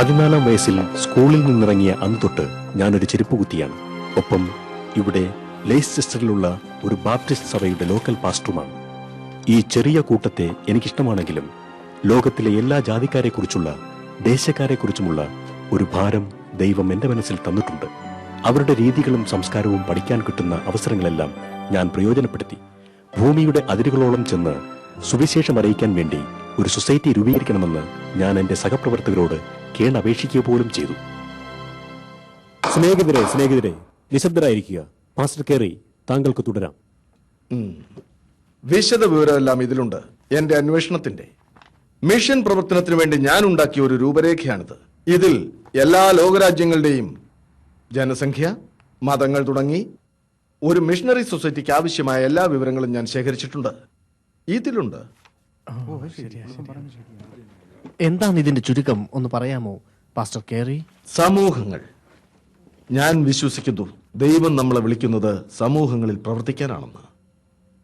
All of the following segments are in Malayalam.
14-ാം വയസ്സിൽ സ്കൂളിൽ നിന്നിറങ്ങിയ അന്ന് തൊട്ട് ഞാനൊരു ചെരുപ്പുകുത്തിയാണ്. ഒപ്പം ഇവിടെ ലെയ്സെസ്റ്ററിലുള്ള ഒരു ബാപ്റ്റിസ്റ്റ് സഭയുടെ ലോക്കൽ പാസ്റ്ററുമാണ്. ഈ ചെറിയ കൂട്ടത്തെ എനിക്കിഷ്ടമാണെങ്കിലും ലോകത്തിലെ എല്ലാ ജാതിക്കാരെക്കുറിച്ചുള്ള, ദേശക്കാരെക്കുറിച്ചുമുള്ള ഒരു ഭാരം ദൈവം എന്റെ മനസ്സിൽ തന്നിട്ടുണ്ട്. അവരുടെ രീതികളും സംസ്കാരവും പഠിക്കാൻ കിട്ടുന്ന അവസരങ്ങളെല്ലാം ഞാൻ പ്രയോജനപ്പെടുത്തി. ഭൂമിയുടെ അതിരുകളോളം ചെന്ന് സുവിശേഷം അറിയിക്കാൻ വേണ്ടി ഒരു സൊസൈറ്റി രൂപീകരിക്കണമെന്ന് ഞാൻ എന്റെ സഹപ്രവർത്തകരോട് കേണപേക്ഷിക്കുക പോലും ചെയ്തു. സ്നേഹിതരെ നിശബ്ദരായിരിക്കുക. പാസ്റ്റർ കേറി, താങ്കൾക്ക് തുടരാം. വിശദ വിവരമെല്ലാം ഇതിലുണ്ട്. എന്റെ അന്വേഷണത്തിന്റെ മിഷൻ പ്രവർത്തനത്തിന് വേണ്ടി ഞാൻ ഉണ്ടാക്കിയ ഒരു രൂപരേഖയാണിത്. ഇതിൽ എല്ലാ ലോകരാജ്യങ്ങളുടെയും ജനസംഖ്യ, മതങ്ങൾ തുടങ്ങി ഒരു മിഷണറി സൊസൈറ്റിക്ക് ആവശ്യമായ എല്ലാ വിവരങ്ങളും ഞാൻ ശേഖരിച്ചിട്ടുണ്ട്. ഇതിലുണ്ട്. എന്താണ് ഇതിന്റെ ചുരുക്കം ഒന്ന് പറയാമോ പാസ്റ്റർ കേറി? സമൂഹങ്ങൾ. ഞാൻ വിശ്വസിക്കുന്നു ദൈവം നമ്മളെ വിളിക്കുന്നത് സമൂഹങ്ങളിൽ പ്രവർത്തിക്കാനാണെന്ന്.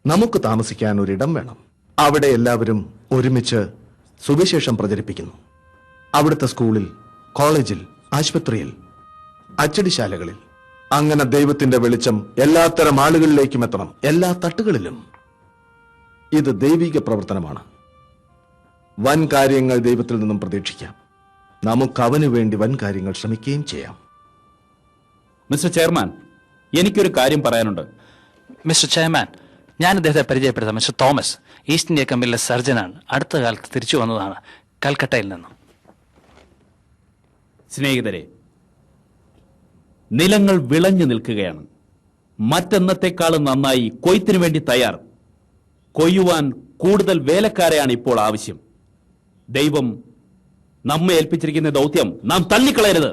നമുക്ക് താമസിക്കാൻ ഒരിടം വേണം. അവിടെ എല്ലാവരും ഒരുമിച്ച് സുവിശേഷം പ്രചരിപ്പിക്കുന്നു. അവിടുത്തെ സ്കൂളിൽ, കോളേജിൽ, ആശുപത്രിയിൽ, അച്ചടിശാലകളിൽ. അങ്ങനെ ദൈവത്തിന്റെ വെളിച്ചം എല്ലാത്തരം ആളുകളിലേക്കും എത്തണം, എല്ലാ തട്ടുകളിലും. ഇത് ദൈവിക പ്രവർത്തനമാണ്. വൻ കാര്യങ്ങൾ ദൈവത്തിൽ നിന്നും പ്രതീക്ഷിക്കാം. നമുക്ക് അവന് വേണ്ടി വൻ കാര്യങ്ങൾ ശ്രമിക്കുകയും ചെയ്യാം. മിസ്റ്റർ ചെയർമാൻ, എനിക്കൊരു കാര്യം പറയാനുണ്ട്. മിസ്റ്റർ ചെയർമാൻ, ഞാൻ അദ്ദേഹത്തെ പരിചയപ്പെടുത്താം. മിസ്റ്റർ തോമസ്, ഈസ്റ്റ് ഇന്ത്യ കമ്പനിയിലെ സർജനാണ്. അടുത്ത കാലത്ത് തിരിച്ചു വന്നതാണ് കൽക്കട്ടയിൽ നിന്നും. സ്നേഹിതരെ, നിലങ്ങൾ വിളഞ്ഞു നിൽക്കുകയാണ്. മറ്റെന്നത്തെക്കാളും നന്നായി കൊയ്ത്തിനു വേണ്ടി തയ്യാർ. കൊയ്യുവാൻ കൂടുതൽ വേലക്കാരെയാണ് ഇപ്പോൾ ആവശ്യം. ദൈവം നമ്മെ ഏൽപ്പിച്ചിരിക്കുന്ന ദൗത്യം നാം തള്ളിക്കളയരുത്.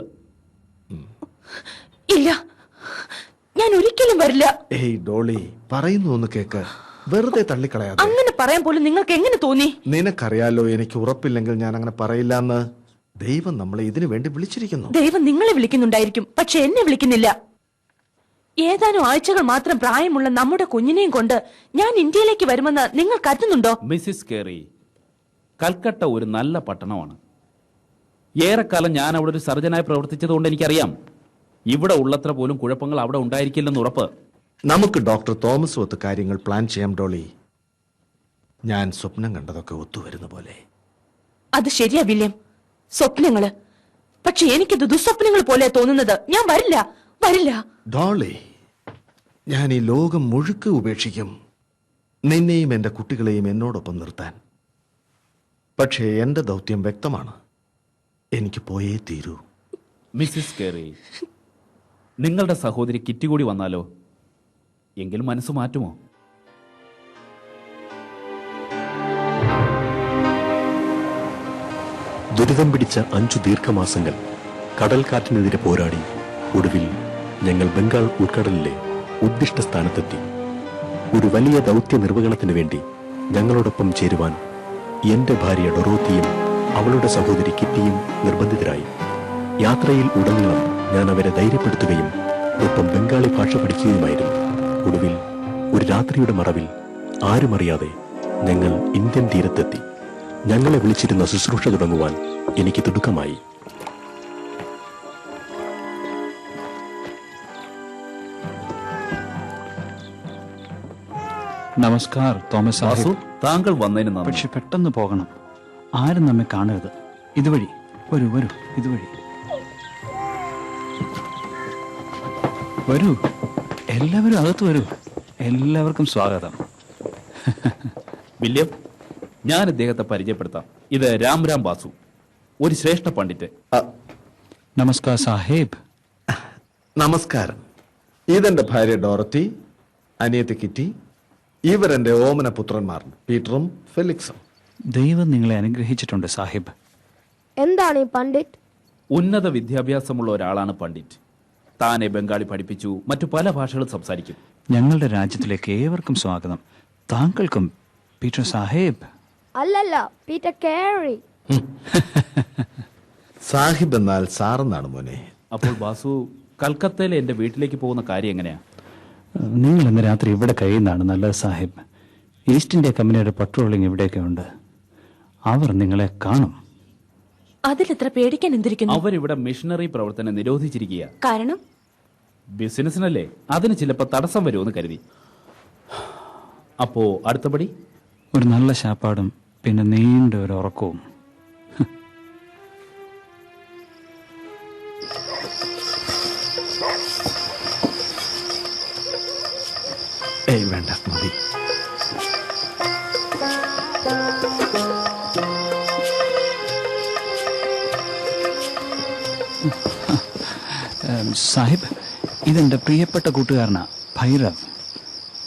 ഇല്ല, ഞാൻ ഒരിക്കലും വരില്ല. ഏയ് ഡോളി, പറയുന്നു ഒന്ന് കേക്ക്. വെറുതെ തള്ളിക്കളയാതെ. അങ്ങനെ പറയാൻ പോലും നിങ്ങൾക്ക് എങ്ങനെ തോന്നി? നിനക്കറിയാലോ, എനിക്ക് ഉറപ്പില്ലെങ്കിൽ ഞാൻ അങ്ങനെ പറയില്ല എന്ന്. ദൈവം നമ്മളെ ഇതിനു വേണ്ടി വിളിച്ചിരിക്കുന്നു. ദൈവം നിങ്ങളെ വിളിക്കുന്നുണ്ടായിരിക്കും, പക്ഷെ എന്നെ വിളിക്കുന്നില്ല. ഏതാനും ആഴ്ചകൾ മാത്രം പ്രായമുള്ള നമ്മുടെ കുഞ്ഞിനെയും കൊണ്ട് ഞാൻ ഇന്ത്യയിലേക്ക് വരുമെന്ന് നിങ്ങൾ കരുതുന്നുണ്ടോ? മിസ്സിസ് കേറി, കൽക്കട്ട ഒരു നല്ല പട്ടണമാണ്. ഏറെക്കാലം ഞാൻ അവിടെ ഒരു സർജനായി പ്രവർത്തിച്ചതുകൊണ്ട് എനിക്കറിയാം. ഇവിടെ ഉള്ളത്ര പോലും കുഴപ്പങ്ങൾ അവിടെ ഉണ്ടായിരിക്കില്ലെന്ന് ഉറപ്പ്. നമുക്ക് ഡോക്ടർ തോമസ് ഒത്ത് കാര്യങ്ങൾ പ്ലാൻ ചെയ്യാം ഡോളി. ഞാൻ സ്വപ്നം കണ്ടതൊക്കെ ഒത്തുവരുന്ന പോലെ. അത് ശരിയാ വില്യം, സ്വപ്നങ്ങള്. പക്ഷെ എനിക്കിത് ദുസ്വപ്നങ്ങൾ പോലെ തോന്നുന്നത്. ഞാൻ വരില്ല. ഡോളി, ഞാൻ ഈ ലോകം മുഴുക്കെ ഉപേക്ഷിക്കും, നിന്നെയും എന്റെ കുട്ടികളെയും എന്നോടൊപ്പം നിർത്താൻ. പക്ഷേ എന്റെ ദൗത്യം വ്യക്തമാണ്. എനിക്ക് പോയേ തീരൂ. മിസ്സിസ് കേറി, നിങ്ങളുടെ സഹോദരി കിറ്റി കൂടി വന്നാലോ? എങ്കിലും മനസ്സ് മാറ്റുമോ? ദുരിതം പിടിച്ച 5 ദീർഘമാസങ്ങൾ കടൽക്കാറ്റിനെതിരെ പോരാടി ഒടുവിൽ ഞങ്ങൾ ബംഗാൾ ഉൾക്കടലിലെ ഉദ്ദിഷ്ട സ്ഥാനത്തെത്തി. ഒരു വലിയ ദൗത്യ നിർവഹണത്തിന് വേണ്ടി ഞങ്ങളോടൊപ്പം ചേരുവാൻ എന്റെ ഭാര്യ ഡൊറോത്തിയും അവളുടെ സഹോദരി കിറ്റിയും നിർബന്ധിതരായി. യാത്രയിൽ ഉടനീളം ഞാൻ അവരെ ധൈര്യപ്പെടുത്തുകയും ഒപ്പം ബംഗാളി ഭാഷ പഠിക്കുകയുമായിരുന്നു. ഒടുവിൽ ഒരു രാത്രിയുടെ മറവിൽ ആരുമറിയാതെ ഞങ്ങൾ ഇന്ത്യൻ തീരത്തെത്തി. ഞങ്ങളെ വിളിച്ചിരുന്ന ശുശ്രൂഷ തുടങ്ങുവാൻ എനിക്ക് തിടുക്കമായി. നമസ്കാർ തോമസ് സാഹിബ്. താങ്കൾ വന്നതിന് നന്ദി. പക്ഷെ പെട്ടെന്ന് പോകണം. ആരും നമ്മെ കാണരുത്. ഇതുവഴി വരൂ, ഇതുവഴി വരൂ. എല്ലാവരും അകത്ത് വരൂ. എല്ലാവർക്കും സ്വാഗതം. വില്യം, ഞാൻ ഇദ്ദേഹത്തെ പരിചയപ്പെടുത്താം. ഇത് രാം ബാസു, ഒരു ശ്രേഷ്ഠ പണ്ഡിറ്റ്. നമസ്കാർ സാഹിബ്. നമസ്കാരം. ഇതെന്റെ ഭാര്യ ഡോറത്തി, അനിയത്തി കിറ്റി. ഇവരെന്റെ ഓമന പുത്രന്മാർ പീറ്ററും ഫെലിക്സും. ദൈവം നിങ്ങളെ അനുഗ്രഹിച്ചിട്ടുണ്ട് സാഹിബ്. എന്താണ് ഈ പണ്ഡിറ്റ്? ഉന്നത വിദ്യാഭ്യാസമുള്ള ഒരാളാണ് പണ്ഡിറ്റ്. താനെ ബംഗാളി പഠിപ്പിച്ചു, മറ്റു പല ഭാഷകളും സംസാരിക്കും. ഞങ്ങളുടെ രാജ്യത്തിലേക്ക് ഏവർക്കും സ്വാഗതം. താങ്കൾക്കും പീറ്റർ സാഹിബ്. അല്ലല്ല, പീറ്റർ കേറി. സാഹിബ് എന്നാൽ സാറെന്നാണ് മോനെ. അപ്പോൾ ബാസു, കൽക്കത്തയിലെ എന്റെ വീട്ടിലേക്ക് പോകുന്ന കാര്യം എങ്ങനെയാ? നിങ്ങൾ ഇന്ന് രാത്രി ഇവിടെ കഴിയുന്നതാണ് നല്ലത് സാഹിബ്. ഈസ്റ്റ് ഇന്ത്യ കമ്പനിയുടെ പട്രോളിംഗ് ഇവിടെയൊക്കെ ഉണ്ട്. അവർ നിങ്ങളെ കാണും. അതിലെത്ര പേടിക്കാൻ എന്തിരിക്കുന്നു? അവരിവിടെ മിഷണറി പ്രവർത്തനം നിരോധിച്ചിരിക്കുക. കാരണം ബിസിനസ്സിനല്ലേ, അതിന് ചിലപ്പോ തടസ്സം വരുമെന്ന് കരുതി. അപ്പോ അടുത്തപടി ഒരു നല്ല ശാപ്പാടും പിന്നെ നീണ്ട ഒരു ഉറക്കവും. ഏയ് വേണ്ട, മതി. സാഹിബ്, ഇതെന്റെ പ്രിയപ്പെട്ട കൂട്ടുകാരനാ ഭൈരവ്,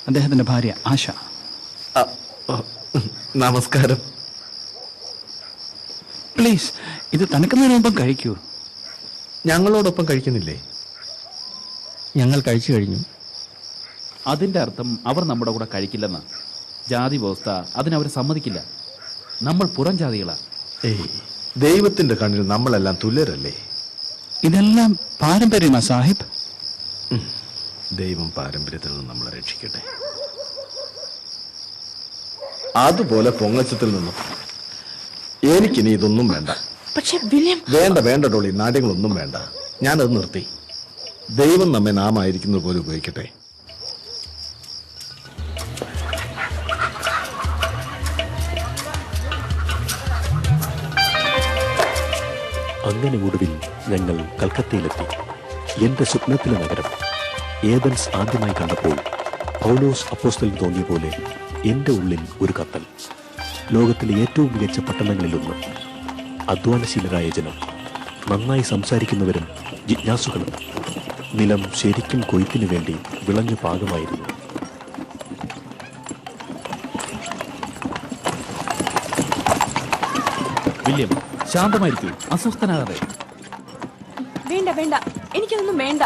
അദ്ദേഹത്തിന്റെ ഭാര്യ ആശ. നമസ്കാരം. പ്ലീസ്, ഇത് തണുക്കുന്നതിന് മുമ്പ് കഴിക്കൂ. ഞങ്ങളോടൊപ്പം കഴിക്കുന്നില്ലേ? ഞങ്ങൾ കഴിച്ചു കഴിഞ്ഞു. അതിന്റെ അർത്ഥം അവർ നമ്മുടെ കൂടെ കഴിക്കില്ലെന്ന്. ജാതി വ്യവസ്ഥ അതിനവർ സമ്മതിക്കില്ല. നമ്മൾ പുറം ജാതികളാ. ഏയ്, ദൈവത്തിന്റെ കണ്ണിൽ നമ്മളെല്ലാം തുല്യരല്ലേ? ഇതെല്ലാം പാരമ്പര്യമാ സാഹിബ്. ദൈവം പാരമ്പര്യത്തിൽ നിന്ന് നമ്മളെ രക്ഷിക്കട്ടെ. അതുപോലെ പൊങ്ങച്ചത്തിൽ നിന്നും എനിക്കിനി ഇതൊന്നും വേണ്ട. പക്ഷെ വില്യം, വേണ്ട വേണ്ട ഡോളി, നാട്യങ്ങളൊന്നും വേണ്ട. ഞാനത് നിർത്തി. ദൈവം നമ്മെ നാമായിരിക്കുന്നത് പോലെ ഉപയോഗിക്കട്ടെ. അങ്ങനെ ഒടുവിൽ ഞങ്ങൾ കൽക്കത്തയിലെത്തി. എന്റെ സ്വപ്നത്തിലെ നഗരം ഏതൻസ് ആദ്യമായി കണ്ടപ്പോൾ പൗലോസ് അപ്പോസ്തലന് തോന്നിയ പോലെ എന്റെ ഉള്ളിൽ ഒരു കത്തൽ. ലോകത്തിലെ ഏറ്റവും മികച്ച പട്ടണങ്ങളിലൊന്ന്. അധ്വാനശീലരായ ജനം, നന്നായി സംസാരിക്കുന്നവരും ജിജ്ഞാസുകളും. നിലം ശരിക്കും കൊയ്ത്തിനു വേണ്ടി വിളഞ്ഞു പാകമായിരുന്നു. വില്യം, ശാന്തമായിരിക്കൂ, അസ്വസ്ഥനാകാതെ. വേണ്ട വേണ്ട, എനിക്കൊന്നും വേണ്ട.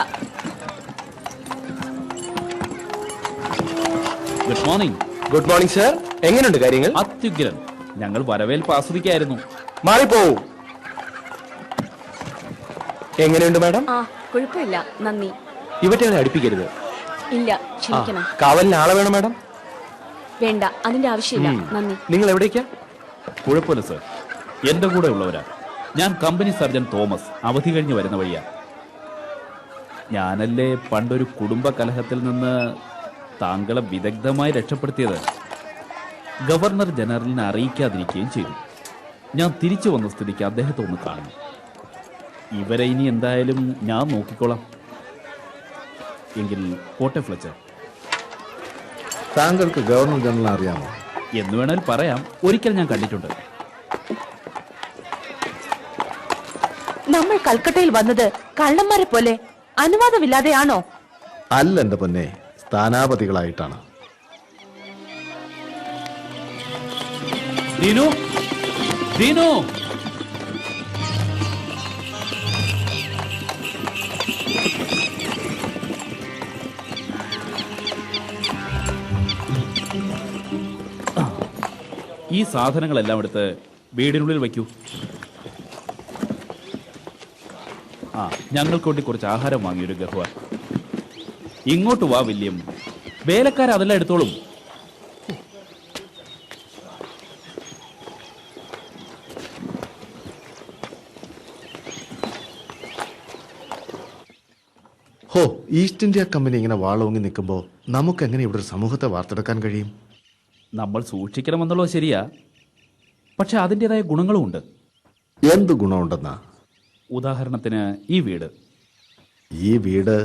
Good morning. Good morning sir. എങ്ങനെയുണ്ട് കാര്യങ്ങൾ? അത്യുഗ്രൻ. ഞങ്ങൾ വരവേൽപ്പ് ആസ്വദിക്കായിരുന്നു. മാറിപ്പോവും. എങ്ങനെയുണ്ട് മാഡം? ആ, കുഴപ്പമില്ല, നന്ദി. ഇവറ്റകളെ അടുപ്പിക്കരുത്. ഇല്ല, ക്ഷമിക്കണം. കാവലിന് ആളെ വേണം മാഡം? വേണ്ട, അതിന്റെ ആവശ്യമില്ല, നന്ദി. നിങ്ങൾ എവിടേക്കാ? കുഴപ്പമില്ല സർ, എന്റെ കൂടെ ഉള്ളവരാ. ഞാൻ കമ്പനി സർജൻ തോമസ്. അവധി കഴിഞ്ഞ് വരുന്ന വഴിയാ. ഞാനല്ലേ പണ്ടൊരു കുടുംബ കലഹത്തിൽ നിന്ന് താങ്കളെ വിദഗ്ധമായി രക്ഷപ്പെടുത്തിയത്. ഗവർണർ ജനറലിനെ അറിയിക്കാതിരിക്കുകയും ചെയ്തു. ഞാൻ തിരിച്ചു വന്ന സ്ഥിതിക്ക് അദ്ദേഹത്തെ ഒന്ന് കാണുന്നു. ഇവരെ ഇനി എന്തായാലും ഞാൻ നോക്കിക്കോളാം. എങ്കിൽ പോട്ടെ ഫ്ലെച്ചർ. താങ്കൾക്ക് ഗവർണർ ജനറൽ അറിയാമോ? എന്ന് വേണേൽ പറയാം. ഒരിക്കൽ ഞാൻ കണ്ടിട്ടുണ്ട്. നമ്മൾ കൽക്കട്ടയിൽ വന്നത് കള്ളന്മാരെ പോലെ അനുവാദമില്ലാതെയാണോ? അല്ല എന്റെ പൊന്നെ, സ്ഥാനാപതികളായിട്ടാണ്. ദീനു, ദീനു. ഈ സാധനങ്ങളെല്ലാം എടുത്ത് വീടിനുള്ളിൽ വയ്ക്കൂ. ഞങ്ങൾക്ക് വേണ്ടി കുറച്ച് ആഹാരം വാങ്ങിയൊരു ഗഹ്വ. ഇങ്ങോട്ട് വാ വില്യം. വേലക്കാർ അതെല്ലാം എടുത്തോളും. ഹോ, ഈസ്റ്റ് ഇന്ത്യ കമ്പനി ഇങ്ങനെ വാളോങ്ങി നിൽക്കുമ്പോൾ നമുക്ക് എങ്ങനെ ഇവിടെ ഒരു സമൂഹത്തെ വാർത്തെടുക്കാൻ കഴിയും? നമ്മൾ സൂക്ഷിക്കണമെന്നുള്ളത് ശരിയാ, പക്ഷെ അതിൻ്റെതായ ഗുണങ്ങളുമുണ്ട്. എന്ത് ഗുണമുണ്ടെന്നാ? ഉദാഹരണത്തിന് ഈ വീട്. ഈ വീട്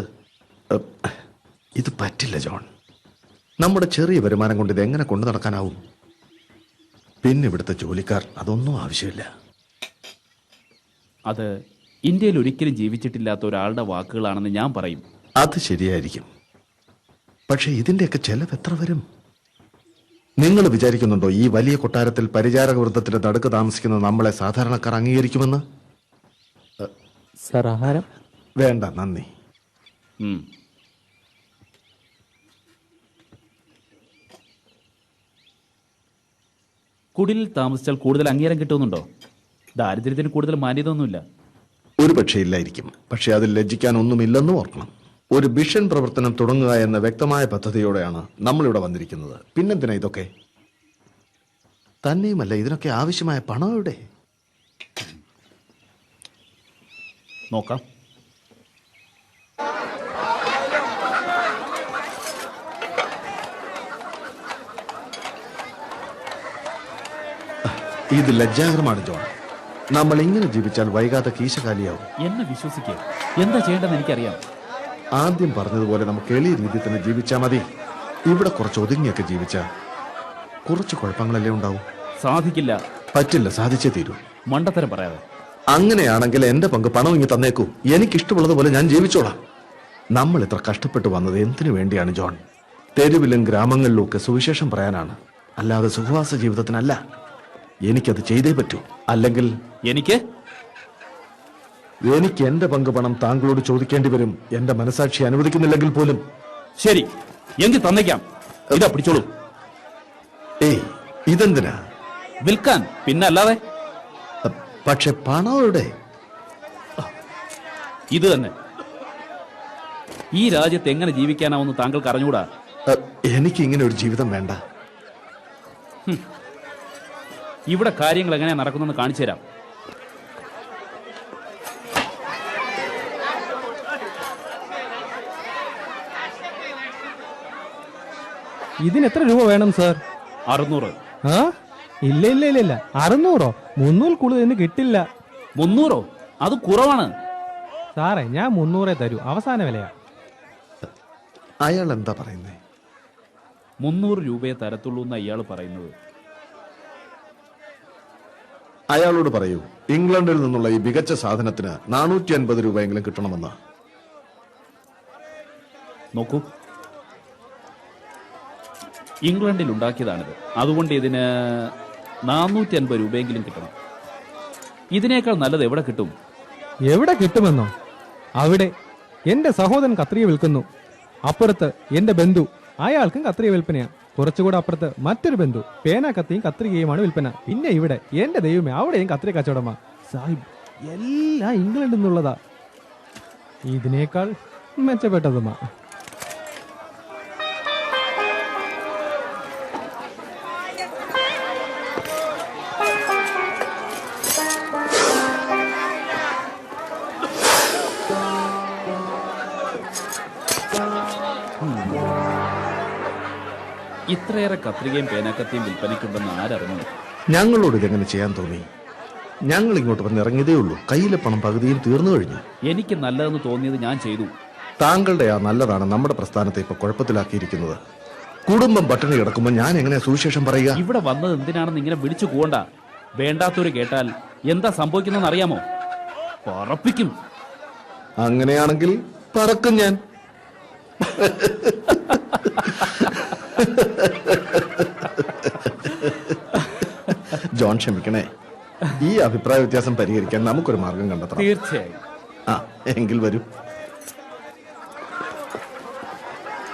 ഇത് പറ്റില്ല ജോൺ. നമ്മുടെ ചെറിയ വരുമാനം കൊണ്ട് ഇത് എങ്ങനെ കൊണ്ടു നടക്കാനാവും? പിന്നെ ഇവിടുത്തെ ജോലിക്കാർ, അതൊന്നും ആവശ്യമില്ല. അത് ഇന്ത്യയിൽ ഒരിക്കലും ജീവിച്ചിട്ടില്ലാത്ത ഒരാളുടെ വാക്കുകളാണെന്ന് ഞാൻ പറയും. അത് ശരിയായിരിക്കും. പക്ഷെ ഇതിന്റെയൊക്കെ ചെലവ് എത്ര വരും? നിങ്ങൾ വിചാരിക്കുന്നുണ്ടോ ഈ വലിയ കൊട്ടാരത്തിൽ പരിചാരക വൃത്തത്തിന്റെ നടുക്ക് താമസിക്കുന്ന നമ്മളെ സാധാരണക്കാർ അംഗീകരിക്കുമെന്ന്? സർ, ആഹാരം വേണ്ട, നന്ദി. കുടിലിൽ താമസിച്ചാൽ കൂടുതൽ അംഗീകാരം കിട്ടുന്നുണ്ടോ? ദാരിദ്ര്യത്തിന് കൂടുതൽ മാന്യതൊന്നുമില്ല. ഒരു പക്ഷേ ഇല്ലായിരിക്കും. പക്ഷെ അതിൽ ലജ്ജിക്കാൻ ഒന്നുമില്ലെന്നും ഓർക്കണം. ഒരു മിഷൻ പ്രവർത്തനം തുടങ്ങുക എന്ന വ്യക്തമായ പദ്ധതിയോടെയാണ് നമ്മളിവിടെ വന്നിരിക്കുന്നത്. പിന്നെന്തിനാ ഇതൊക്കെ? തന്നെയുമല്ല, ഇതിനൊക്കെ ആവശ്യമായ പണം എവിടെ? നോക്കാം. ഇത് ലജ്ജാകരമാണ് ജോൺ. നമ്മൾ ഇങ്ങനെ ജീവിച്ചാൽ വൈകാതെ കീശകാലിയാവും. എന്നെ വിശ്വസിക്കുക, എന്താ ചെയ്യേണ്ടതെന്ന് എനിക്കറിയാം. ആദ്യം പറഞ്ഞതുപോലെ നമുക്ക് എളിയ രീതിയിൽ തന്നെ ജീവിച്ചാൽ മതി. ഇവിടെ കുറച്ച് ഒതുങ്ങിയൊക്കെ ജീവിച്ചാൽ കുറച്ച് കുഴപ്പങ്ങളല്ലേ ഉണ്ടാവും. സാധിക്കില്ല. പറ്റില്ല, സാധിച്ചേ തീരൂ. മണ്ടത്തരം പറയാതെ. അങ്ങനെയാണെങ്കിൽ എന്റെ പങ്ക് പണം ഇങ്ങ് തന്നേക്കൂ. എനിക്കിഷ്ടമുള്ളതുപോലെ ഞാൻ ജീവിച്ചോളാം. നമ്മൾ ഇത്ര കഷ്ടപ്പെട്ടു വന്നത് എന്തിനു വേണ്ടിയാണ് ജോൺ? തെരുവിലും ഗ്രാമങ്ങളിലും ഒക്കെ സുവിശേഷം പറയാനാണ്, അല്ലാതെ സുഖവാസ ജീവിതത്തിനല്ല. എനിക്കത് ചെയ്തേ പറ്റൂ. അല്ലെങ്കിൽ എനിക്ക് എന്റെ പങ്ക് പണം താങ്കളോട് ചോദിക്കേണ്ടി വരും. എന്റെ മനസാക്ഷി അനുവദിക്കുന്നില്ലെങ്കിൽ പോലും. ശരി, എങ്കിൽ തന്നേക്കാം. ഇതാ പിടിച്ചോളൂ. ഏയ്, ഇതെന്തിനാ? വിൽക്കാൻ. പിന്നെ അല്ലാതെ. പക്ഷെ പണം എവിടെ? ഇത് തന്നെ. ഈ രാജ്യത്ത് എങ്ങനെ ജീവിക്കാനാവുന്ന താങ്കൾക്ക് അറിഞ്ഞൂടാ. എനിക്ക് ഇങ്ങനെ ഒരു ജീവിതം വേണ്ട. ഇവിടെ കാര്യങ്ങൾ എങ്ങനെയാ നടക്കുന്നെന്ന് കാണിച്ചു തരാം. ഇതിന് എത്ര രൂപ വേണം സാർ? 600. ആ ഇല്ല ഇല്ല ഇല്ല ഇല്ല 600 300 കൂടുതൽ ഇന്ന് കിട്ടില്ല. 300? അത് കുറവാണ് സാറേ. ഞാൻ 300 തരൂ, അവസാന വിലയാ. അയാൾ എന്താ പറയുന്നേ? 300 രൂപയെ തരത്തുള്ളൂ എന്ന് അയാൾ പറയുന്നത്. അയാളോട് പറയൂ, ഇംഗ്ലണ്ടിൽ നിന്നുള്ള ഈ മികച്ച സാധനത്തിന് 450 രൂപയെങ്കിലും കിട്ടണമെന്ന്. നോക്കൂ, ഇംഗ്ലണ്ടിൽ ഉണ്ടാക്കിയതാണിത്. അതുകൊണ്ട് ഇതിന് 450 രൂപയെങ്കിലും കിട്ടണം. ഇതിനേക്കാൾ നല്ലത് എവിടെ കിട്ടും? എവിടെ കിട്ടുമെന്നോ? അവിടെ എന്റെ സഹോദരൻ കത്രിക വിൽക്കുന്നു. അപ്പുറത്ത് എന്റെ ബന്ധു, അയാൾക്കും കത്രിക വിൽപ്പനയാ. കുറച്ചുകൂടെ അപ്പുറത്ത് മറ്റൊരു ബന്ധു, പേന കത്തിയും കത്രികയുമാണ് വിൽപ്പന. പിന്നെ ഇവിടെ എന്റെ ദൈവമേ, അവിടെയും കത്രിക കച്ചവടമാ. സാഹിബ്, എല്ലാം ഇംഗ്ലണ്ടിൽ നിന്നുള്ളതാ. ഇതിനേക്കാൾ മെച്ചപ്പെട്ടതുമാ. ഇത്രയേറെ കത്രികയും പേനാക്കത്തിയും വിൽപ്പനയ്ക്കുണ്ടെന്ന് ആരറിഞ്ഞു? ഞങ്ങളോട് ഇതെങ്ങനെ ചെയ്യാൻ തോന്നി? ഞങ്ങൾ ഇങ്ങോട്ട് വന്ന് ഇറങ്ങിയതേ ഉള്ളൂ. കയ്യിലെ പണം പകുതിയും തീർന്നു കഴിഞ്ഞു. എനിക്ക് നല്ലതെന്ന് തോന്നിയത് ഞാൻ ചെയ്തു. താങ്കളുടെ ആ നല്ലതാണ് നമ്മുടെ പ്രസ്ഥാനത്തെ ഇപ്പൊ കുഴപ്പത്തിലാക്കിയിരിക്കുന്നത്. കുടുംബം പട്ടിണി കിടക്കുമ്പോൾ ഞാൻ എങ്ങനെ സുവിശേഷം പറയുക? ഇവിടെ വന്നത് എന്തിനാണെന്ന് ഇങ്ങനെ വിളിച്ചു പോകണ്ട. വേണ്ടാത്തൊരു കേട്ടാൽ എന്താ സംഭവിക്കുന്നതെന്ന് അറിയാമോ? പറപ്പിക്കും. അങ്ങനെയാണെങ്കിൽ പറക്കും ഞാൻ. ജോൺ, ക്ഷമിക്കണേ. ഈ അഭിപ്രായ വ്യത്യാസം പരിഹരിക്കാൻ നമുക്കൊരു മാർഗം കണ്ടെത്തണം. തീർച്ചയായും. ആ, എങ്കിൽ വരൂ.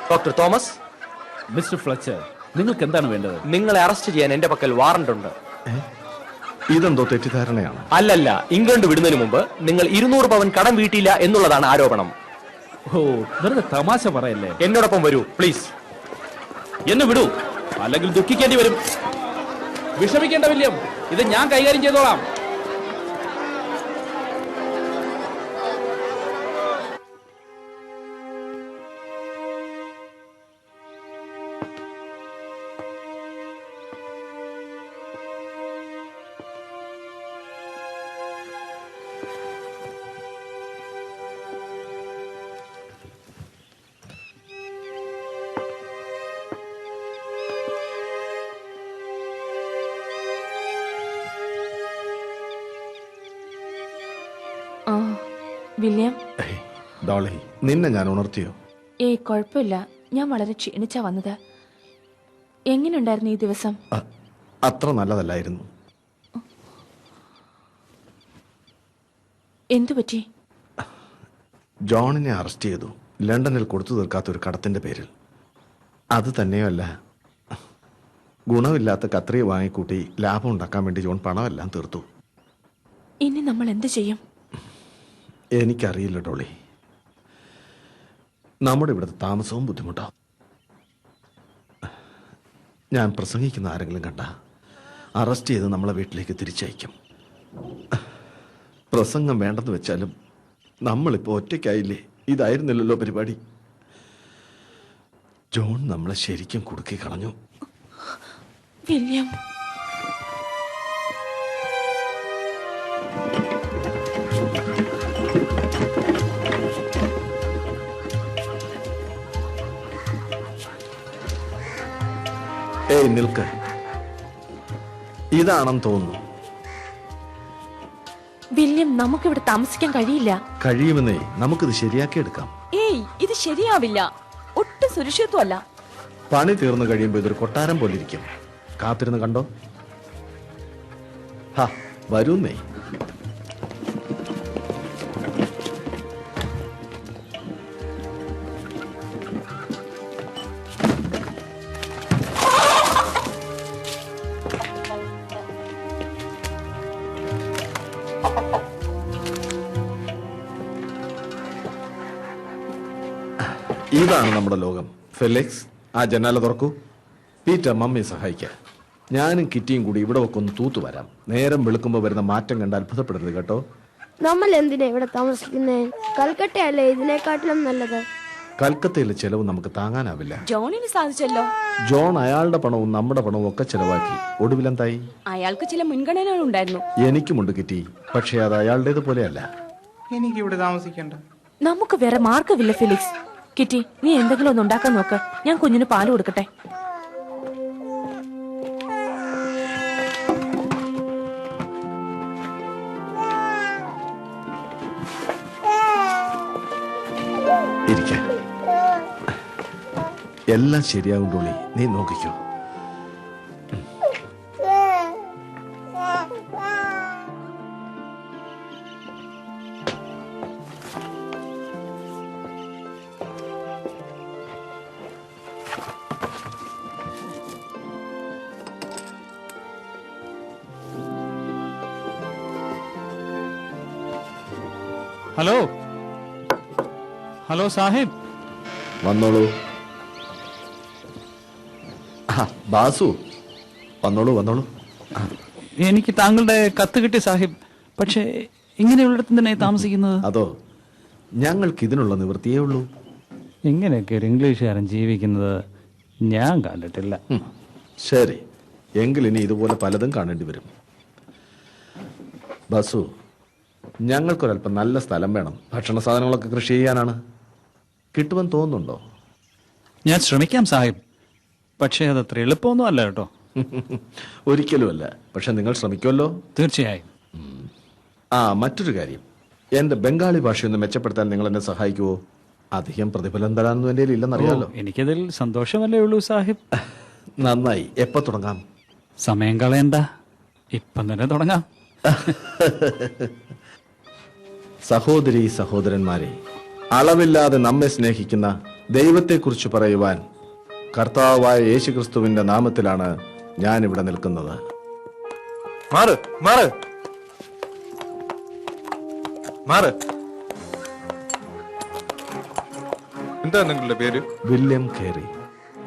ഡോക്ടർ തോമസ്, മിസ്റ്റർ ഫ്ലെച്ചർ, നിങ്ങൾക്ക് എന്താണ് വേണ്ടത്? നിങ്ങളെ അറസ്റ്റ് ചെയ്യാൻ എന്റെ പക്കൽ വാറണ്ട് ഉണ്ട്. ഇതെന്തോ തെറ്റിദ്ധാരണയാണ്. അല്ലല്ല, ഇംഗ്ലണ്ട് വിടുന്നതിന് മുമ്പ് നിങ്ങൾ 200 പവൻ കടം വീട്ടിയില്ല എന്നുള്ളതാണ് ആരോപണം. ഓ, വെറുതെ തമാശ പറയല്ലേ. എന്നോടൊപ്പം വരൂ പ്ലീസ്. എന്നെ വിടൂ, അല്ലെങ്കിൽ ദുഃഖിക്കേണ്ടി വരും. വിഷമിക്കേണ്ട വില്യം, ഇത് ഞാൻ കൈകാര്യം ചെയ്തോളാം. വില്യം, ഡോളി, നിന്നെ ഞാൻ ഉണർത്തിയോ? കുഴപ്പമില്ല. ഞാൻ വളരെ ക്ഷീണിച്ചാ വന്നത്. എങ്ങനെയുണ്ടായിരുന്നു ഈ ദിവസം? അത്ര നല്ലതല്ലായിരുന്നു. എന്തുപറ്റി? ജോണിനെ അറസ്റ്റ് ചെയ്തു, ലണ്ടനിൽ കൊടുത്തു തീർക്കാത്ത ഒരു കടത്തിന്റെ പേരിൽ. അത് തന്നെയല്ല, ഗുണമില്ലാത്ത കത്രിക വാങ്ങിക്കൂട്ടി ലാഭം ഉണ്ടാക്കാൻ വേണ്ടി ജോൺ പണമെല്ലാം തീർത്തു. ഇനി നമ്മൾ എന്ത് ചെയ്യും? എനിക്കറിയില്ല ഡോളി. നമ്മുടെ ഇവിടുത്തെ താമസവും ബുദ്ധിമുട്ടാവും. ഞാൻ പ്രസംഗിക്കുന്ന ആരെങ്കിലും കണ്ട അറസ്റ്റ് ചെയ്ത് നമ്മളെ വീട്ടിലേക്ക് തിരിച്ചയക്കും. പ്രസംഗം വേണ്ടെന്ന് വെച്ചാലും നമ്മളിപ്പോ ഒറ്റയ്ക്കായില്ലേ? ഇതായിരുന്നില്ലല്ലോ പരിപാടി. ജോൺ നമ്മളെ ശരിക്കും കുടുക്കി കളഞ്ഞു. വില്യം, ഏയ് നിൽക്ക്. ഇതാണെന്ന് തോന്നുന്നു. വില്യം, നമുക്കിവിടെ താമസിക്കാൻ കഴിയില്ല. കഴിയുമെന്നേ, നമുക്കിത് ശരിയാക്കി എടുക്കാം. ഏയ്, ഇത് ശരിയാവില്ല. ഒട്ടും സുരക്ഷിതത്വമല്ല. പണി തീർന്നു കഴിയുമ്പോൾ ഇതൊരു കൊട്ടാരം പോലെ ഇരിക്കും. കാത്തിരുന്ന് കണ്ടോ. ഹാ, വരൂന്നേ. ഇതാണ് നമ്മുടെ ലോകം. ഫെലിക്സ്, ആ ജനാല തുറക്കൂ. പീറ്റർ, മമ്മിയെ സഹായിക്കാം. ഞാനും കിറ്റിയും കൂടി ഇവിടെ ഒക്കെ ഒന്ന് തൂത്തു വരാം. നേരം വെളുക്കുമ്പോൾ വരുന്ന മാറ്റം കണ്ട് അത്ഭുതപ്പെടരുത് കേട്ടോ. നമ്മൾ എന്തിനാ ഇവിടെ താമസിക്കുന്നേ? കൽക്കട്ടയല്ലേ ഇതിനെക്കാട്ടിലും നല്ലത്. കൽക്കത്തയിലെ ചെലവ് നമുക്ക് താങ്ങാനാവില്ല. ജോണിന് സാധിച്ചല്ലോ. ജോൺ അയാളുടെ പണവും നമ്മുടെ പണവും ഒക്കെ ചെലവാക്കി. ഒടുവിലെന്തായി? അയാൾക്ക് ചില മുൻഗണനകൾ ഉണ്ടായിരുന്നു. എനിക്കുമുണ്ട് കിറ്റി, പക്ഷേ അത് അയാളുടേത് പോലെയല്ല. എനിക്ക് ഇവിടെ താമസിക്കണ്ട. നമുക്ക് വേറെ മാർഗമില്ല ഫെലിക്സ്. കിറ്റി, നീ എന്തെങ്കിലും ഒന്ന് ഉണ്ടാക്കാൻ നോക്ക്. ഞാൻ കുഞ്ഞിന് പാല് കൊടുക്കട്ടെ. ഇരിക്ക. എല്ലാം ശരിയാകും ഡോളി, നീ നോക്കിക്കോ. Hello hello Sahib. വന്നോളൂ. ബാസു, വന്നോളൂ വന്നോളൂ. എനിക്ക് താങ്കളുടെ കത്ത് കിട്ടി സാഹിബ്. പക്ഷേ ഇങ്ങനെയുള്ളിടത്ത് തന്നെ താമസിക്കുന്നത്? അതോ, ഞങ്ങൾക്ക് ഇതിനുള്ള നിവൃത്തിയേ ഉള്ളൂ. ഇങ്ങനെയൊക്കെ ഒരു ഇംഗ്ലീഷുകാരൻ ജീവിക്കുന്നത് ഞാൻ കണ്ടിട്ടില്ല. ശരി, എങ്കിൽ ഇനി ഇതുപോലെ പലതും കാണേണ്ടി വരും. ബസു, ഞങ്ങൾക്കൊരല്പം നല്ല സ്ഥലം വേണം. ഭക്ഷണ സാധനങ്ങളൊക്കെ കൃഷി ചെയ്യാനാണ്. കിട്ടുമെന്ന് തോന്നുന്നുണ്ടോ? ഞാൻ ശ്രമിക്കാം സാഹിബ്. പക്ഷേ അതത്ര എളുപ്പമൊന്നും അല്ല കേട്ടോ. ഒരിക്കലുമല്ല. പക്ഷെ നിങ്ങൾ ശ്രമിക്കുമല്ലോ. തീർച്ചയായും. മറ്റൊരു കാര്യം, എന്റെ ബംഗാളി ഭാഷയൊന്ന് മെച്ചപ്പെടുത്താൻ നിങ്ങൾ എന്നെ സഹായിക്കുവോ? അധികം പ്രതിഫലം തരാനൊന്നും എൻ്റെ ഇല്ലെന്നറിയാലോ. എനിക്കതിൽ സന്തോഷമല്ലേ ഉള്ളൂ സാഹിബ്. നന്നായി. എപ്പോ തുടങ്ങാം? സമയം കളയണ്ട, ഇപ്പം തന്നെ തുടങ്ങാം. സഹോദരി സഹോദരന്മാരെ, അളവില്ലാതെ നമ്മെ സ്നേഹിക്കുന്ന ദൈവത്തെക്കുറിച്ച് പറയുവാൻ കർത്താവായ യേശുക്രിസ്തുവിന്റെ നാമത്തിലാണ് ഞാൻ ഇവിടെ നിൽക്കുന്നത്. മാറ് മാറ് മാറ്. എന്താ നിങ്ങളുടെ പേര്? വില്യം കേറി.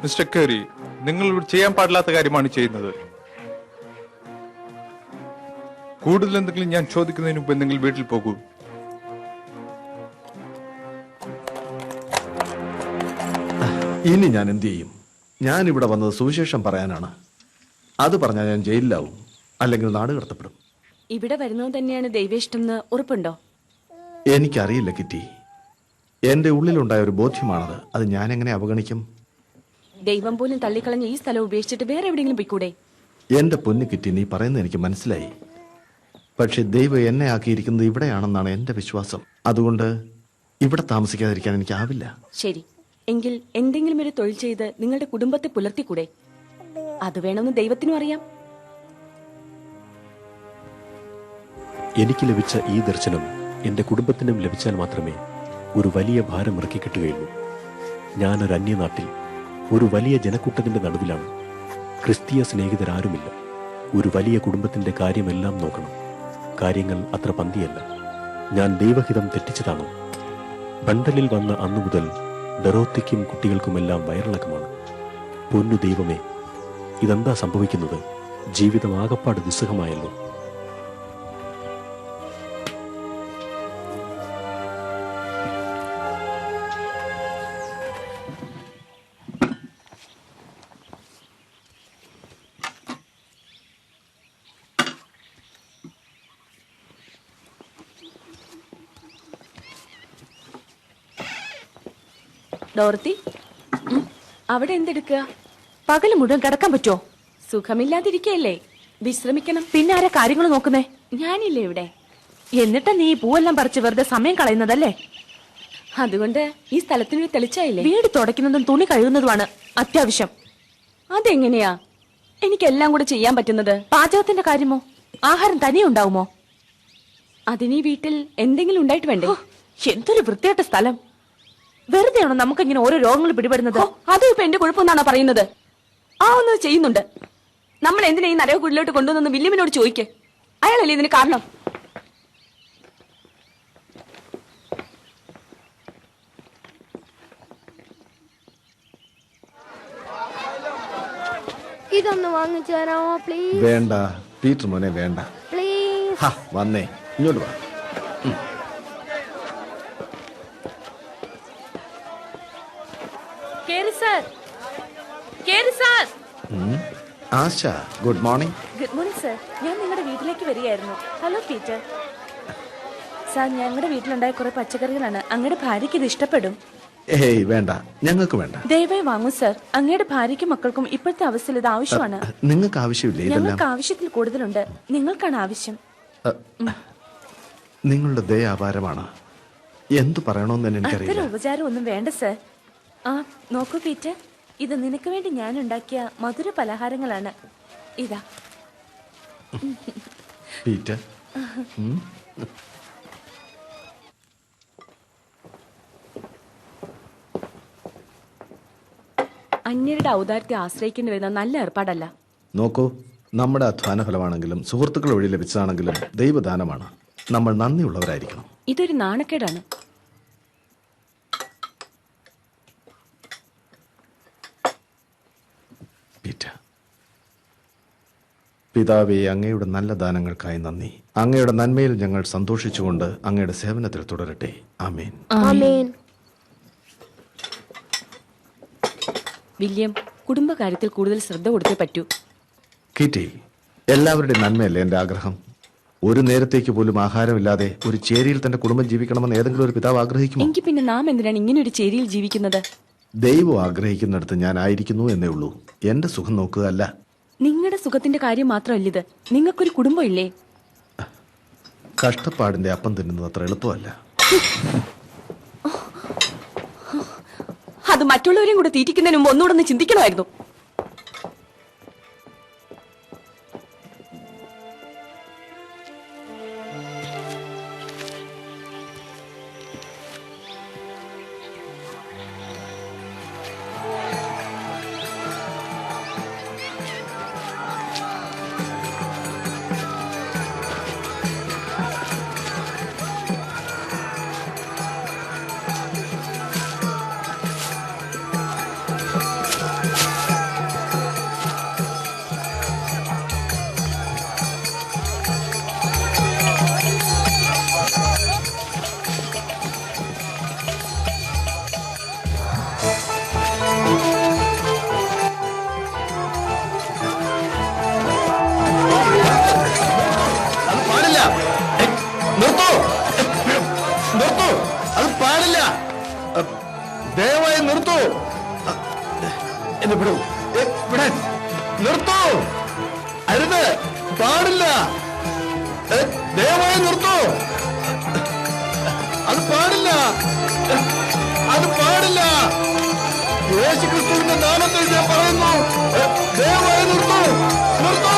മിസ്റ്റർ കേറി, നിങ്ങൾ ഇവിടെ ചെയ്യാൻ പാടില്ലാത്ത കാര്യമാണ് ചെയ്യുന്നത്. കൂടുതൽ എന്തെങ്കിലും ഞാൻ ചോദിക്കുന്നതിന് മുമ്പ് നിങ്ങൾ വീട്ടിൽ പോകൂ. ഇനി ഞാൻ എന്ത് ചെയ്യും? ഞാൻ ഇവിടെ വന്നത് സുവിശേഷം പറയാനാണ്. അത് പറഞ്ഞാൽ ഞാൻ ജയിലിലാവും, അല്ലെങ്കിൽ നാട് കടത്തപ്പെടും. ഇവിടെ വരുന്നത് തന്നെയാണ് ദൈവേഷ്ടം എന്ന് ഉറപ്പുണ്ടോ? എനിക്കറിയില്ല കിറ്റി. എന്റെ ഉള്ളിലുണ്ടായ ഒരു ബോധ്യമാണത്. അത് ഞാൻ എങ്ങനെ അവഗണിക്കും? ദൈവം പോലും തള്ളിക്കളഞ്ഞ ഈ സ്ഥലം ഉപേക്ഷിച്ചിട്ട് വേറെ എവിടെയെങ്കിലും പോയിക്കൂടെ? എന്റെ പൊന്നു കിറ്റി, നീ പറയുന്നത് എനിക്ക് മനസ്സിലായി. പക്ഷെ ദൈവം എന്നെ ആക്കിയിരിക്കുന്നത് ഇവിടെയാണെന്നാണ് എന്റെ വിശ്വാസം. അതുകൊണ്ട് ഇവിടെ താമസിക്കാതിരിക്കാൻ എനിക്കാവില്ല. ശരി, എങ്കിൽ എന്തെങ്കിലും ഒരു തൊഴിൽ ചെയ്ത് നിങ്ങളുടെ കുടുംബത്തെ പുലർത്തിക്കൂടെ? അത് വേണമെന്ന് ദൈവത്തിനും അറിയാം. എനിക്ക് ലഭിച്ച ഈ ദർശനം എന്റെ കുടുംബത്തിനും ലഭിച്ചാൽ മാത്രമേ ഒരു വലിയ ഭാരം ഇറക്കി കിട്ടുകയുള്ളൂ. ഞാനൊരു അന്യനാട്ടിൽ ഒരു വലിയ ജനക്കൂട്ടത്തിന്റെ നടുവിലാണ്. ക്രിസ്തീയ സ്നേഹിതരാരുമില്ല. ഒരു വലിയ കുടുംബത്തിന്റെ കാര്യമെല്ലാം നോക്കണം. കാര്യങ്ങൾ അത്ര പന്തിയല്ല. ഞാൻ ദൈവഹിതം തെറ്റിച്ചതാണ്. ബണ്ടലിൽ വന്ന അന്നു മുതൽ ഡെറോത്തിക്കും കുട്ടികൾക്കുമെല്ലാം വയറിളക്കമാണ്. പൊന്നു ദൈവമേ, ഇതെന്താ സംഭവിക്കുന്നത്? ജീവിതം ആകപ്പാട് ദുസ്സഹമായല്ലോ. ഡോർത്തി, അവിടെ എന്തെടുക്കുക? പകല് മുഴുവൻ കിടക്കാൻ പറ്റുമോ? സുഖമില്ലാതിരിക്കല്ലേ, വിശ്രമിക്കണം. പിന്നെ ആരാ കാര്യങ്ങൾ നോക്കുന്നേ? ഞാനില്ലേ ഇവിടെ. എന്നിട്ടാ നീ പൂവെല്ലാം പറിച്ച് വെറുതെ സമയം കളയുന്നതല്ലേ? അതുകൊണ്ട് ഈ സ്ഥലത്തിന് തെളിച്ചായില്ലേ? വീട് തുടയ്ക്കുന്നതും തുണി കഴുകുന്നതുമാണ് അത്യാവശ്യം. അതെങ്ങനെയാ എനിക്കെല്ലാം കൂടെ ചെയ്യാൻ പറ്റുന്നത്? പാചകത്തിന്റെ കാര്യമോ? ആഹാരം തനിയെ ഉണ്ടാവുമോ? അതിനീ വീട്ടിൽ എന്തെങ്കിലും ഉണ്ടായിട്ട് വേണ്ടേ? എന്തൊരു വൃത്തിയായിട്ട സ്ഥലം. വെറുതെയാണോ നമുക്കിങ്ങനെ ഓരോ രോഗങ്ങൾ പിടിപെടുന്നത്? അതും ഇപ്പൊ എന്റെ കുഴപ്പമെന്നാണോ പറയുന്നത്? ഒന്നത് ചെയ്യുന്നുണ്ട്. നമ്മൾ എന്തിനാ ഈ നരകക്കുള്ളിലോട്ട് കൊണ്ടുവന്നു വില്യമിനോട് ചോദിക്ക്. അയാളല്ലേ ഇതിന് കാരണം. ഇതൊന്ന് വാങ്ങിച്ചു തരാമോ പ്ലീസ്? വേണ്ട പീറ്റർ മോനെ, വേണ്ട. പ്ലീസ് വന്നേ, ഇങ്ങോട്ട് വാ. Asha, good morning. Good morning sir. ഞാൻ നിങ്ങളുടെ വീട്ടിലേക്ക് വരികയായിരുന്നു. Hello Peter. സാർ, ഞങ്ങളുടെ വീട്ടിലുണ്ടായ കുറെ പച്ചക്കറികളാണ്. അങ്ങയുടെ ഭാര്യയ്ക്ക് ഇത് ഇഷ്ടപ്പെടും. ഏയ് വേണ്ട, ഞങ്ങൾക്ക് വേണ്ട. ദയവായി വാങ്ങൂ സർ. അങ്ങയുടെ ഭാര്യയ്ക്കും മക്കൾക്കും ഇപ്പോഴത്തെ അവസ്ഥയിൽ ഇത് ആവശ്യമാണ്. നിങ്ങൾക്ക് ആവശ്യമില്ല. ഞങ്ങൾക്ക് ആവശ്യത്തിൽ കൂടുതലുണ്ട്. നിങ്ങൾക്കാണ് ആവശ്യം. നിങ്ങളുടെ ദയ അപാരമാണ്. എന്തു പറയണമെന്ന് തന്നെ അത്തരം എനിക്കറിയില്ല. ഉപചാരം ഒന്നും വേണ്ട സർ. നോക്കൂ പീറ്റർ, ഇത് നിനക്ക് വേണ്ടി ഞാൻ ഉണ്ടാക്കിയ മധുര പലഹാരങ്ങളാണ്. ഇതാ. പീറ്റർ, അന്യരുടെ ഔദാര്യത്തെ ആശ്രയിക്കേണ്ടി വരുന്ന നല്ല ഏർപ്പാടല്ല. നോക്കൂ, നമ്മുടെ അധ്വാന ഫലമാണെങ്കിലും സുഹൃത്തുക്കൾ വഴി ലഭിച്ചതാണെങ്കിലും ദൈവദാനമാണ്. നമ്മൾ നന്ദിയുള്ളവരായിരിക്കണം. ഇതൊരു നാണക്കേടാണ്. പീറ്റർ, പിതാവേ, അങ്ങയുടെ നല്ല ദാനങ്ങൾക്കായി നന്ദി. അങ്ങയുടെ നന്മയിൽ ഞങ്ങൾ സന്തോഷിച്ചുകൊണ്ട് അങ്ങയുടെ സേവനത്തിൽ തുടരട്ടെ. ആമേൻ. ആമേൻ. വില്യം, കുടുംബകാര്യത്തിൽ കൂടുതൽ ശ്രദ്ധ കൊടുത്തേ പറ്റൂ. കിറ്റി, എല്ലാവരുടെയും നന്മയല്ലേ എന്റെ ആഗ്രഹം. ഒരു നേരത്തേക്ക് പോലും ആഹാരമില്ലാതെ ഒരു ചേരിയിൽ തന്റെ കുടുംബം ജീവിക്കണമെന്ന് ഏതെങ്കിലും ഒരു പിതാവ് ആഗ്രഹിക്കുമോ? എങ്കിൽ പിന്നെ നാം എന്തിനാണ് ഇങ്ങനെ ഒരു ചേരിയിൽ ജീവിക്കുന്നത്? ദൈവം ആഗ്രഹിക്കുന്നിടത്ത് ഞാൻ ആയിരിക്കുന്നു എന്നേ ഉള്ളൂ. എന്റെ സുഖം നോക്കുക അല്ല. നിങ്ങളുടെ സുഖത്തിന്റെ കാര്യം മാത്രമല്ല ഇത്. നിങ്ങൾക്കൊരു കുടുംബം ഇല്ലേ? കഷ്ടപ്പാടിന്റെ അപ്പം തിന്നുന്നത് അത്ര എളുപ്പമല്ല. അത് മറ്റുള്ളവരെയും കൂടെ തീറ്റിക്കുന്നതിന് മുമ്പ് ഒന്നുകൂടെ ഒന്ന് ചിന്തിക്കണമായിരുന്നു. ദയവായി നിർത്തൂ. എന്നെ വിടൂ. നിർത്തൂ. അരുത്, പാടില്ല. ദയവായി നിർത്തൂ. അത് പാടില്ല, അത് പാടില്ല. യേശുക്രിസ്തുവിന്റെ നാമത്തിൽ ഞാൻ പറയുന്നു, ദയവായി നിർത്തൂ, നിർത്തൂ.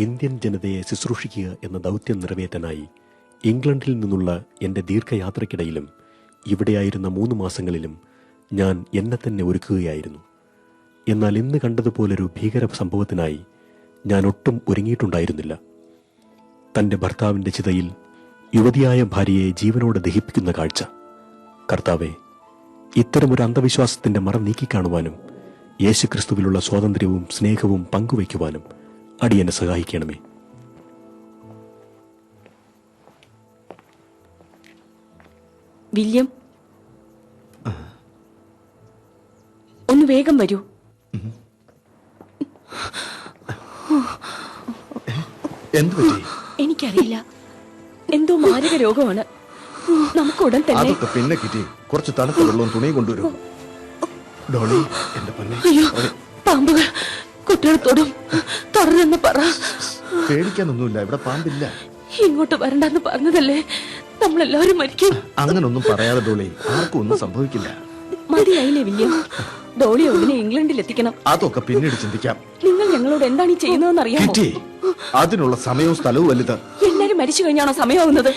ഇന്ത്യൻ ജനതയെ ശുശ്രൂഷിക്കുക എന്ന ദൗത്യം നിറവേറ്റാനായി ഇംഗ്ലണ്ടിൽ നിന്നുള്ള എൻ്റെ ദീർഘയാത്രയ്ക്കിടയിലും ഇവിടെയായിരുന്ന 3 മാസങ്ങളിലും ഞാൻ എന്നെ തന്നെ ഒരുക്കുകയായിരുന്നു. എന്നാൽ ഇന്ന് കണ്ടതുപോലൊരു ഭീകര സംഭവത്തിനായി ഞാൻ ഒട്ടും ഒരുങ്ങിയിട്ടുണ്ടായിരുന്നില്ല. തൻ്റെ ഭർത്താവിൻ്റെ ചിതയിൽ യുവതിയായ ഭാര്യയെ ജീവനോടെ ദഹിപ്പിക്കുന്ന കാഴ്ച. കർത്താവെ, ഇത്തരമൊരു അന്ധവിശ്വാസത്തിൻ്റെ മറ നീക്കിക്കാണുവാനും യേശുക്രിസ്തുവിലുള്ള സ്വാതന്ത്ര്യവും സ്നേഹവും പങ്കുവയ്ക്കുവാനും അടിയനെ സഹായിക്കണമേ. വില്യം, ഒന്ന് വേഗം വരൂ. എനിക്കറിയില്ല, എന്തോ മാരക രോഗമാണ്. നമുക്ക് ഉടൻ തന്നെ. അതൊക്കെ പിന്നെ കിറ്റി, കുറച്ച് തണുത്ത വെള്ളവും തുണിയും കൊണ്ടുവരും. ഡോളി, എന്റെ പൊന്നേ. അയ്യോ, പാമ്പുകൾ കുട്ടികളത്തോടും തുടർന്ന് പറ. പേടിക്കാനൊന്നുമില്ല, ഇവിടെ പാമ്പില്ല. ഇങ്ങോട്ട് വരണ്ടെന്ന് പറഞ്ഞതല്ലേ, നമ്മളെല്ലാവരും മരിക്കും. അങ്ങനൊന്നും പറയാതെ ഡോളി, ആർക്കും ഒന്നും സംഭവിക്കില്ല. മതിയായില്ലേ വില്യം? ഡോളി ഉടനെ ഇംഗ്ലണ്ടിൽ എത്തിക്കണം. അതൊക്കെ പിന്നീട് ചിന്തിക്കാം. നിങ്ങൾ ഞങ്ങളോട് എന്താണ് ഈ ചെയ്യുന്നതെന്ന് അറിയാമോ? കിറ്റി, അതിനുള്ള സമയവും സ്ഥലവും വലുത്. എല്ലാരും മരിച്ചു കഴിഞ്ഞാണോ സമയമാവുന്നത്?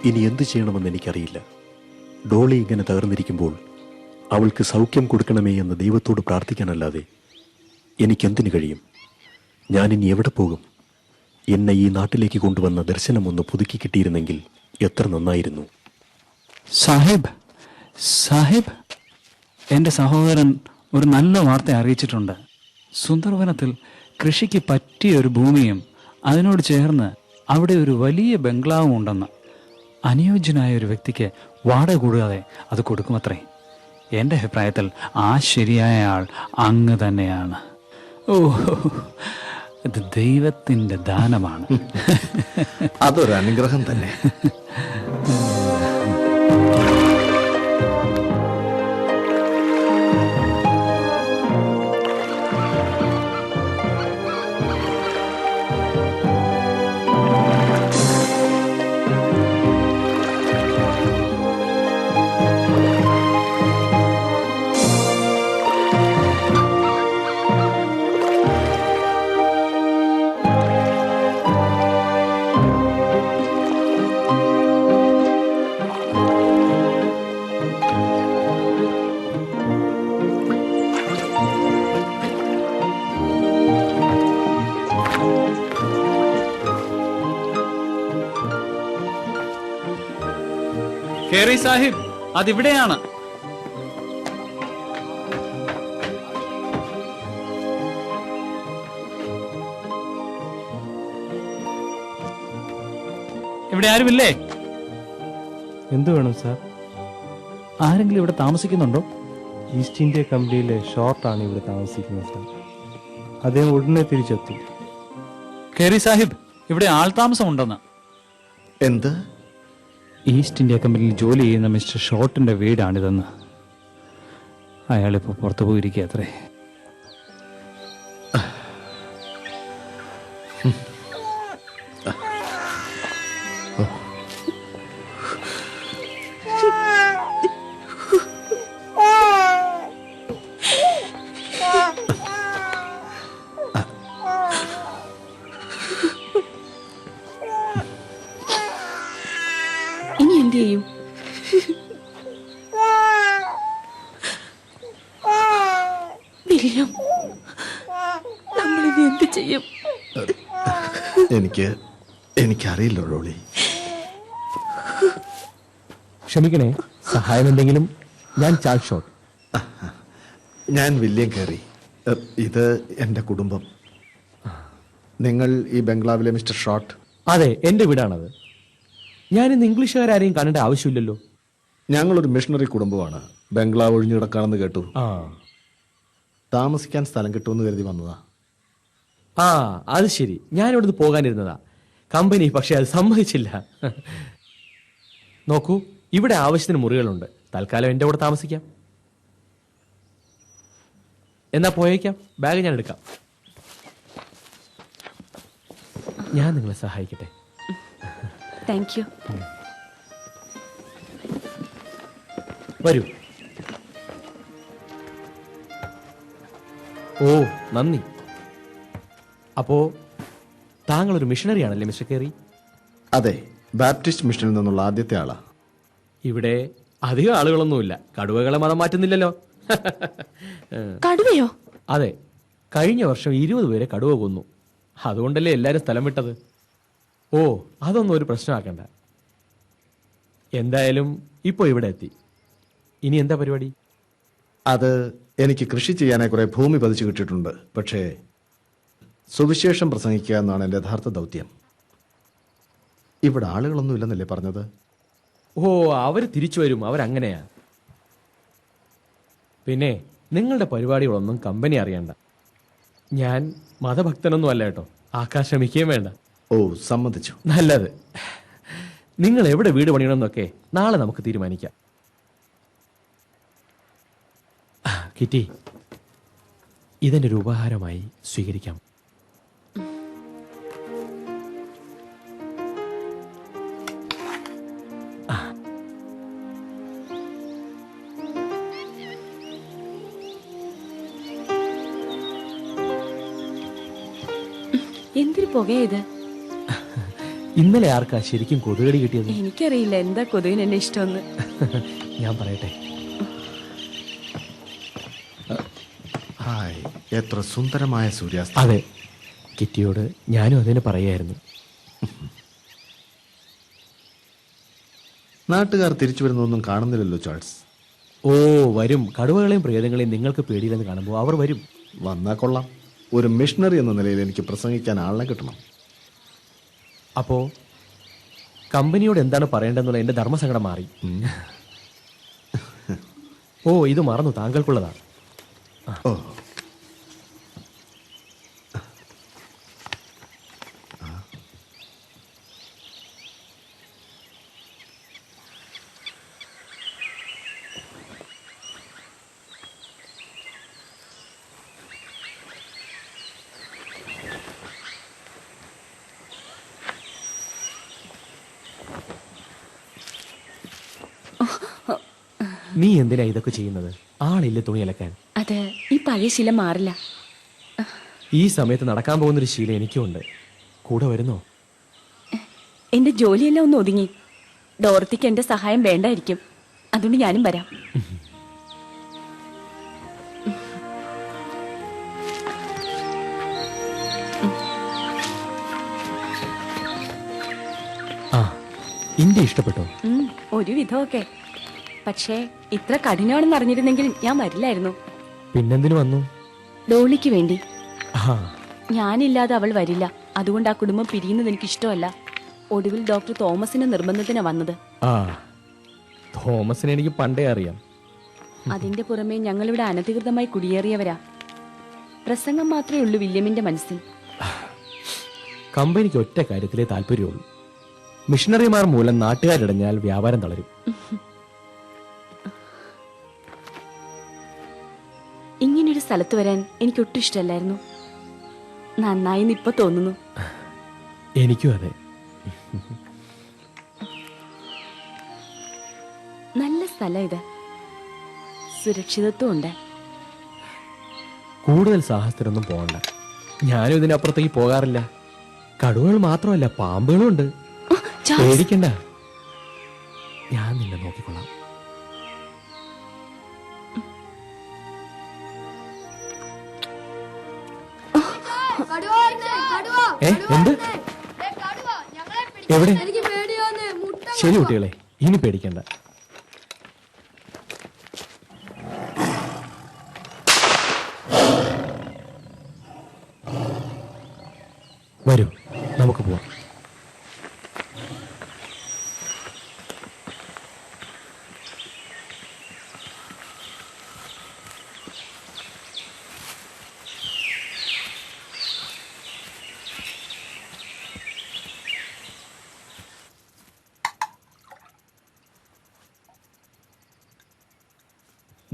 ഇനി എന്തു ചെയ്യണമെന്ന് എനിക്കറിയില്ല. ഡോളി ഇങ്ങനെ തകർന്നിരിക്കുമ്പോൾ അവൾക്ക് സൗഖ്യം കൊടുക്കണമേ എന്ന് ദൈവത്തോട് പ്രാർത്ഥിക്കാനല്ലാതെ എനിക്കെന്തിനു കഴിയും? ഞാനിനി എവിടെ പോകും? എന്നെ ഈ നാട്ടിലേക്ക് കൊണ്ടുവന്ന ദർശനം ഒന്ന് പുതുക്കി കിട്ടിയിരുന്നെങ്കിൽ എത്ര നന്നായിരുന്നു. സാഹിബ്, സാഹിബ്, എൻ്റെ സഹോദരൻ ഒരു നല്ല വാർത്ത അറിയിച്ചിട്ടുണ്ട്. സുന്ദർവനത്തിൽ കൃഷിക്ക് പറ്റിയ ഒരു ഭൂമിയും അതിനോട് ചേർന്ന് അവിടെ ഒരു വലിയ ബംഗ്ലാവും ഉണ്ടെന്ന്. അനുയോജ്യനായ ഒരു വ്യക്തിക്ക് വാടക കൂടാതെ അത് കൊടുക്കുമത്രേ. എൻ്റെ അഭിപ്രായത്തിൽ ആ ശരിയായ ആൾ അങ്ങ് തന്നെയാണ്. ഓ, ഇത് ദൈവത്തിൻ്റെ ദാനമാണ്. അതൊരു അനുഗ്രഹം തന്നെ. കേറി സാഹിബ്, അതിവിടെയാണ്. ഇവിടെ ആരുമില്ലേ? എന്തു വേണം സാർ? ആരെങ്കിലും ഇവിടെ താമസിക്കുന്നുണ്ടോ? ഈസ്റ്റ് ഇന്ത്യ കമ്പനിയിലെ ഷോർട്ടാണ് ഇവിടെ താമസിക്കുന്നത് സാർ. അദ്ദേഹം ഉടനെ തിരിച്ചെത്തും. കേറി സാഹിബ്, ഇവിടെ ആൾതാമസം ഉണ്ടെന്ന്. എന്ത്? ഈസ്റ്റ് ഇന്ത്യ കമ്പനിയിൽ ജോലി ചെയ്യുന്ന മിസ്റ്റർ ഷോർട്ടിന്റെ വീടാണിതെന്ന്. അയാളിപ്പോൾ പുറത്തു പോയിരിക്കുക അത്രേ. ഇനി എന്ത് ചെയ്യും? വില്യം, നമ്മളിനി എന്ത് ചെയ്യും? എനിക്കറിയില്ല ഡോളി. ക്ഷമിക്കണേ, സഹായം എന്തെങ്കിലും? ഞാൻ ചാൾസ് ഷോർട്ട്. ഞാൻ വില്യം കേറി. ഇത് എന്റെ കുടുംബം. നിങ്ങൾ ഈ ബംഗ്ലാവിലെ മിസ്റ്റർ ഷോർട്ട്? അതെ, എന്റെ വീടാണത്. ഞാനിന്ന് ഇംഗ്ലീഷുകാരെയും കാണേണ്ട ആവശ്യമില്ലല്ലോ. ഞങ്ങളൊരു മിഷണറി കുടുംബമാണ്. ബംഗ്ലാവ് ഒഴിഞ്ഞു കിടക്കാണെന്ന് കേട്ടു. ആ, താമസിക്കാൻ സ്ഥലം കിട്ടുമെന്ന് കരുതി വന്നതാ. ആ, അത് ശരി. ഞാൻ ഇവിടുന്ന് പോകാനിരുന്നതാ. കമ്പനി പക്ഷെ അത് സമ്മതിച്ചില്ല. നോക്കൂ, ഇവിടെ ആവശ്യത്തിന് മുറികളുണ്ട്. തൽക്കാലം എന്റെ കൂടെ താമസിക്കാം. എന്നാ പോയേക്കാം. ബാഗ് ഞാൻ എടുക്കാം. ഞാൻ നിങ്ങളെ സഹായിക്കട്ടെ. Thank you. വരൂ. ഓ, നന്ദി. അപ്പോ താങ്കൾ ഒരു മിഷണറി ആണല്ലേ മിസ്റ്റർ കേറി? അതെ, ബാപ്റ്റിസ്റ്റ് മിഷനിൽ നിന്നുള്ള ആദ്യത്തെ ആളാ. ഇവിടെ അധികം ആളുകളൊന്നുമില്ല. കടുവകളെ മതം മാറ്റുന്നില്ലല്ലോ. കടുവയോ? അതെ, കഴിഞ്ഞ വർഷം 20 പേരെ കടുവ കൊന്നു. അതുകൊണ്ടല്ലേ എല്ലാരും സ്ഥലം വിട്ടത്. ഓ, അതൊന്നും ഒരു പ്രശ്നമാക്കണ്ട. എന്തായാലും ഇപ്പൊ ഇവിടെ എത്തി. ഇനി എന്താ പരിപാടി? അത് എനിക്ക് കൃഷി ചെയ്യാനായി കുറെ ഭൂമി പതിച്ചു കിട്ടിയിട്ടുണ്ട്. പക്ഷേ സുവിശേഷം പ്രസംഗിക്കുക എന്നാണ് എൻ്റെ യഥാർത്ഥ ദൗത്യം. ഇവിടെ ആളുകളൊന്നും ഇല്ലെന്നല്ലേ പറഞ്ഞത്? ഓ, അവര് തിരിച്ചു വരും, അവരങ്ങനെയാ. പിന്നെ നിങ്ങളുടെ പരിപാടികളൊന്നും കമ്പനി അറിയണ്ട. ഞാൻ മതഭക്തനൊന്നും അല്ല കേട്ടോ, ആക്കാൻ ശ്രമിക്കുകയും വേണ്ട. ഓ, സമ്മതിച്ചു. നല്ലത്. നിങ്ങൾ എവിടെ വീട് പണിയണമെന്നൊക്കെ നാളെ നമുക്ക് തീരുമാനിക്കാം. കിറ്റി, ഇതെന്റെ ഒരു ഉപഹാരമായി സ്വീകരിക്കാം. എന്തൊരു പുകയാ ഇത്? ഇന്നലെ ആർക്കാ ശരിക്കും കൊതുകടി കിട്ടിയത്? എനിക്കറിയില്ല എന്താ കൊതുകിന് എന്നെ ഇഷ്ടമെന്ന്. ഞാൻ പറയട്ടെ. ഹായ്, എത്ര സുന്ദരമായ സൂര്യാസ്തമയം. അതെ, കിറ്റിയോട് ഞാനും അതിന് പറയായിരുന്നു. നാട്ടുകാർ തിരിച്ചു വരുന്നൊന്നും കാണുന്നില്ലല്ലോ ചാൾസ്. ഓ, വരും. കടുവകളെയും പ്രേതങ്ങളെയും നിങ്ങൾക്ക് പേടിയില്ലെന്ന് കാണുമ്പോൾ അവർ വരും. വന്നാ കൊള്ളാം. ഒരു മിഷണറി എന്ന നിലയിൽ എനിക്ക് പ്രസംഗിക്കാൻ ആളിനെ കിട്ടണം. അപ്പോ കമ്പനിയോട് എന്താണ് പറയേണ്ടതെന്നുള്ള എന്റെ ധർമ്മസങ്കടം മാറി. ഓ, ഇത് മറന്നു, താങ്കൾക്കുള്ളതാണ്. ഓ, നീ എന്തിനാ ഇതൊക്കെ ചെയ്യുന്നത്? ആളില്ല തുണി അലക്കാൻ. അത് ഈ പഴയ ശീലം മാറില്ല. ഈ സമയത്ത് നടക്കാൻ പോകുന്നൊരു ശീലം എനിക്കുണ്ട്. കൂടെ വരുന്നോ? എന്റെ ജോലിയെല്ലാം ഒന്ന് ഒതുങ്ങി. ഡോർത്തിക്ക് എന്റെ സഹായം വേണ്ടായിരിക്കും, അതുകൊണ്ട് ഞാനും വരാം. ആ, ഇന്ത്യ ഇഷ്ടപ്പെട്ടോ? ഒരു വിധമൊക്കെ. പക്ഷേ ഇത്ര കഠിനമാണെന്ന് അറിഞ്ഞിരുന്നെങ്കിൽ ഞാൻ വരില്ലായിരുന്നു. പിന്നെന്തിനു വന്നു? ഡോളിക്ക് വേണ്ടി. ആ, ഞാനില്ലാതെ അവൾ വരില്ല. അതുകൊണ്ട് ആ കുടുംബം പിരിയുന്നത് എനിക്ക് ഇഷ്ടമല്ല. ഒടുവിൽ ഡോക്ടർ തോമസിന്റെ നിർബന്ധത്തിനാ വന്നത്. ആ, തോമസിനെ എനിക്ക് പണ്ടേ അറിയാം. അതിന്റെ പുറമെ ഞങ്ങളിവിടെ അനധികൃതമായി കുടിയേറിയവരാ. പ്രസംഗം മാത്രമേ ഉള്ളൂ വില്യമിന്റെ മനസ്സിൽ. കമ്പനിക്ക് ഒറ്റ കാര്യത്തിലേ താല്പര്യമുള്ളൂ. മിഷണറിമാർ മൂലം നാട്ടുകാരിടഞ്ഞാൽ വ്യാപാരം തളരും. ഇങ്ങനൊരു സ്ഥലത്ത് വരാൻ എനിക്ക് ഒട്ടും ഇഷ്ടമല്ലായിരുന്നു. നന്നായി ഇപ്പൊ തോന്നുന്നു. എനിക്കും അതെ. നല്ല സ്ഥലം ഇത്. സുരക്ഷിതത്വം ഉണ്ട്. കൂടുതൽ സാഹസത്തിനൊന്നും പോകണ്ട. ഞാനും ഇതിനപ്പുറത്തേക്ക് പോകാറില്ല. കടുവകൾ മാത്രമല്ല, പാമ്പുകളും ഉണ്ട്. പേടിക്കണ്ട, ഞാൻ നിന്നെ നോക്കിക്കൊള്ളാം. എന്ത്? എവിടെ? ശരി കുട്ടികളെ, ഇനി പേടിക്കണ്ട. വരൂ, നമുക്ക് പോവാം.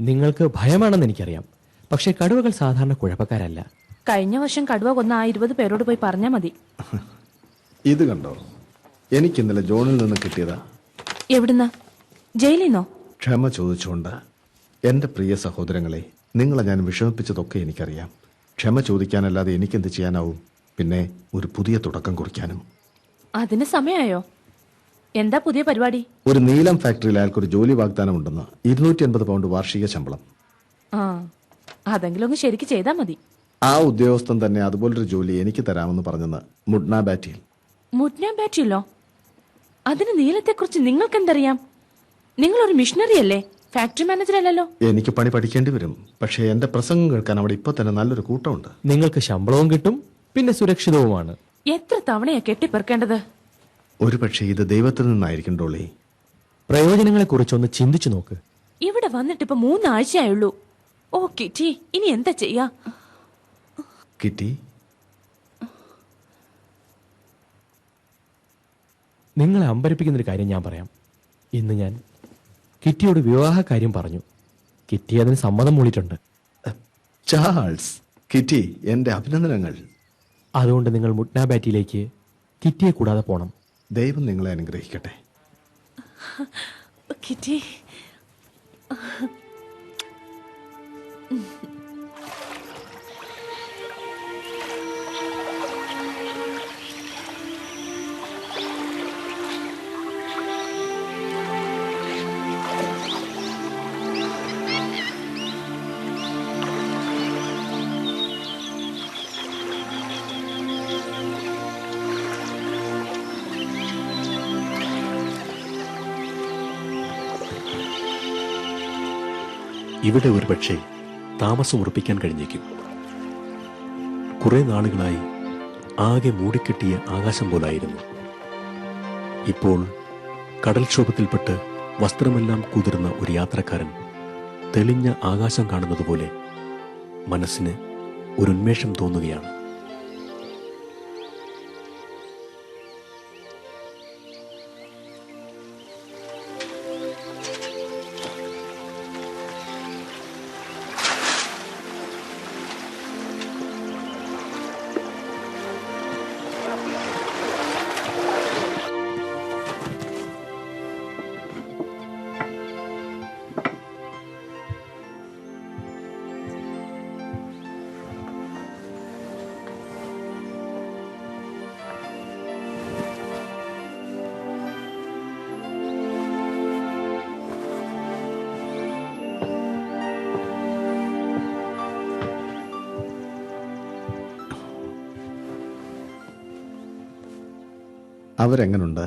നിങ്ങൾക്ക് ഭയമാണെന്ന് എനിക്കറിയാം. പക്ഷേ കടുവകൾ സാധാരണ കുഴപ്പക്കാരല്ല. കഴിഞ്ഞ വർഷം കടുവ കൊന്ന ആ 20 പേരോട് പോയി പറഞ്ഞാ മതി. ഇത് കണ്ടോ? എനിക്ക് ഇന്നലെ ജോണിൽ നിന്ന് കിട്ടിയതാ. എവിടുന്ന? ജയിലിന്നോ? ക്ഷമ ചോദിച്ചുകൊണ്ട്. എന്റെ പ്രിയ സഹോദരങ്ങളെ, നിങ്ങളെ ഞാൻ വിഷമിപ്പിച്ചതൊക്കെ എനിക്കറിയാം. ക്ഷമ ചോദിക്കാനല്ലാതെ എനിക്കെന്ത് ചെയ്യാനാവും? പിന്നെ ഒരു പുതിയ തുടക്കം കുറിക്കാനും. അതിന് സമയമായോ? എന്താ പുതിയ പരിപാടി? ഒരു നീലം ഫാക്ടറിയിൽ അയാൾക്കൊരു ജോലി വാഗ്ദാനം ഉണ്ടെന്ന്. 250 പൗണ്ട് വാർഷിക ശമ്പളം. ആ, അതെങ്കിലും ഒന്ന് ശരിക്ക് ചെയ്താ മതി. ആ ഉദ്യോഗസ്ഥൻ തന്നെ അതുപോലൊരു ജോലി എനിക്ക് തരാമെന്ന് പറഞ്ഞെന്ന് മുഡ്ന ബാറ്റിയിൽ. മുഡ്ന ബാറ്റിയിലോ? അതിന് നീലത്തെക്കുറിച്ച് നിങ്ങൾക്ക് എന്തറിയാം? നിങ്ങളൊരു മിഷണറി അല്ലേ, ഫാക്ടറി മാനേജർ അല്ലല്ലോ. എനിക്ക് പണി പഠിക്കേണ്ടി വരും. പക്ഷേ എന്റെ പ്രസംഗം കേൾക്കാൻ അവിടെ ഇപ്പൊ തന്നെ നല്ലൊരു കൂട്ടമുണ്ട്. നിങ്ങൾക്ക് ശമ്പളവും കിട്ടും, പിന്നെ സുരക്ഷിതവുമാണ്. എത്ര തവണയാ കെട്ടിപ്പെറുക്കേണ്ടത്? ഒരു പക്ഷേ ഇത് ദൈവത്തിൽ നിന്നായിരിക്കും ഡോളി. പ്രയോജനങ്ങളെ കുറിച്ചൊന്ന് ചിന്തിച്ചു നോക്ക്. ഇവിടെ വന്നിട്ട് ഇപ്പൊ 3 ആഴ്ചയായുള്ളൂ. ഓ കിറ്റി, ഇനി എന്താ ചെയ്യാ? കിറ്റി, നിങ്ങളെ അമ്പരിപ്പിക്കുന്നൊരു കാര്യം ഞാൻ പറയാം. ഇന്ന് ഞാൻ കിറ്റിയോട് വിവാഹ കാര്യം പറഞ്ഞു. കിറ്റി അതിന് സമ്മതം മൂളിയിട്ടുണ്ട്. ചാൾസ്, കിറ്റി, എന്റെ അഭിനന്ദനങ്ങൾ. അതുകൊണ്ട് നിങ്ങൾ മുട്നാബാറ്റിയിലേക്ക് കിറ്റിയെ കൂടാതെ പോണം. ദൈവം നിങ്ങളെ അനുഗ്രഹിക്കട്ടെ. കിറ്റി, ഇവിടെ ഒരുപക്ഷെ താമസം ഉറപ്പിക്കാൻ കഴിഞ്ഞേക്കും. കുറെ നാളുകളായി ആകെ മൂടിക്കെട്ടിയ ആകാശം പോലായിരുന്നു. ഇപ്പോൾ കടൽക്ഷോഭത്തിൽപ്പെട്ട് വസ്ത്രമെല്ലാം കുതിർന്ന ഒരു യാത്രക്കാരൻ തെളിഞ്ഞ ആകാശം കാണുന്നതുപോലെ മനസ്സിന് ഒരു ഉന്മേഷം തോന്നുകയാണ്. അവരെങ്ങനുണ്ട്?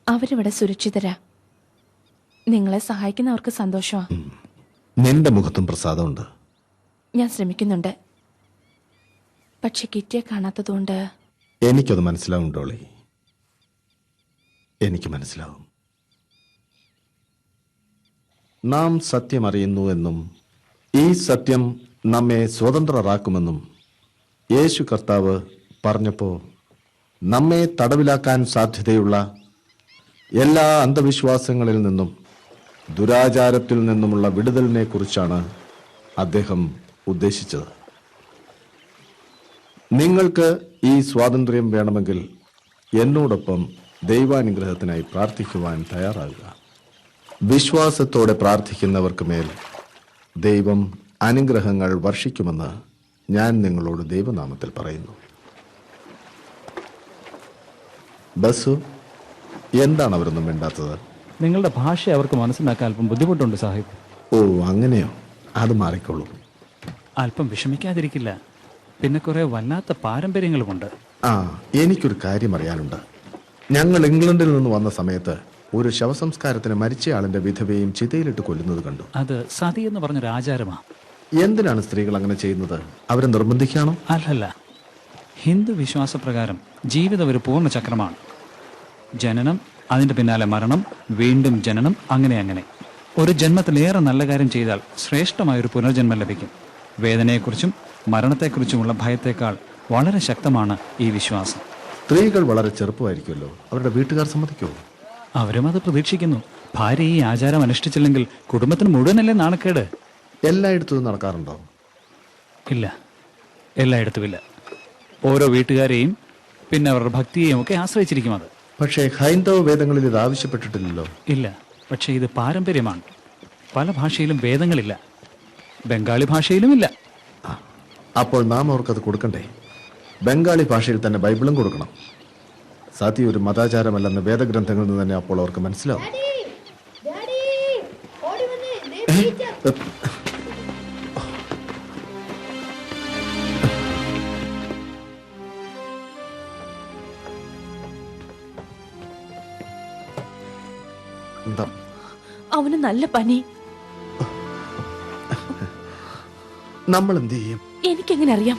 അവരിവിടെ സുരക്ഷിതരാ. നിങ്ങളെ സഹായിക്കുന്നവർക്ക് സന്തോഷമാ. നിന്റെ മുഖത്തും പ്രസാദമുണ്ട്. ഞാൻ ശ്രമിക്കുന്നുണ്ട്. പക്ഷെ കിറ്റിയെ കാണാത്തതുകൊണ്ട്. എനിക്കത് മനസ്സിലാവും ഡോളി, എനിക്ക് മനസ്സിലാവും. നാം സത്യം അറിയുന്നു എന്നും ഈ സത്യം നമ്മെ സ്വതന്ത്രരാക്കുമെന്നും യേശു കർത്താവ് പറഞ്ഞപ്പോൾ നമ്മെ തടവിലാക്കാൻ സാധ്യതയുള്ള എല്ലാ അന്ധവിശ്വാസങ്ങളിൽ നിന്നും ദുരാചാരത്തിൽ നിന്നുമുള്ള വിടുതലിനെ കുറിച്ചാണ് അദ്ദേഹം ഉദ്ദേശിച്ചത്. നിങ്ങൾക്ക് ഈ സ്വാതന്ത്ര്യം വേണമെങ്കിൽ എന്നോടൊപ്പം ദൈവാനുഗ്രഹത്തിനായി പ്രാർത്ഥിക്കുവാൻ തയ്യാറാകുക. വിശ്വാസത്തോടെ പ്രാർത്ഥിക്കുന്നവർക്ക് മേൽ ദൈവം അനുഗ്രഹങ്ങൾ വർഷിക്കുമെന്ന് ഞാൻ നിങ്ങളോട് ദൈവനാമത്തിൽ പറയുന്നു. ബസ്സു, എന്താണ് അവരൊന്നും വേണ്ടാത്തത്? നിങ്ങളുടെ ഭാഷ അവർക്ക് മനസ്സിലാക്കാൻ അല്പം ബുദ്ധിമുട്ടുണ്ട് സാഹിബ്. ഓ, അങ്ങനെയോ? അത് മാറിക്കൊള്ളൂ. അല്പം വിഷമിക്കാതിരിക്കില്ല. പിന്നെ കുറെ വല്ലാത്ത പാരമ്പര്യങ്ങളുമുണ്ട്. ആ, എനിക്കൊരു കാര്യം അറിയാനുണ്ട്. ഞങ്ങൾ ഇംഗ്ലണ്ടിൽ നിന്ന് വന്ന സമയത്ത് ഒരു ശവസംസ്കാരത്തിന് മരിച്ചയാളിന്റെ വിധവയും ചിതയിലിട്ട് കൊല്ലുന്നത് കണ്ടു. അത് സതി എന്ന് പറഞ്ഞൊരു ആചാരമാണ്. എന്തിനാണ് സ്ത്രീകൾ അങ്ങനെ ചെയ്യുന്നത്? അവരെ നിർബന്ധിക്കാണോ? അല്ലല്ല, ഹിന്ദു വിശ്വാസപ്രകാരം ജീവിതം ഒരു പൂർണ്ണ ചക്രമാണ്. ജനനം, അതിന്റെ പിന്നാലെ മരണം, വീണ്ടും ജനനം, അങ്ങനെ അങ്ങനെ. ഒരു ജന്മത്തിലേറെ നല്ല കാര്യം ചെയ്താൽ ശ്രേഷ്ഠമായൊരു പുനർജന്മം ലഭിക്കും. വേദനയെക്കുറിച്ചും മരണത്തെക്കുറിച്ചുമുള്ള ഭയത്തേക്കാൾ വളരെ ശക്തമാണ് ഈ വിശ്വാസം. സ്ത്രീകൾ വളരെ ചെറുപ്പമായിരിക്കുമല്ലോ, അവരുടെ വീട്ടുകാർ സമ്മതിക്കുമോ? അവരും അത് പ്രതീക്ഷിക്കുന്നു. ഭാര്യ ഈ ആചാരം അനുഷ്ഠിച്ചില്ലെങ്കിൽ കുടുംബത്തിന് മുഴുവനല്ലേ നാണക്കേട്. എല്ലായിടത്തും നടക്കാറുണ്ടോ? ഇല്ല, എല്ലായിടത്തുമില്ല. ഓരോ വീട്ടുകാരെയും പിന്നെ അവരുടെ ഭക്തിയെയും ഒക്കെ ആശ്രയിച്ചിരിക്കും അത്. പക്ഷേ ഹൈന്ദവ വേദങ്ങളിൽ ഇത് ആവശ്യപ്പെട്ടിട്ടില്ലല്ലോ. ഇല്ല, പക്ഷേ ഇത് പാരമ്പര്യമാണ്. പല ഭാഷയിലും വേദങ്ങളില്ല, ബംഗാളി ഭാഷയിലും ഇല്ല. അപ്പോൾ നാം അവർക്കത് കൊടുക്കണ്ടേ? ബംഗാളി ഭാഷയിൽ തന്നെ ബൈബിളും കൊടുക്കണം. സതി ഒരു മതാചാരമല്ലെന്ന് വേദഗ്രന്ഥങ്ങളിൽ നിന്ന് തന്നെ അപ്പോൾ അവർക്ക് മനസ്സിലാവും. എന്താ? അവന് നല്ല പനി. നമ്മൾ എന്ത് ചെയ്യും? എനിക്കെങ്ങനെ അറിയാം?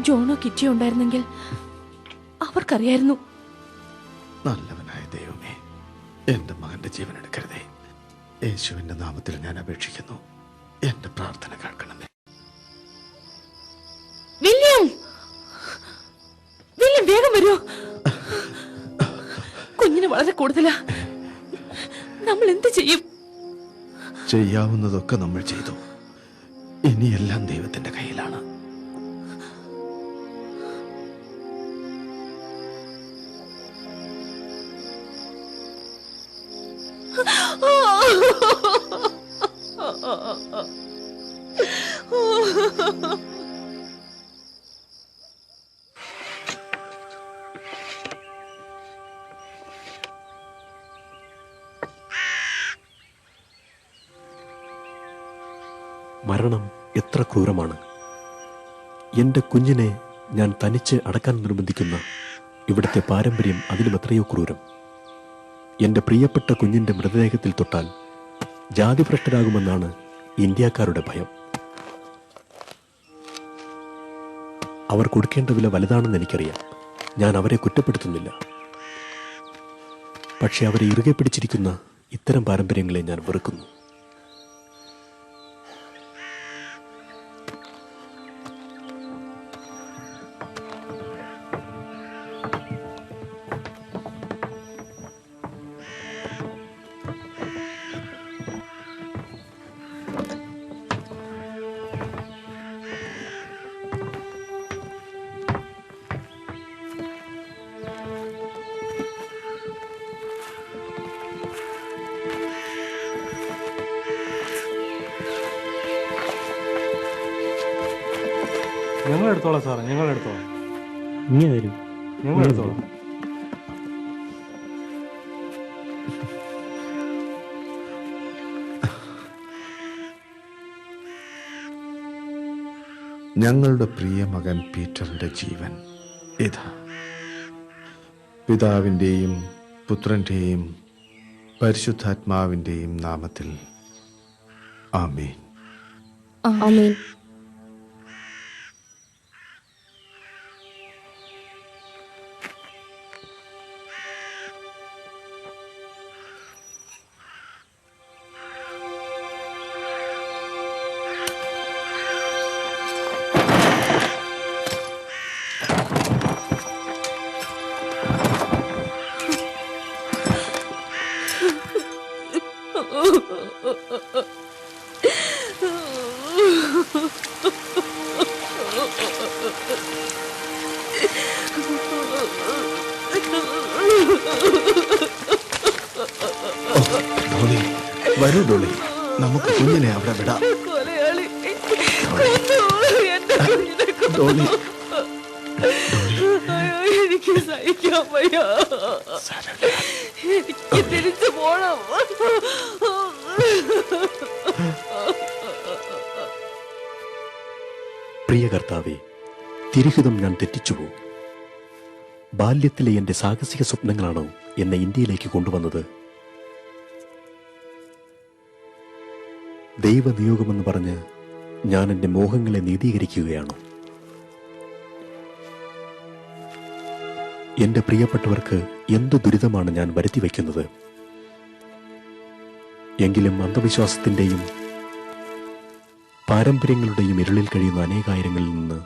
ജോണോ കിറ്റിയോ ഉണ്ടായിരുന്നെങ്കിൽ അവർക്കറിയായിരുന്നു. നല്ലവനായ ദൈവമേ, എന്റെ മകന്റെ ജീവൻ എടുക്കരുതേ. യേശുവിന്റെ നാമത്തിൽ ഞാൻ അപേക്ഷിക്കുന്നു, എന്റെ പ്രാർത്ഥന കേൾക്കണമേ. വില്യം, വില്യം വേഗം വരൂ. കുഞ്ഞിന് വളരെ കൂടുതലാ. നമ്മൾ എന്ത് ചെയ്യും? ചെയ്യാവുന്നതൊക്കെ നമ്മൾ ചെയ്തു. ഇനിയെല്ലാം ദൈവത്തിന്റെ കയ്യിലാണ്. മരണം എത്ര ക്രൂരമാണ്. എന്റെ കുഞ്ഞിനെ ഞാൻ തനിച്ച് അടക്കാൻ നിർബന്ധിക്കുന്ന ഇവിടുത്തെ പാരമ്പര്യം അതിലും എത്രയോ ക്രൂരം. എന്റെ പ്രിയപ്പെട്ട കുഞ്ഞിന്റെ മൃതദേഹത്തിൽ തൊട്ടാൽ ജാതിഭ്രഷ്ടരാകുമെന്നാണ് ഇന്ത്യക്കാരുടെ ഭയം. അവർ കൊടുക്കേണ്ട വില വലുതാണെന്ന് എനിക്കറിയാം. ഞാൻ അവരെ കുറ്റപ്പെടുത്തുന്നില്ല. പക്ഷെ അവരെ ഇറുകെ പിടിച്ചിരിക്കുന്ന ഇത്തരം പാരമ്പര്യങ്ങളെ ഞാൻ വെറുക്കുന്നു. ഞങ്ങൾ എടുത്തോളാം സാറേ, ഞങ്ങൾ എടുത്തോളാം, ഇങ്ങനെ വരും. ഞങ്ങൾ എടുത്തോളാം. ഞങ്ങളുടെ പ്രിയ മകൻ പീറ്ററിന്റെ ജീവൻ ഇതാ. പിതാവിൻ്റെയും പുത്രൻ്റെയും പരിശുദ്ധാത്മാവിൻ്റെയും നാമത്തിൽ ആമേൻ. ആമേൻ. വരൂ ഡോളി, നമുക്ക് കുഞ്ഞിനെ അവിടെ വിടാം. ഡോളി, എനിക്ക് സഹിക്കാൻ വയ്യ. എനിക്ക് തിരിച്ചു പോണം. പ്രിയ കർത്താവേ, തിരുഹിതം ഞാൻ തെറ്റിച്ചുപോകും. ബാല്യത്തിലെ എന്റെ സാഹസിക സ്വപ്നങ്ങളാണോ എന്നെ ഇന്ത്യയിലേക്ക് കൊണ്ടുവന്നത്? ദൈവനിയോഗമെന്ന് പറഞ്ഞ് ഞാൻ എന്റെ മോഹങ്ങളെ നീതീകരിക്കുകയാണോ? എന്റെ പ്രിയപ്പെട്ടവർക്ക് എന്തു ദുരിതമാണ് ഞാൻ വരുത്തി വയ്ക്കുന്നത്? എങ്കിലും അന്ധവിശ്വാസത്തിന്റെയും പാരമ്പര്യങ്ങളുടെയും ഇരുളിൽ കഴിയുന്ന അനേകായിരങ്ങളിൽ നിന്ന്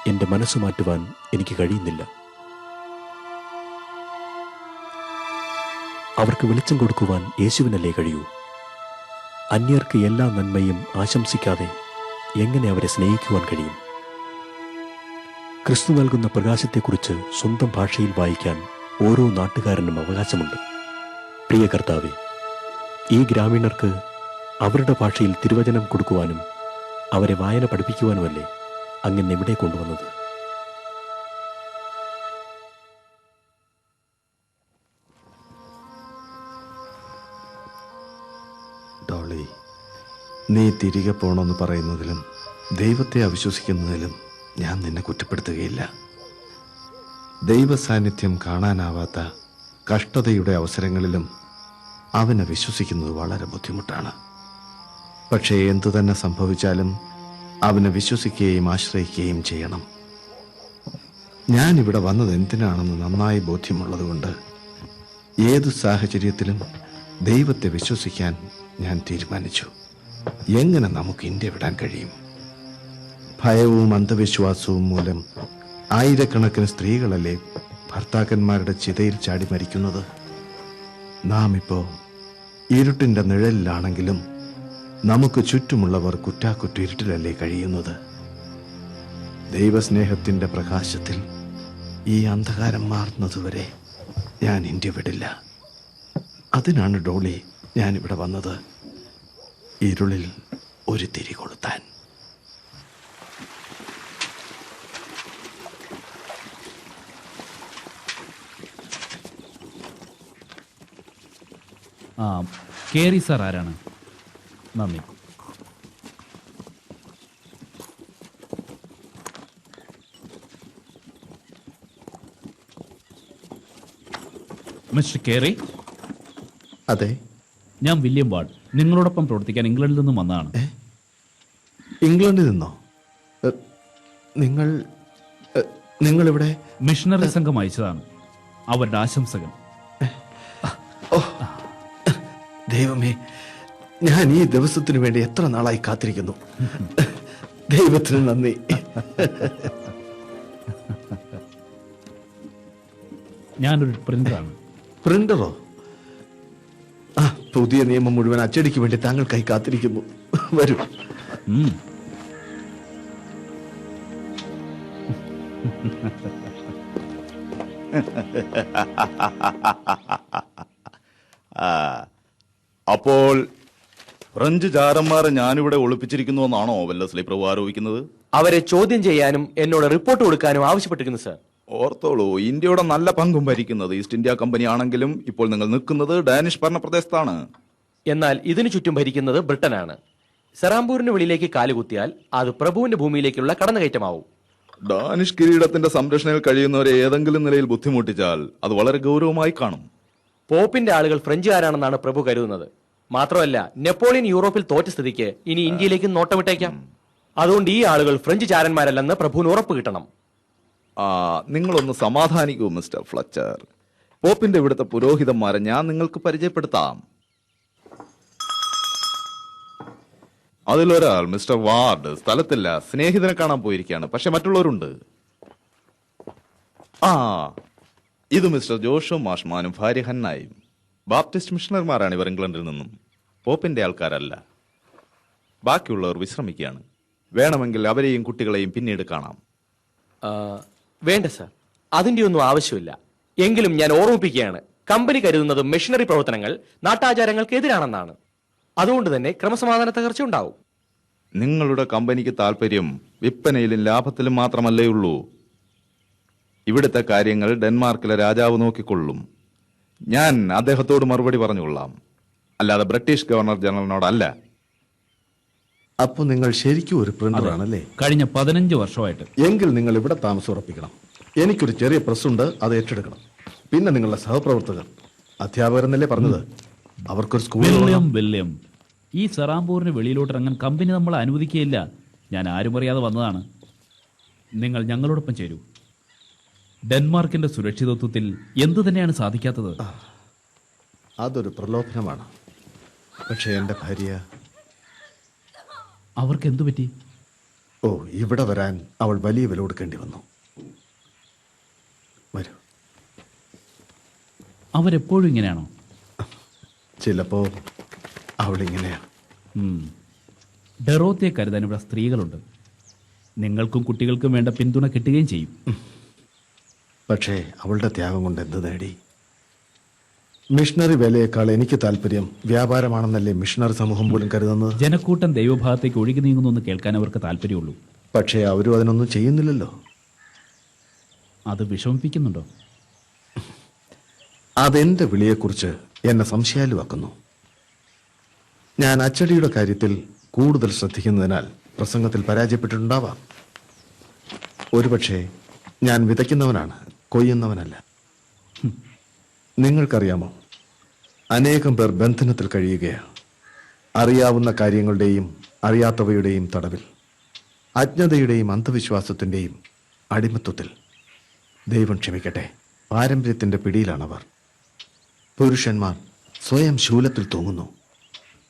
എന്റെ മനസ്സ് മാറ്റുവാൻ എനിക്ക് കഴിയുന്നില്ല. അവർക്ക് വെളിച്ചം കൊടുക്കുവാൻ യേശുവിനല്ലേ കഴിയൂ? അന്യർക്ക് എല്ലാ നന്മയും ആശംസിക്കാതെ എങ്ങനെ അവരെ സ്നേഹിക്കുവാൻ കഴിയും? ക്രിസ്തു നൽകുന്ന പ്രകാശത്തെക്കുറിച്ച് സ്വന്തം ഭാഷയിൽ വായിക്കാൻ ഓരോ നാട്ടുകാരനും അവകാശമുണ്ട്. പ്രിയ കർത്താവേ, ഈ ഗ്രാമീണർക്ക് അവരുടെ ഭാഷയിൽ തിരുവചനം കൊടുക്കുവാനും അവരെ വായന പഠിപ്പിക്കുവാനുമല്ലേ അങ്ങനെ ഇവിടെ കൊണ്ടുവന്നത്? ഡോളി, നീ തിരികെ പോണമെന്ന് പറയുന്നതിലും ദൈവത്തെ അവിശ്വസിക്കുന്നതിലും ഞാൻ നിന്നെ കുറ്റപ്പെടുത്തുകയില്ല. ദൈവ സാന്നിധ്യം കാണാനാവാത്ത കഷ്ടതയുടെ അവസരങ്ങളിലും അവനെ വിശ്വസിക്കുന്നത് വളരെ ബുദ്ധിമുട്ടാണ്. പക്ഷേ എന്തു തന്നെ സംഭവിച്ചാലും അവനെ വിശ്വസിക്കുകയും ആശ്രയിക്കുകയും ചെയ്യണം. ഞാൻ ഇവിടെ വന്നത് എന്തിനാണെന്ന് നന്നായി ബോധ്യമുള്ളതുകൊണ്ട് ഏതു സാഹചര്യത്തിലും ദൈവത്തെ വിശ്വസിക്കാൻ ഞാൻ തീരുമാനിച്ചു. എങ്ങനെ നമുക്ക് ഇന്ത്യ വിടാൻ കഴിയും? ഭയവും അന്ധവിശ്വാസവും മൂലം ആയിരക്കണക്കിന് സ്ത്രീകളല്ലേ ഭർത്താക്കന്മാരുടെ ചിതയിൽ ചാടി മരിക്കുന്നത്? നാം ഇപ്പോ ഇരുട്ടിന്റെ നിഴലിലാണെങ്കിലും നമുക്ക് ചുറ്റുമുള്ളവർ കുറ്റാക്കുറ്റ ഇരുട്ടിലല്ലേ കഴിയുന്നത്? ദൈവസ്നേഹത്തിന്റെ പ്രകാശത്തിൽ ഈ അന്ധകാരം മാറുന്നതുവരെ ഞാൻ ഇന്ത്യ വിടില്ല. അതിനാണ് ഡോളി ഞാനിവിടെ വന്നത്, ഇരുളിൽ ഒരു തിരി കൊളുത്താൻ. ആ, കേറി സാർ ആരാണ്? നന്ദി. മിസ്റ്റർ കേറി. അതെ, ഞാൻ വില്യം വാർഡ്. നിങ്ങളോടൊപ്പം പ്രവർത്തിക്കാൻ ഇംഗ്ലണ്ടിൽ നിന്നും വന്നതാണ്. ഇംഗ്ലണ്ടിൽ നിന്നോ? നിങ്ങളിവിടെ? മിഷണറി സംഘം അയച്ചതാണ്. അവരുടെ ആശംസകൾ. ദൈവമേ, ഞാൻ ഈ ദിവസത്തിനു വേണ്ടി എത്ര നാളായി കാത്തിരിക്കുന്നു. ദൈവത്തിന് നന്ദി. ഞാനൊരു പ്രിന്ററാണ്. പ്രിന്ററോ? ആ, പുതിയ നിയമം മുഴുവൻ അച്ചടിക്ക് വേണ്ടി താങ്കൾക്കായി കാത്തിരിക്കുന്നു. വരൂ. അപ്പോൾ ഫ്രഞ്ച് ചാരന്മാരെ ഞാനിവിടെ ഒളിപ്പിച്ചിരിക്കുന്നു എന്നാണോ വെല്ലസ്ലി പ്രഭു ആരോപിക്കുന്നത്? അവരെ ചോദ്യം ചെയ്യാനും എന്നോട് റിപ്പോർട്ട് കൊടുക്കാനും ആവശ്യപ്പെട്ടിരിക്കുന്നു സർ. ഓർത്തോളൂ, ഇന്ത്യയുടെ നല്ല പങ്കും ഭരിക്കുന്നത് ഈസ്റ്റ് ഇന്ത്യ കമ്പനി ആണെങ്കിലും ഇപ്പോൾ നിങ്ങൾ നിൽക്കുന്നത് ഡാനിഷ് ഭരണപ്രദേശത്താണ്. എന്നാൽ ഇതിനു ചുറ്റും ഭരിക്കുന്നത് ബ്രിട്ടനാണ്. സെറാംപൂരിന് വെളിയിലേക്ക് കാലുകുത്തിയാൽ അത് പ്രഭുവിന്റെ ഭൂമിയിലേക്കുള്ള കടന്നുകയറ്റമാവും. ഡാനിഷ് കിരീടത്തിന്റെ സംരക്ഷണയിൽ കഴിയുന്നവരെ ഏതെങ്കിലും നിലയിൽ ബുദ്ധിമുട്ടിച്ചാൽ അത് വളരെ ഗൗരവമായി കാണും. പോപ്പിന്റെ ആളുകൾ ഫ്രഞ്ചുകാരാണെന്നാണ് പ്രഭു കരുതുന്നത്. മാത്രമല്ല, നെപ്പോളിയൻ യൂറോപ്പിൽ തോറ്റ സ്ഥിതിക്ക് ഇനി ഇന്ത്യയിലേക്ക് നോട്ടമിട്ടേക്കാം. അതുകൊണ്ട് ഈ ആളുകൾ ഫ്രഞ്ച് ചാരന്മാരല്ലെന്ന് പ്രഭുവിന് ഉറപ്പ് കിട്ടണം. നിങ്ങളൊന്ന് സമാധാനിക്കൂ മിസ്റ്റർ ഫ്ലച്ചർ. പോപ്പിന്റെ ഇവിടുത്തെ പുരോഹിതന്മാരെ ഞാൻ നിങ്ങൾക്ക് പരിചയപ്പെടുത്താം. അതിലൊരാൾ മിസ്റ്റർ വാർഡ് സ്ഥലത്തില്ല, സ്നേഹിതനെ കാണാൻ പോയിരിക്കുകയാണ്. പക്ഷെ മറ്റുള്ളവരുണ്ട്. ഇത് മിസ്റ്റർ ജോഷോ മാഷ്മാനും ഭാര്യ ഹന്നായും. ബാപ്റ്റിസ്റ്റ് മിഷണർമാരാണ് ഇവർ. ഇംഗ്ലണ്ടിൽ നിന്നും. പോപ്പിന്റെ ആൾക്കാരല്ല. ബാക്കിയുള്ളവർ വിശ്രമിക്കുകയാണ്. വേണമെങ്കിൽ അവരെയും കുട്ടികളെയും പിന്നീട് കാണാം. വേണ്ട സർ, അതിന്റെ ഒന്നും ആവശ്യമില്ല. എങ്കിലും ഞാൻ ഓർമ്മിപ്പിക്കുകയാണ്, കമ്പനി കരുതുന്നത് മിഷണറി പ്രവർത്തനങ്ങൾ നാട്ടാചാരങ്ങൾക്ക് എതിരാണെന്നാണ്. അതുകൊണ്ട് തന്നെ ക്രമസമാധാന തകർച്ച ഉണ്ടാവും. നിങ്ങളുടെ കമ്പനിക്ക് താല്പര്യം വിൽപ്പനയിലും ലാഭത്തിലും മാത്രമല്ലേ ഉള്ളൂ. ഇവിടുത്തെ കാര്യങ്ങൾ ഡെൻമാർക്കിലെ രാജാവ് നോക്കിക്കൊള്ളും. ഞാൻ അദ്ദേഹത്തോട് മറുപടി പറഞ്ഞുകൊള്ളാം, അല്ലാതെ ബ്രിട്ടീഷ് ഗവർണർ ജനറലിനോടല്ല. അപ്പൊ നിങ്ങൾ ശരിക്കും ഒരു പ്രിന്ററാണല്ലേ? കഴിഞ്ഞ 15 വർഷമായിട്ട്. എങ്കിൽ നിങ്ങൾ ഇവിടെ താമസം ഉറപ്പിക്കണം. എനിക്കൊരു ചെറിയ പ്രസ്സുണ്ട്, അത് ഏറ്റെടുക്കണം. പിന്നെ നിങ്ങളുടെ സഹപ്രവർത്തകർ അധ്യാപകരെന്നല്ലേ പറഞ്ഞത്? അവർക്കൊരു സ്കൂൾ. വില്യം, ഈ സെറാംപൂരിന് വെളിയിലോട്ട് ഇറങ്ങാൻ കമ്പനി നമ്മളെ അനുവദിക്കുകയില്ല. ഞാൻ ആരും അറിയാതെ വന്നതാണ്. നിങ്ങൾ ഞങ്ങളോടൊപ്പം ചേരൂ. ഡെൻമാർക്കിന്റെ സുരക്ഷിതത്വത്തിൽ എന്തു തന്നെയാണ് സാധിക്കാത്തത്? അതൊരു പ്രലോഭനമാണ്. പക്ഷെ എന്റെ ഭാര്യ. അവർക്ക് എന്തു പറ്റി? ഇവിടെ വരാൻ അവൾ വലിയ വില കൊടുക്കേണ്ടി വന്നു. വരൂ. അവരെപ്പോഴും ഇങ്ങനെയാണോ? ചിലപ്പോ അവളിങ്ങനെയാണ്. ഡെറോത്തിയെ കരുതാൻ ഇവിടെ സ്ത്രീകളുണ്ട്. നിങ്ങൾക്കും കുട്ടികൾക്കും വേണ്ട പിന്തുണ കിട്ടുകയും ചെയ്യും. പക്ഷേ അവളുടെ ത്യാഗം കൊണ്ട് എന്ത് നേടി? മിഷണറി വേലയേക്കാൾ എനിക്ക് താല്പര്യം വ്യാപാരമാണെന്നല്ലേ മിഷണറി സമൂഹം പോലും കരുതുന്നത്? ജനക്കൂട്ടം ദൈവഭാഗത്തേക്ക് ഒഴുകി നീങ്ങുന്നു കേൾക്കാൻ അവർക്ക് താല്പര്യമുള്ളൂ. പക്ഷേ അവരും അതിനൊന്നും ചെയ്യുന്നില്ലല്ലോ. അത് വിഷമിപ്പിക്കുന്നുണ്ടോ? അതെന്റെ വിളിയെക്കുറിച്ച് എന്നെ സംശയാലുവാക്കുന്നു. ഞാൻ അച്ചടിയുടെ കാര്യത്തിൽ കൂടുതൽ ശ്രദ്ധിക്കുന്നതിനാൽ പ്രസംഗത്തിൽ പരാജയപ്പെട്ടിട്ടുണ്ടാവാം. ഒരുപക്ഷെ ഞാൻ വിതയ്ക്കുന്നവനാണ്, കൊയ്യുന്നവനല്ല. നിങ്ങൾക്കറിയാമോ, അനേകം പേർ ബന്ധനത്തിൽ കഴിയുകയാണ്. അറിയാവുന്ന കാര്യങ്ങളുടെയും അറിയാത്തവയുടെയും തടവിൽ, അജ്ഞതയുടെയും അന്ധവിശ്വാസത്തിന്റെയും അടിമത്വത്തിൽ. ദൈവം ക്ഷമിക്കട്ടെ, പാരമ്പര്യത്തിന്റെ പിടിയിലാണവർ. പുരുഷന്മാർ സ്വയം ശൂലത്തിൽ തൂങ്ങുന്നു,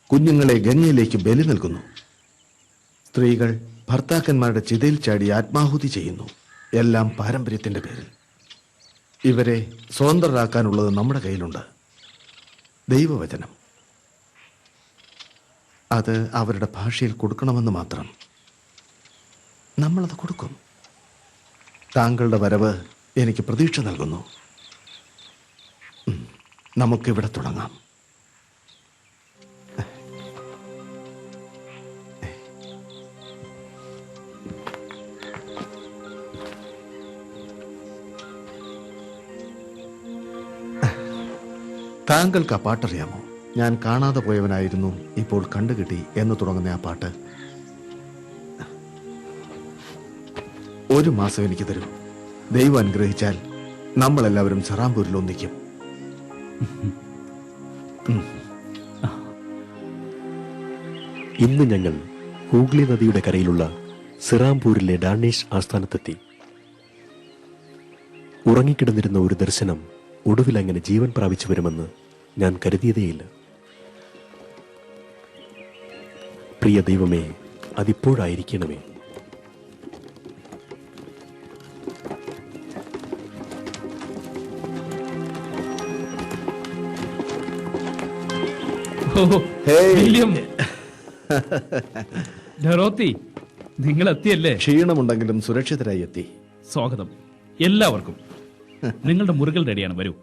കുഞ്ഞുങ്ങളെ ഗംഗയിലേക്ക് ബലി നൽകുന്നു. സ്ത്രീകൾ ഭർത്താക്കന്മാരുടെ ചിതയിൽ ചാടി ആത്മാഹുതി ചെയ്യുന്നു. എല്ലാം പാരമ്പര്യത്തിന്റെ പേരിൽ. ഇവരെ സ്വതന്ത്രരാക്കാനുള്ളത് നമ്മുടെ കയ്യിലുണ്ട്, ദൈവവചനം. അത് അവരുടെ ഭാഷയിൽ കൊടുക്കണമെന്ന് മാത്രം. നമ്മളത് കൊടുക്കും. താങ്കളുടെ വരവ് എനിക്ക് പ്രതീക്ഷ നൽകുന്നു. നമുക്കിവിടെ തുടങ്ങാം. താങ്കൾക്ക് ആ പാട്ടറിയാമോ? ഞാൻ കാണാതെ പോയവനായിരുന്നു, ഇപ്പോൾ കണ്ടുകിട്ടി എന്ന് തുടങ്ങുന്ന ആ പാട്ട്. 1 മാസം എനിക്ക് തരൂ. ദൈവം അനുഗ്രഹിച്ചാൽ നമ്മളെല്ലാവരും സെറാംപൂരിൽ ഒന്നിക്കും. ഇന്ന് ഞങ്ങൾ ഹൂഗ്ലി നദിയുടെ കരയിലുള്ള സിറാംപൂരിലെ ഡാനേഷ് ആസ്ഥാനത്തെത്തി. ഉറങ്ങിക്കിടന്നിരുന്ന ഒരു ദർശനം ഒടുവിൽ അങ്ങനെ ജീവൻ പ്രാപിച്ചു വരുമെന്ന് ഞാൻ കരുതിയതേയില്ല. പ്രിയ ദൈവമേ, അതിപ്പോഴായിരിക്കണമേ. വില്യം, ഡെറോത്തി, നിങ്ങൾ എത്തിയല്ലേ? ക്ഷീണമുണ്ടെങ്കിലും സുരക്ഷിതരായി എത്തി. സ്വാഗതം എല്ലാവർക്കും. നിങ്ങളുടെ മുറികൾ റെഡിയാണ്, വരൂ.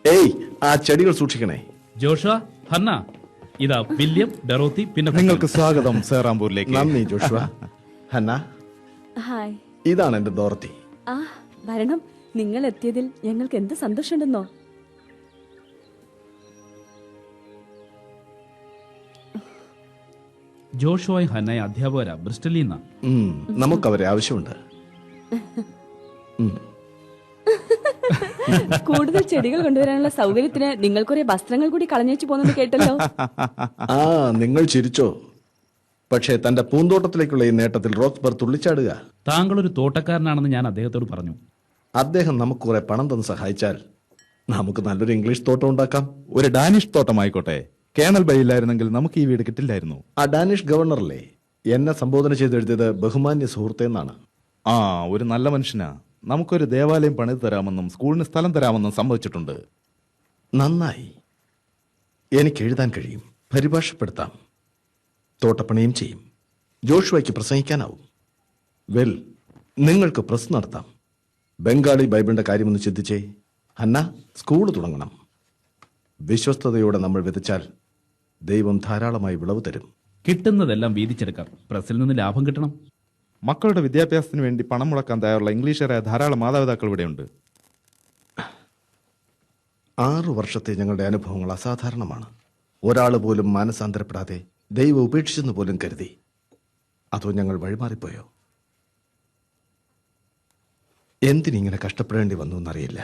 ഏയ്, ആ ചെടികൾ സൂക്ഷിക്കണേ. ജോഷുവ, ഹന്ന, ഇതാ വില്യം, ഡെറോത്തി, പിന്നെ നിങ്ങൾക്ക് സ്വാഗതം സെറാംപൂരിലേക്ക്. നന്ദി ജോഷുവ. Hannah, hi. ഇതാണ് എന്റെ ഡോർത്തി. ആ വരണം. നിങ്ങൾ എത്തിയതിൽ ഞങ്ങൾക്ക് എന്ത് സന്തോഷമുണ്ടെന്നോ. ജോഷുവായും ഹന്നായ അധ്യാപകരാ, ബ്രിസ്റ്റലിൽ നിന്നാ. നമുക്കവരെ ആവശ്യമുണ്ട്. കൂടുതൽ ചെടികൾ കൊണ്ടുവരാനുള്ള സൗകര്യത്തിന് നിങ്ങൾ കുറെ വസ്ത്രങ്ങൾ കൂടി കളഞ്ഞേച്ചു പോകുന്നത് കേട്ടല്ലോ. ആ, നിങ്ങൾ ചിരിച്ചോ? പക്ഷേ തന്റെ പൂന്തോട്ടത്തിലേക്കുള്ള ഈ നേട്ടത്തിൽ റോക്സ്ബർഗ് തുള്ളിച്ചാടുക. താങ്കൾ ഒരു തോട്ടക്കാരനാണെന്ന് ഞാൻ അദ്ദേഹത്തോട് പറഞ്ഞു. അദ്ദേഹം നമുക്ക് കുറെ പണം തന്ന് സഹായിച്ചാൽ നമുക്ക് നല്ലൊരു ഇംഗ്ലീഷ് തോട്ടം ഉണ്ടാക്കാം. ഒരു ഡാനിഷ് തോട്ടമായിക്കോട്ടെ. കേണൽ ബൈയിലായിരുന്നെങ്കിൽ നമുക്ക് ഈ വീട് കിട്ടില്ലായിരുന്നു. ആ ഡാനിഷ് ഗവർണറല്ലേ എന്നെ സംബോധന ചെയ്തെഴുതിയത് ബഹുമാന്യ സുഹൃത്തേന്നാണ്. ആ, ഒരു നല്ല മനുഷ്യനാ. നമുക്കൊരു ദേവാലയം പണിത് തരാമെന്നും സ്കൂളിന് സ്ഥലം തരാമെന്നും സമ്മതിച്ചിട്ടുണ്ട്. നന്നായി. എനിക്ക് എഴുതാൻ കഴിയും, പരിഭാഷപ്പെടുത്താം, തോട്ടപ്പണിയും ചെയ്യും. ജോഷുവയ്ക്ക് പ്രസംഗിക്കാനാവും. വെൽ, നിങ്ങൾക്ക് പ്രസ് നടത്താം. ബംഗാളി ബൈബിളിന്റെ കാര്യമൊന്ന് ചിന്തിച്ചേ. ഹന്ന, സ്കൂൾ തുടങ്ങണം. വിശ്വസ്തയോടെ നമ്മൾ വിതച്ചാൽ ദൈവം ധാരാളമായി വിളവ് തരും. കിട്ടുന്നതെല്ലാം വീതിച്ചെടുക്കാം. പ്രസിൽ നിന്ന് ലാഭം കിട്ടണം. മക്കളുടെ വിദ്യാഭ്യാസത്തിന് വേണ്ടി പണം മുടക്കാൻ തയ്യാറുള്ള ഇംഗ്ലീഷുകാരായ ധാരാളം മാതാപിതാക്കൾ ഇവിടെയുണ്ട്. 6 വർഷത്തെ ഞങ്ങളുടെ അനുഭവങ്ങൾ അസാധാരണമാണ്. ഒരാൾ പോലും മാനസാന്തരപ്പെടാതെ ദൈവം ഉപേക്ഷിച്ചെന്ന് പോലും കരുതി. അതോ ഞങ്ങൾ വഴിമാറിപ്പോയോ? എന്തിനിങ്ങനെ കഷ്ടപ്പെടേണ്ടി വന്നു എന്നറിയില്ല.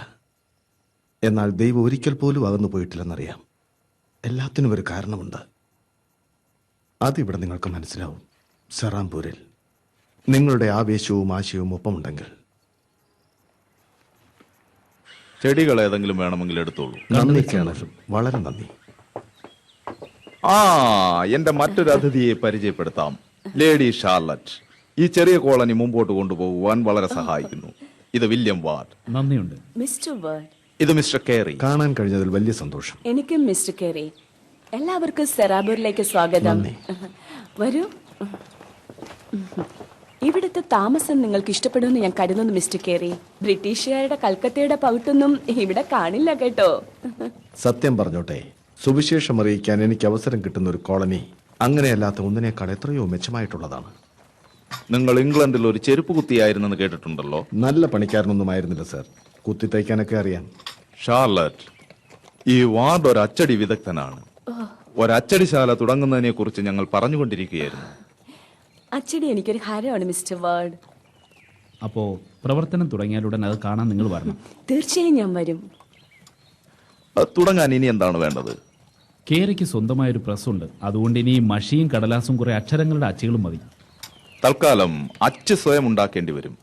എന്നാൽ ദൈവം ഒരിക്കൽ പോലും അകന്നു പോയിട്ടില്ലെന്നറിയാം. എല്ലാത്തിനും ഒരു കാരണമുണ്ട്. അതിവിടെ നിങ്ങൾക്ക് മനസ്സിലാവും. സെറാംപൂരിൽ നിങ്ങളുടെ ആവേശവും ആശയവും ഒപ്പമുണ്ടെങ്കിൽ. ചെടികൾ ഏതെങ്കിലും വേണമെങ്കിൽ എടുത്തോളൂ. നന്ദി കേണലും, വളരെ നന്ദി. ആ, എന്റെ മറ്റൊരു അതിഥിയെ പരിചയപ്പെടുത്താം. Lady Charlotte. ഈ ചെറിയ കോളനി മുമ്പോട്ട് കൊണ്ടുപോകുവാൻ വളരെ സഹായിക്കുന്നു. ഇത് വില്യം വാർഡ്. നന്ദിയുണ്ട്. Mister word. ഇത് മിസ്റ്റർ കേറി. കാണാൻ കഴിഞ്ഞതിൽ വലിയ സന്തോഷം. എനിക്ക് മിസ്റ്റർ കേറി. എല്ലാവർക്കും സെറാബൂരിലേക്ക് സ്വാഗതം. വരൂ. ഇവിടുത്തെ താമസം നിങ്ങൾക്ക് ഇഷ്ടപ്പെടുമെന്ന് ഞാൻ കരുതുന്നു മിസ്റ്റർ കേറി. ബ്രിട്ടീഷുകാരുടെ കൽക്കത്തയുടെ പൗട്ടൊന്നും ഇവിടെ കാണില്ല കേട്ടോ. സത്യം പറഞ്ഞോട്ടെ, സുവിശേഷം അറിയിക്കാൻ എനിക്ക് അവസരം കിട്ടുന്ന ഒരു കോളനി അങ്ങനെയല്ലാത്ത ഒന്നിനേക്കാൾ എത്രയോ മെച്ചമായിട്ടുള്ളതാണ്. നിങ്ങൾ ഇംഗ്ലണ്ടിൽ ഒരു ചെരുപ്പ് കുത്തിയായിരുന്നെന്ന് കേട്ടിട്ടുണ്ടല്ലോ. നല്ല പണിക്കാരനൊന്നും ആയിരുന്നില്ല സർ. കുത്തി തയ്ക്കാനൊക്കെ അറിയാം. ഷാർലറ്റ്, ഈ വാർഡ് ഒരു അച്ചടി വിദഗ്ധനാണ്. ഒരച്ചടിശാല തുടങ്ങുന്നതിനെ കുറിച്ച് ഞങ്ങൾ പറഞ്ഞുകൊണ്ടിരിക്കുകയായിരുന്നു. അച്ചടി എനിക്കൊരു ഹരമാണ് മിസ്റ്റർ വേർഡ്. അപ്പോ പ്രവർത്തനം തുടങ്ങിയാലുടൻ അത് കാണാൻ നിങ്ങൾ വരണം. തീർച്ചയായും ഞാൻ വരും. തുടങ്ങാൻ ഇനി എന്താണ് വേണ്ടത്? കേരയ്ക്ക് സ്വന്തമായൊരു പ്രസ്സുണ്ട്. അതുകൊണ്ട് ഇനി മഷിയും കടലാസും കുറെ അക്ഷരങ്ങളുടെ അച്ചുകളും മതി. തൽക്കാലം അച്ച് സ്വയം ഉണ്ടാക്കേണ്ടി വരും.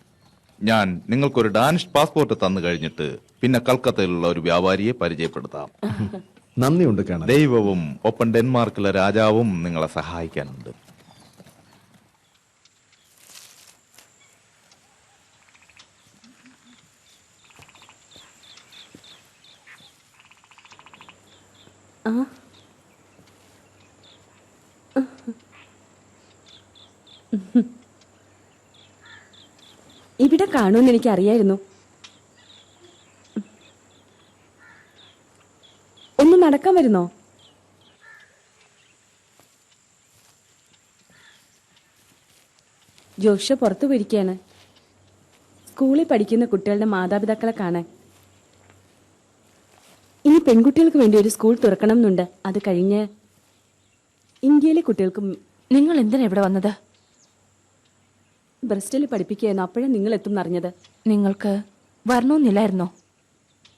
ഞാൻ നിങ്ങൾക്കൊരു ഡാനിഷ് പാസ്പോർട്ട് തന്നു കഴിഞ്ഞിട്ട് പിന്നെ കൽക്കത്തയിലുള്ള ഒരു വ്യാപാരിയെ പരിചയപ്പെടുത്താം. നന്ദിയുണ്ട് കേണൽ. ദൈവവും ഒപ്പം ഡെൻമാർക്കിലെ രാജാവും നിങ്ങളെ സഹായിക്കാനുണ്ട്. ഇവിടെ കാണുമെന്ന് എനിക്ക് അറിയായിരുന്നു. ഒന്ന് നടക്കാൻ വരുന്നോ? ജോഷ പുറത്തു പോയിരിക്കുകയാണ്, സ്കൂളിൽ പഠിക്കുന്ന കുട്ടികളുടെ മാതാപിതാക്കളെ കാണാൻ. ഇനി പെൺകുട്ടികൾക്ക് വേണ്ടി ഒരു സ്കൂൾ തുറക്കണം എന്നുണ്ട്. അത് കഴിഞ്ഞ് ഇന്ത്യയിലെ കുട്ടികൾക്കും. നിങ്ങൾ എന്തിനാ ഇവിടെ വന്നത്? ബ്രസ്റ്റിൽ പഠിപ്പിക്കുകയായിരുന്നു. അപ്പോഴേ നിങ്ങൾ എത്തുന്നറിഞ്ഞത്. നിങ്ങൾക്ക് വരണമെന്നില്ലായിരുന്നോ?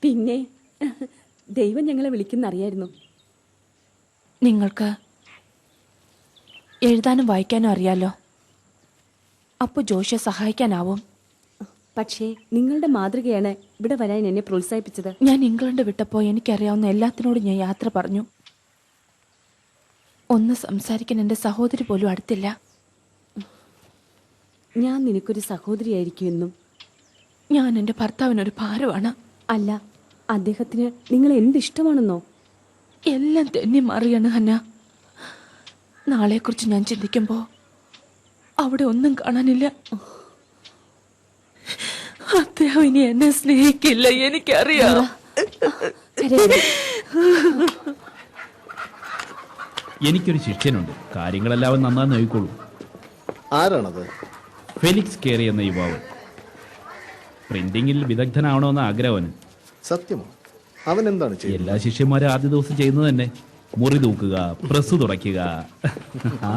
പിന്നെ ദൈവം ഞങ്ങളെ വിളിക്കുന്നറിയായിരുന്നു. നിങ്ങൾക്ക് എഴുതാനും വായിക്കാനും അറിയാലോ. അപ്പോൾ ജോഷിയെ സഹായിക്കാനാവും. പക്ഷേ നിങ്ങളുടെ മാതൃകയാണ് ഇവിടെ വരാൻ എന്നെ പ്രോത്സാഹിപ്പിച്ചത്. ഞാൻ ഇംഗ്ലണ്ട് വിട്ടപ്പോൾ എനിക്കറിയാവുന്ന എല്ലാത്തിനോടും ഞാൻ യാത്ര പറഞ്ഞു. ഒന്ന് സംസാരിക്കാൻ എൻ്റെ സഹോദരി പോലും അടുത്തില്ല. ഞാൻ നിനക്കൊരു സഹോദരിയായിരിക്കും എന്നും. ഞാൻ എൻ്റെ ഭർത്താവിനൊരു ഭാരമാണ്. അല്ല, അദ്ദേഹത്തിന് നിങ്ങൾ എന്തിഷ്ടമാണെന്നോ? എല്ലാം തെന്നി മറിയാണ് ഹന്ന. നാളെക്കുറിച്ച് ഞാൻ ചിന്തിക്കുമ്പോൾ അവിടെ ഒന്നും കാണാനില്ല. അദ്ദേഹം ഇനി എന്നെ സ്നേഹിക്കില്ല, എനിക്കറിയാം. എനിക്കൊരു ശിഷ്യനുണ്ട്. കാര്യങ്ങളെല്ലാം നന്നായി നോക്കിക്കോളൂ. ആരാണത്? ഫെലിക്സ് കേറി എന്ന യുവാവ്. പ്രിന്റിംഗിൽ വിദഗ്ധനാവണമെന്ന ആഗ്രഹവന്. സത്യമോ? അവൻ എന്താണ് ചെയ്യുന്നത്? എല്ലാ ശിഷ്യന്മാരും ആദ്യ ദിവസം ചെയ്യുന്നത് തന്നെ മുറി തൂക്കുക, പ്രസ് തുടയ്ക്കുക. ആ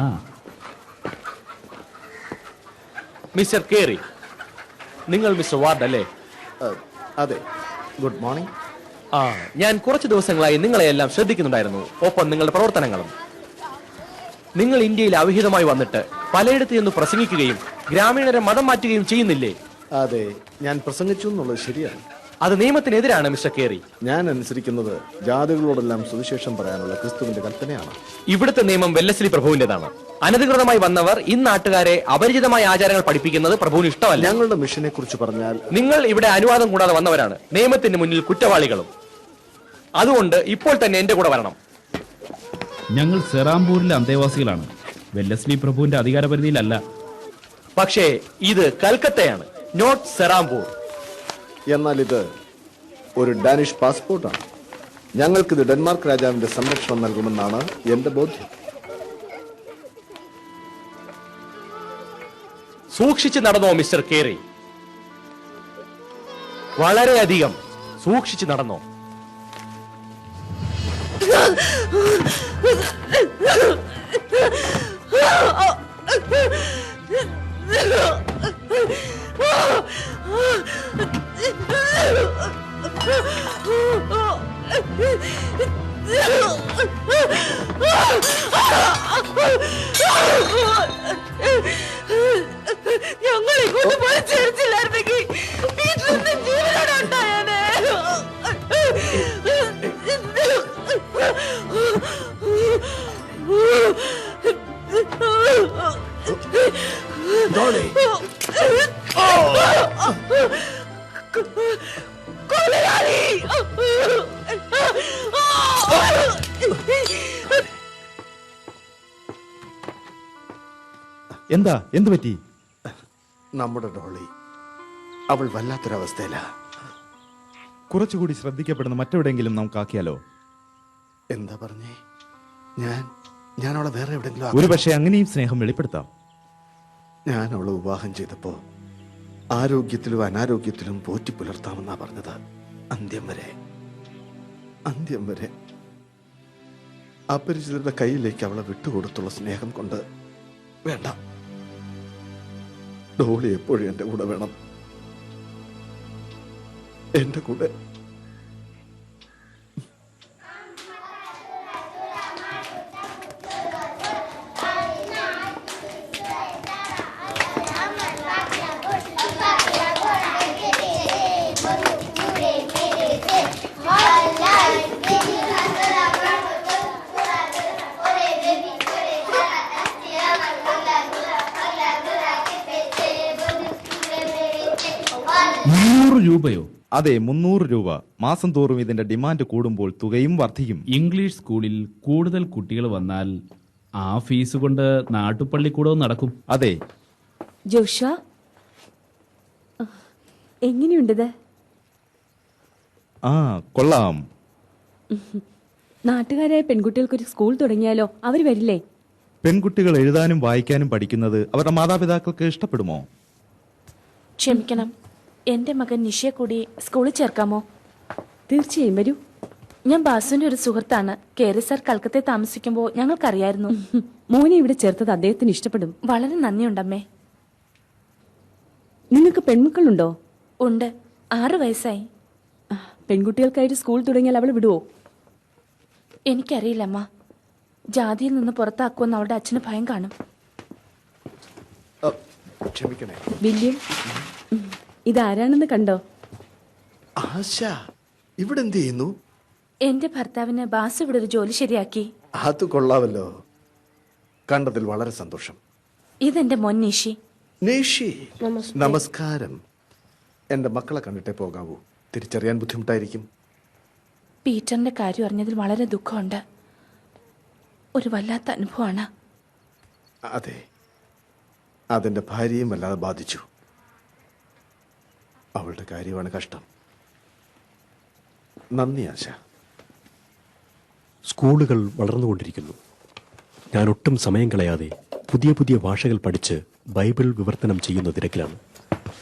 മിസ്റ്റർ കേറി, നിങ്ങൾ മിസ്റ്റർ വാർഡ് അല്ലേ? അതെ. Good morning. ഞാൻ കുറച്ച് ദിവസങ്ങളായി നിങ്ങളെയെല്ലാം ശ്രദ്ധിക്കുന്നുണ്ടായിരുന്നു, ഒപ്പം നിങ്ങളുടെ പ്രവർത്തനങ്ങളും. നിങ്ങൾ ഇന്ത്യയിൽ അവിഹിതമായി വന്നിട്ട് പലയിടത്ത് നിന്ന് പ്രസംഗിക്കുകയും ഗ്രാമീണരെ മതം മാറ്റുകയും ചെയ്യുന്നില്ലേ? അതെ, ഞാൻ പ്രസംഗിച്ചു എന്നുള്ളത് ശരിയാണ്. അത് നിയമത്തിനെതിരാണ് മിസ്റ്റർ കേറി. ഞാൻ അനുസരിക്കുന്നത് ജാതികളോടെല്ലാം സുവിശേഷം പറയാനുള്ള ക്രിസ്തുവിന്റെ കൽപ്പനയാണ്. ഇവിടുത്തെ നിയമം വെല്ലസ്ലി പ്രഭുവിന്റേതാണ്. അനധികൃതമായി വന്നവർ ഈ നാട്ടുകാരെ അപരിചിതമായ ആചാരങ്ങൾ പഠിപ്പിക്കുന്നത് പ്രഭുവിന് ഇഷ്ടമല്ല. ഞങ്ങളുടെ മിഷനെ കുറിച്ച് പറഞ്ഞാൽ, നിങ്ങൾ ഇവിടെ അനുവാദം കൂടാതെ വന്നവരാണ്, നിയമത്തിന് മുന്നിൽ കുറ്റവാളികളും. അതുകൊണ്ട് ഇപ്പോൾ തന്നെ എന്റെ കൂടെ വരണം. ഞങ്ങൾ സെറാംപൂരിലെ അന്തേവാസികളാണ്, വെല്ലസ്ലി പ്രഭുവിന്റെ അധികാരപരിധിയിലല്ല. പക്ഷേ ഇത് കൽക്കത്തയാണ്, നോട്ട് സെറാംപൂർ. എന്നാൽ ഇത് ഒരു ഡാനിഷ് പാസ്പോർട്ടാണ്. ഞങ്ങൾക്കിത് ഡെൻമാർക്ക് രാജാവിന്റെ സംരക്ഷണം നൽകുമെന്നാണ് എന്റെ ബോധ്യം. സൂക്ഷിച്ച് നടന്നോ മിസ്റ്റർ കേറി, വളരെയധികം സൂക്ഷിച്ച് നടന്നോ. ഞങ്ങൾ ഇങ്ങോട്ട് വലിച്ചെടുത്തില്ലായിരുന്നെങ്കിൽ വീട്ടിലൊന്നും ജീവനോടെ ഉണ്ടായാനേ. എന്താ, എന്തു പറ്റി? നമ്മുടെ ഡോളി, അവൾ വല്ലാത്തൊരവസ്ഥയില. കുറച്ചുകൂടി ശ്രദ്ധിക്കപ്പെടുന്ന മറ്റെവിടെയെങ്കിലും നമുക്കാക്കിയാലോ? എന്താ പറഞ്ഞേ? ഞാൻ അവളെ വേറെ എവിടെയെങ്കിലും. ഒരു പക്ഷേ അങ്ങനെയും സ്നേഹം വെളിപ്പെടുത്താം. ഞാൻ അവളെ വിവാഹം ചെയ്തപ്പോ ആരോഗ്യത്തിലും അനാരോഗ്യത്തിലും പോറ്റി പുലർത്താമെന്നാ പറഞ്ഞത്. അന്ത്യം വരെ അപരിചിതരുടെ കയ്യിലേക്ക് അവളെ വിട്ടുകൊടുത്തുള്ള സ്നേഹം കൊണ്ട് വേണ്ട. ഡോളി എപ്പോഴും എന്റെ കൂടെ വേണം, എന്റെ കൂടെ. 300 രൂപയോ? അതെ, 300 രൂപ. മാസം തോറും ഇതിന്റെ ഡിമാൻഡ് കൂടുമ്പോൾ തുകയും വർദ്ധിക്കും. ഇംഗ്ലീഷ് സ്കൂളിൽ കൂടുതൽ കുട്ടികൾ വന്നാൽ ആ ഫീസ് കൊണ്ട് നാട്ടുപള്ളിക്കൂടവും നടക്കും. അതെ. ജോഷ, എങ്ങനെയുണ്ടത്? ആ, കൊള്ളാം. നാട്ടുകാരായ പെൺകുട്ടികൾക്കൊരു സ്കൂൾ തുടങ്ങിയാലോ? അവർ വരില്ലേ? പെൺകുട്ടികൾ എഴുതാനും വായിക്കാനും പഠിക്കുന്നത് അവരുടെ മാതാപിതാക്കൾക്ക് ഇഷ്ടപ്പെടുമോ? ക്ഷമിക്കണം, എന്റെ മകൻ നിഷയെ കൂടി സ്കൂളിൽ ചേർക്കാമോ? തീർച്ചയായും വരൂ. ഞാൻ ബാസുവിന്റെ ഒരു സുഹൃത്താണ്. കേറി സാർ കൽക്കത്തയിൽ താമസിക്കുമ്പോൾ ഞങ്ങൾക്കറിയായിരുന്നു. മോനെ ഇവിടെ ചേർത്തത് അദ്ദേഹത്തിന് ഇഷ്ടപ്പെടും. വളരെ നന്ദിയുണ്ടമ്മേ. നിങ്ങൾക്ക് പെൺമക്കളുണ്ടോ? ഉണ്ട്, 6 വയസ്സായി. പെൺകുട്ടികൾക്കായിട്ട് സ്കൂൾ തുടങ്ങിയാൽ അവൾ വിടുവോ? എനിക്കറിയില്ല അമ്മ. ജാതിയിൽ നിന്ന് പുറത്താക്കുമെന്ന് അവളുടെ അച്ഛന് ഭയം കാണും. ക്ഷമിക്കണേ വില്യം, ഇതാരാണെന്ന് കണ്ടോ? ആശ, ഇവിടെ എന്ത് ചെയ്യുന്നു? എന്റെ ഭർത്താവിന് ബാസു ഇവിടെ ഒരു ജോലി ശരിയാക്കി. അത് കൊള്ളാമല്ലോ. കണ്ടതിൽ വളരെ സന്തോഷം. ഇതെന്റെ മോൻ നിഷി. നിഷി, നമസ്കാരം. എന്റെ മക്കളെ കണ്ടിട്ടേ പോകാവൂ. തിരിച്ചറിയാൻ ബുദ്ധിമുട്ടായിരിക്കും. പീറ്ററിന്റെ കാര്യം അറിഞ്ഞതിൽ വളരെ ദുഃഖമുണ്ട്. ഒരു വല്ലാത്ത അനുഭവമാണ്. അതെ, അതെന്റെ ഭാര്യയും വല്ലാതെ ബാധിച്ചു. അവളുടെ കാര്യമാണ് കഷ്ടം. നന്ദി ആശ. സ്കൂളുകൾ വളർന്നുകൊണ്ടിരിക്കുന്നു. ഞാൻ ഒട്ടും സമയം കളയാതെ പുതിയ പുതിയ ഭാഷകൾ പഠിച്ച് ബൈബിൾ വിവർത്തനം ചെയ്യുന്ന തിരക്കിലാണ്.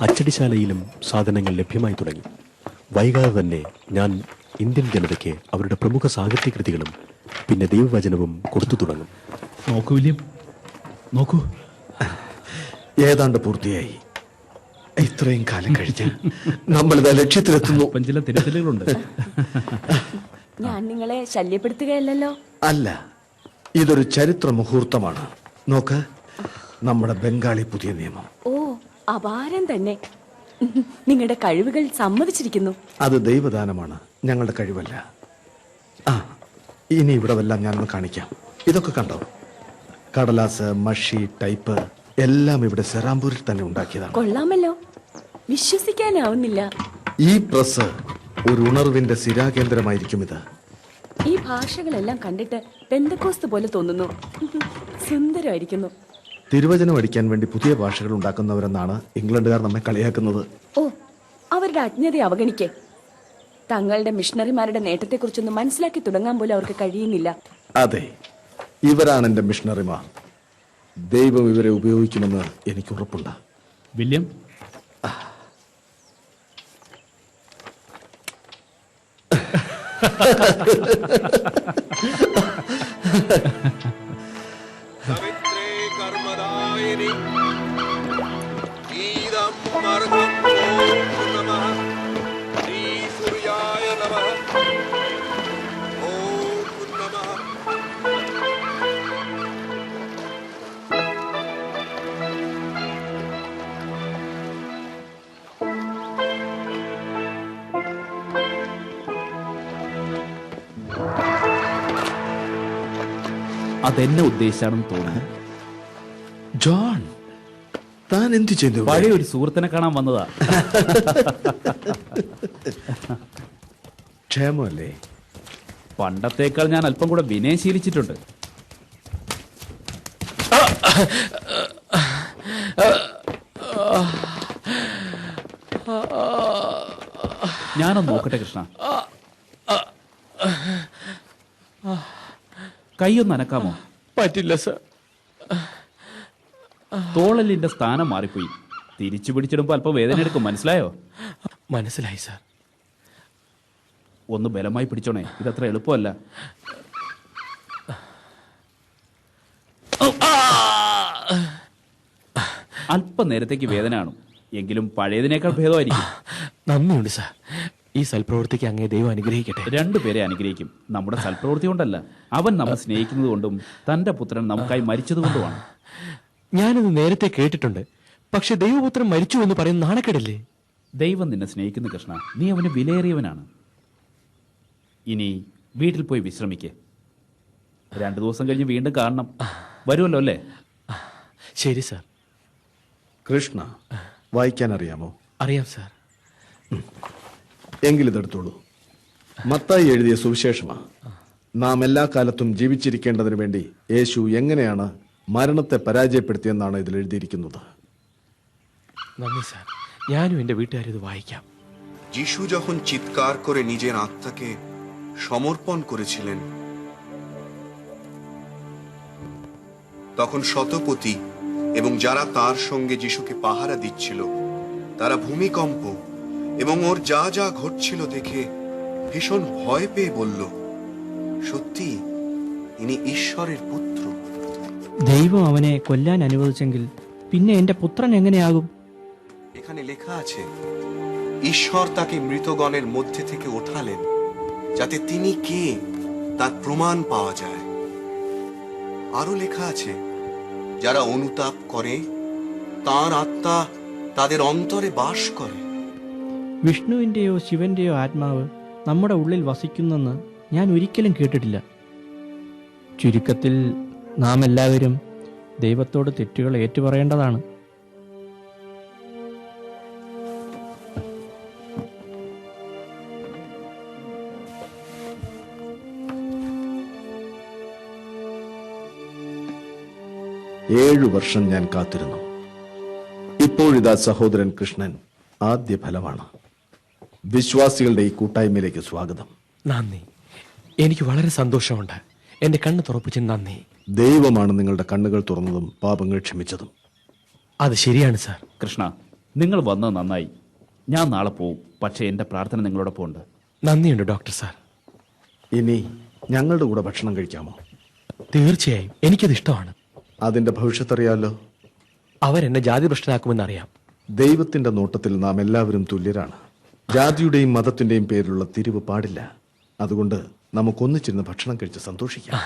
അച്ചടിശാലയിലും സാധനങ്ങൾ ലഭ്യമായി തുടങ്ങി. വൈകാതെ തന്നെ ഞാൻ ഇന്ത്യൻ ജനതയ്ക്ക് അവരുടെ പ്രമുഖ സാഹിത്യകൃതികളും പിന്നെ ദൈവവചനവും കൊടുത്തു തുടങ്ങും. നോക്കൂ വില്യം, നോക്കൂ. ഏതാണ്ട് പൂർത്തിയായി. ഇത്രയും കാലം കഴിഞ്ഞ് നമ്മളിതാ ലക്ഷ്യത്തിലെത്തുന്നു. ചില തിരുത്തലുകളുണ്ട്. ഞാൻ നിങ്ങളെ ശല്യപ്പെടുത്തുകയല്ലോ. അല്ല, ഇതൊരു ചരിത്ര മുഹൂർത്തമാണ്. നോക്ക്, നമ്മുടെ ബംഗാളി പുതിയ നിയമം. ഓ, അപാരം തന്നെ. നിങ്ങളുടെ കഴിവുകൾ സമ്മതിച്ചിരിക്കുന്നു. അത് ദൈവദാനമാണ്, ഞങ്ങളുടെ കഴിവല്ല. ആ, ഇനി ഇവിടെ വല്ലാം ഞാനൊന്ന് കാണിക്കാം. ഇതൊക്കെ കണ്ടോ? കടലാസ്, മഷി, ടൈപ്പ് എല്ലാം ഇവിടെ സെറാംപൂരിൽ തന്നെ ഉണ്ടാക്കിയതാണ്. കൊള്ളാമല്ലോ, വിശ്വസിക്കാനാവുന്നില്ല. ഈ പ്രസ് ഒരു ഉണർവിന്റെ സ്ഥിരാകേന്ദ്രമായിരിക്കും. ഇത് ഈ ഭാഷകളെല്ലാം കണ്ടിട്ട് പെന്തക്കോസ്ത് പോലെ തോന്നുന്നു. സുന്ദരമായിരിക്കുന്നു. തിരുവചനം അടിക്കാൻ വേണ്ടി പുതിയ ഭാഷകൾ ഉണ്ടാക്കുന്നവരെന്നാണ് ഇംഗ്ലണ്ടുകാർ നമ്മെ കളിയാക്കുന്നത്. ഓ, അവരുടെ അജ്ഞതയെ അവഗണിക്കേ. തങ്ങളുടെ മിഷണറിമാരുടെ നേട്ടത്തെക്കുറിച്ചൊന്നും മനസ്സിലാക്കി തുടങ്ങാൻ പോലും അവർക്ക് കഴിയുന്നില്ല. അതെ, ഇവരാണ് എന്റെ മിഷണറിമാർ. ദൈവം ഇവരെ ഉപയോഗിക്കുമെന്ന് എനിക്ക് ഉറപ്പുണ്ട്. വില്യം, അതെന്നെ ഉദ്ദേശിച്ചാണെന്ന് തോന്നുന്നു. ജോൺ, താൻ എന്ത് ചെയ്തു? പഴയ ഒരു സുഹൃത്തിനെ കാണാൻ വന്നതാ. ക്ഷേമല്ലേ? പണ്ടത്തേക്കാൾ ഞാൻ അല്പം കൂടെ വിനയം ശീലിച്ചിട്ടുണ്ട്. ഞാനൊന്ന് നോക്കട്ടെ കൃഷ്ണ. കൈയൊന്ന് അനക്കാമോ? പറ്റില്ല സർ. തോളലിന്റെ സ്ഥാനം മാറിപ്പോയി. തിരിച്ചു പിടിച്ചിടുമ്പോ അല്പം വേദന എടുക്കും. മനസ്സിലായോ? മനസ്സിലായി സർ. ഒന്ന് ബലമായി പിടിച്ചോണേ, ഇതത്ര എളുപ്പമല്ല. അല്പം നേരത്തേക്ക് വേദന കാണും, എങ്കിലും പഴയതിനേക്കാൾ ഭേദമായിരിക്കും. നന്ദിയുണ്ട് സർ. ഈ സൽപ്രവൃത്തിക്ക് അങ്ങേ ദൈവം അനുഗ്രഹിക്കട്ടെ. രണ്ടുപേരെ അനുഗ്രഹിക്കും. നമ്മുടെ സൽപ്രവൃത്തി കൊണ്ടല്ല, അവൻ നമ്മൾ സ്നേഹിക്കുന്നത് കൊണ്ടും തന്റെ പുത്രൻ നമുക്കായി മരിച്ചതുകൊണ്ടുമാണ്. ഞാനത് നേരത്തെ കേട്ടിട്ടുണ്ട്. പക്ഷെ ദൈവപുത്രൻ മരിച്ചു എന്ന് പറയുന്ന നാണക്കേടല്ലേ? ദൈവം നിന്നെ സ്നേഹിക്കുന്ന കൃഷ്ണ, നീ അവന് വിലയേറിയവനാണ്. ഇനി വീട്ടിൽ പോയി വിശ്രമിക്കേ. 2 ദിവസം കഴിഞ്ഞ് വീണ്ടും കാണണം. വരുമല്ലോ അല്ലേ? ശരി സാർ. കൃഷ്ണ, വായിക്കാൻ അറിയാമോ? അറിയാം സാർ. എങ്കിലിതെടുത്തോളൂ. മത്തായി എഴുതിയ സുവിശേഷമാണ്. നാം എല്ലാ കാലത്തും ജീവിച്ചിരിക്കേണ്ടതിനു വേണ്ടി യേശു എങ്ങനെയാണ് മരണത്തെ പരാജയപ്പെടുത്തിയെന്നാണ് ഇതിൽ എഴുതിയിരിക്കുന്നത്. നന്ദി സാർ. ഞാനും എൻ്റെ വീട്ടുകാരും ഇത് വായിക്കാം. যিশু যখন চিৎকার করে নিজের আত্মাকে সমর্পণ করেছিলেন, তখন শতপতি এবং যারা তার সঙ্গে যিশুকে পাহারা দিচ্ছিল তারা ভূমিকম্প এবং ওর যা যা ঘটছিল দেখে ভীষণ ভয় পেয়ে বলল, সত্যি ইনি ঈশ্বরের পুত্র। ദൈവം അവനെ കൊല്ലാൻ അനുവദിച്ചെങ്കിൽ പിന്നെ എന്റെ പുത്രൻ എങ്ങനെയാകും? এখানে লেখা আছে, ঈশ্বর তাকে মৃতগণের মধ্যে থেকে ওঠালেন যাতে তিনি কে তার প্রমাণ পাওয়া যায়। আরো লেখা আছে, যারা অনুতাপ করে তার আত্মা তাদের অন্তরে বাস করে। വിഷ്ണുവിന്റെയോ ശിവന്റെയോ ആത്മാവ് നമ്മുടെ ഉള്ളിൽ വസിക്കുന്നെന്ന് ഞാൻ ഒരിക്കലും കേട്ടിട്ടില്ല. ചുരുക്കത്തിൽ നാം എല്ലാവരും ദൈവത്തോട് തെറ്റുകൾ ഏറ്റുപറയേണ്ടതാണ്. ഏഴു വർഷം ഞാൻ കാത്തിരുന്നു. ഇപ്പോഴിതാ സഹോദരൻ കൃഷ്ണൻ ആദ്യ ഫലമാണ്. വിശ്വാസികളുടെ ഈ കൂട്ടായ്മയിലേക്ക് സ്വാഗതം. നന്ദി. എനിക്ക് വളരെ സന്തോഷമുണ്ട്. എന്റെ കണ്ണ് തുറപ്പിച്ചതിന് നന്ദി. ദൈവമാണ് നിങ്ങളുടെ കണ്ണുകൾ തുറന്നതും പാപങ്ങൾ ക്ഷമിച്ചതും. അത് ശരിയാണ് സാർ. കൃഷ്ണ, നിങ്ങൾ വന്നത് നന്നായി. ഞാൻ നാളെ പോവും. പക്ഷേ എന്റെ പ്രാർത്ഥന നിങ്ങളോടൊപ്പം ഉണ്ട്. നന്ദിയുണ്ട് ഡോക്ടർ സാർ. ഇനി ഞങ്ങളുടെ കൂടെ ഭക്ഷണം കഴിക്കാമോ? തീർച്ചയായും. എനിക്കത് ഇഷ്ടമാണ്. അതിന്റെ ഭവിഷ്യത്തറിയാലോ. അവരെന്നെ ജാതി ഭ്രഷ്ടനാക്കുമെന്നറിയാം. ദൈവത്തിന്റെ നോട്ടത്തിൽ നാം എല്ലാവരും തുല്യരാണ്. ജാതിയുടെയും മതത്തിന്റെയും പേരിലുള്ള തിരിവ് പാടില്ല. അതുകൊണ്ട് നമുക്കൊന്നിച്ചിരുന്ന് ഭക്ഷണം കഴിച്ച് സന്തോഷിക്കാം.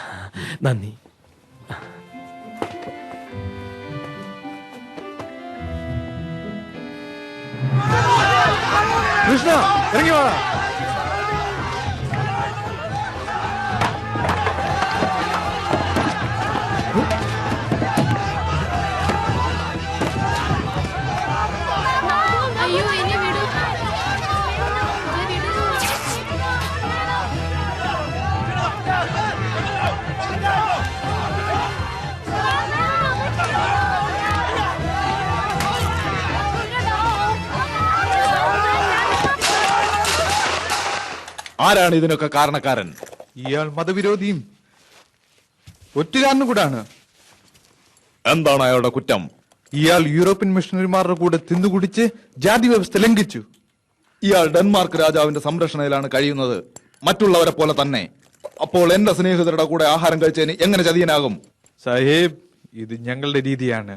നന്ദി. കൃഷ്ണ, ഇറങ്ങി വാ. അയ്യോ, എന്നെ വിടൂ. ആരാണ് ഇതിനൊക്കെ കാരണക്കാരൻ? ഇയാൾ മതവിരോധിയും ഒറ്റുകാരനും കൂടാണ്. എന്താണ് അയാളുടെ കുറ്റം? ഇയാൾ യൂറോപ്യൻ മിഷണറിമാരുടെ കൂടെ തിന്നുകുടിച്ച് ജാതി വ്യവസ്ഥ ലംഘിച്ചു. ഇയാൾ ഡെൻമാർക്ക് രാജാവിന്റെ സംരക്ഷണയിലാണ് കഴിയുന്നത്, മറ്റുള്ളവരെ പോലെ തന്നെ. അപ്പോൾ എന്റെ സ്നേഹിതരുടെ കൂടെ ആഹാരം കഴിച്ചതിന് എങ്ങനെ ചതിയനാകും? സാഹേബ്, ഇത് ഞങ്ങളുടെ രീതിയാണ്.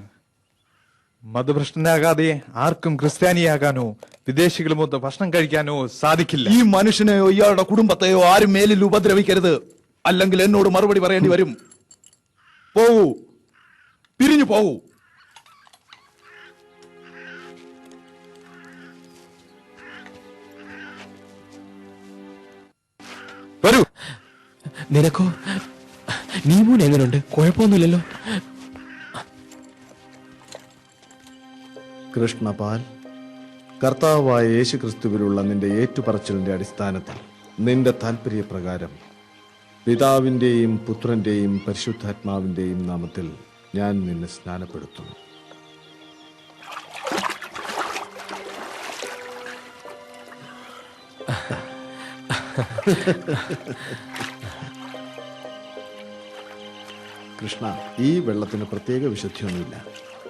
മതഭ്രഷ്ടനാകാതെ ആർക്കും ക്രിസ്ത്യാനിയാകാനോ വിദേശികളുമൊത്ത് ഭക്ഷണം കഴിക്കാനോ സാധിക്കില്ല. ഈ മനുഷ്യനെയോ ഇയാളുടെ കുടുംബത്തെയോ ആരും മേലിൽ ഉപദ്രവിക്കരുത്, അല്ലെങ്കിൽ എന്നോട് മറുപടി പറയേണ്ടി വരും. പോവൂ, പിരിഞ്ഞു പോവൂ. വരൂ. നിനക്കോ? നീമൂൻ എങ്ങനെയുണ്ട്? കുഴപ്പമൊന്നുമില്ലല്ലോ. കൃഷ്ണപാൽ, കർത്താവായ യേശു ക്രിസ്തുവിലുള്ള നിന്റെ ഏറ്റുപറച്ചിലിന്റെ അടിസ്ഥാനത്തിൽ നിന്റെ താല്പര്യപ്രകാരം പിതാവിന്റെയും പുത്രന്റെയും പരിശുദ്ധാത്മാവിന്റെയും നാമത്തിൽ ഞാൻ നിന്നെ സ്നാനപ്പെടുത്തുന്നു. കൃഷ്ണ, ഈ വെള്ളത്തിന് പ്രത്യേക വിശുദ്ധിയൊന്നുമില്ല.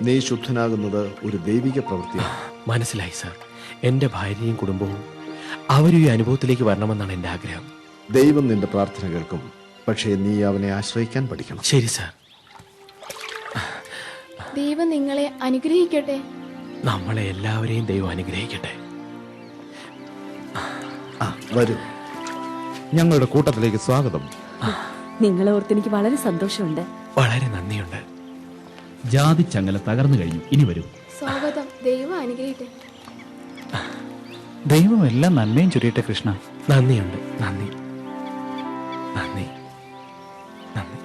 നീ ശുദ്ധനാകുന്നത് ഒരു ദൈവിക പ്രവൃത്തിയാണ്. മനസ്സിലായി സാർ. എന്റെ ഭാര്യയും കുടുംബവും അവരും ഈ അനുഭവത്തിലേക്ക് വരണമെന്നാണ് എന്റെ ആഗ്രഹം. ദൈവം നിന്റെ പ്രാർത്ഥന കേൾക്കും. പക്ഷേ നീ അവനെ ആശ്രയിക്കാൻ പഠിക്കണം. ശരി സാർ. ദൈവം നിങ്ങളെ അനുഗ്രഹിക്കട്ടെ. നമ്മളെ എല്ലാവരെയും ദൈവം അനുഗ്രഹിക്കട്ടെ. വരൂ, ഞങ്ങളുടെ കൂട്ടത്തിലേക്ക് സ്വാഗതം. നിങ്ങളെ ഓർത്ത് എനിക്ക് വളരെ സന്തോഷമുണ്ട്. വളരെ നന്ദിയുണ്ട്. ജാതി ചങ്ങല തകർന്നു കഴിഞ്ഞു. ഇനി വരൂ. സ്വാഗതം. ദൈവം അനുഗ്രഹിക്കട്ടെ. ദൈവം എല്ലാം നന്മയും ചൊരിയട്ടെ കൃഷ്ണ. നന്ദിയുണ്ട്. നന്ദി നന്ദി നന്ദി.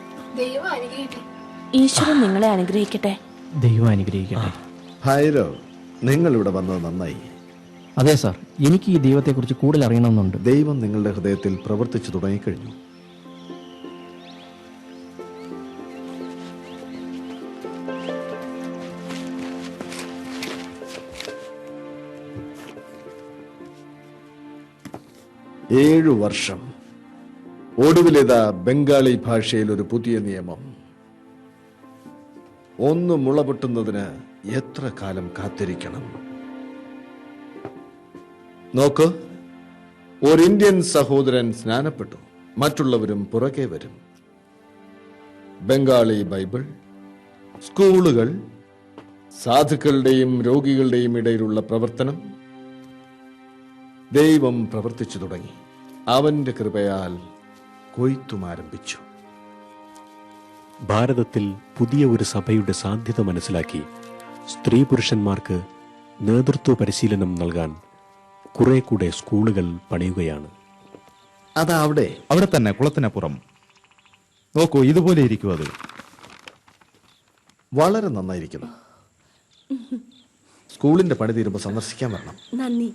ദൈവം അനുഗ്രഹിക്കട്ടെ. ഈശ്വരൻ നിങ്ങളെ അനുഗ്രഹിക്കട്ടെ. ദൈവം അനുഗ്രഹിക്കട്ടെ. ഭൈരവ്, നിങ്ങൾ ഇവിടെ വന്നത് നന്നായി. അതെ സാർ, എനിക്ക് ഈ ദൈവത്തെക്കുറിച്ച് കൂടുതൽ അറിയണമെന്നുണ്ട്. ദൈവം നിങ്ങളുടെ ഹൃദയത്തിൽ പ്രവർത്തിച്ചു തുടങ്ങിക്കഴിഞ്ഞു. ഏഴു വർഷം, ഒടുവിലിതാ ബംഗാളി ഭാഷയിൽ ഒരു പുതിയ നിയമം. ഒന്ന് മുളപൊട്ടുന്നതിന് എത്ര കാലം കാത്തിരിക്കണം? നോക്ക്, ഒരു ഇന്ത്യൻ സഹോദരൻ സ്നാനപ്പെട്ടു, മറ്റുള്ളവരും പുറകെ വരും. ബംഗാളി ബൈബിൾ, സ്കൂളുകൾ, സാധുക്കളുടെയും രോഗികളുടെയും ഇടയിലുള്ള പ്രവർത്തനം. ദൈവം പ്രവർത്തിച്ചു തുടങ്ങി. അവന്റെ കൃപയാൽ കൊയ്ത്തും ആരംഭിച്ചു. ഭാരതത്തിൽ പുതിയ ഒരു സഭയുടെ സാധ്യത മനസ്സിലാക്കി സ്ത്രീ പുരുഷന്മാർക്ക് നേതൃത്വ പരിശീലനം നൽകാൻ കുറെ കൂടെ സ്കൂളുകൾ പണിയുകയാണ്. അതാ അവിടെ അവിടെ തന്നെ കുളത്തിനപ്പുറം. നോക്കൂ, ഇതുപോലെ ഇരിക്കും അത്. വളരെ നന്നായിരിക്കുന്നു. സ്കൂളിന്റെ പണി തീരുമ്പോൾ സന്ദർശിക്കാൻ വരണം. നന്ദി.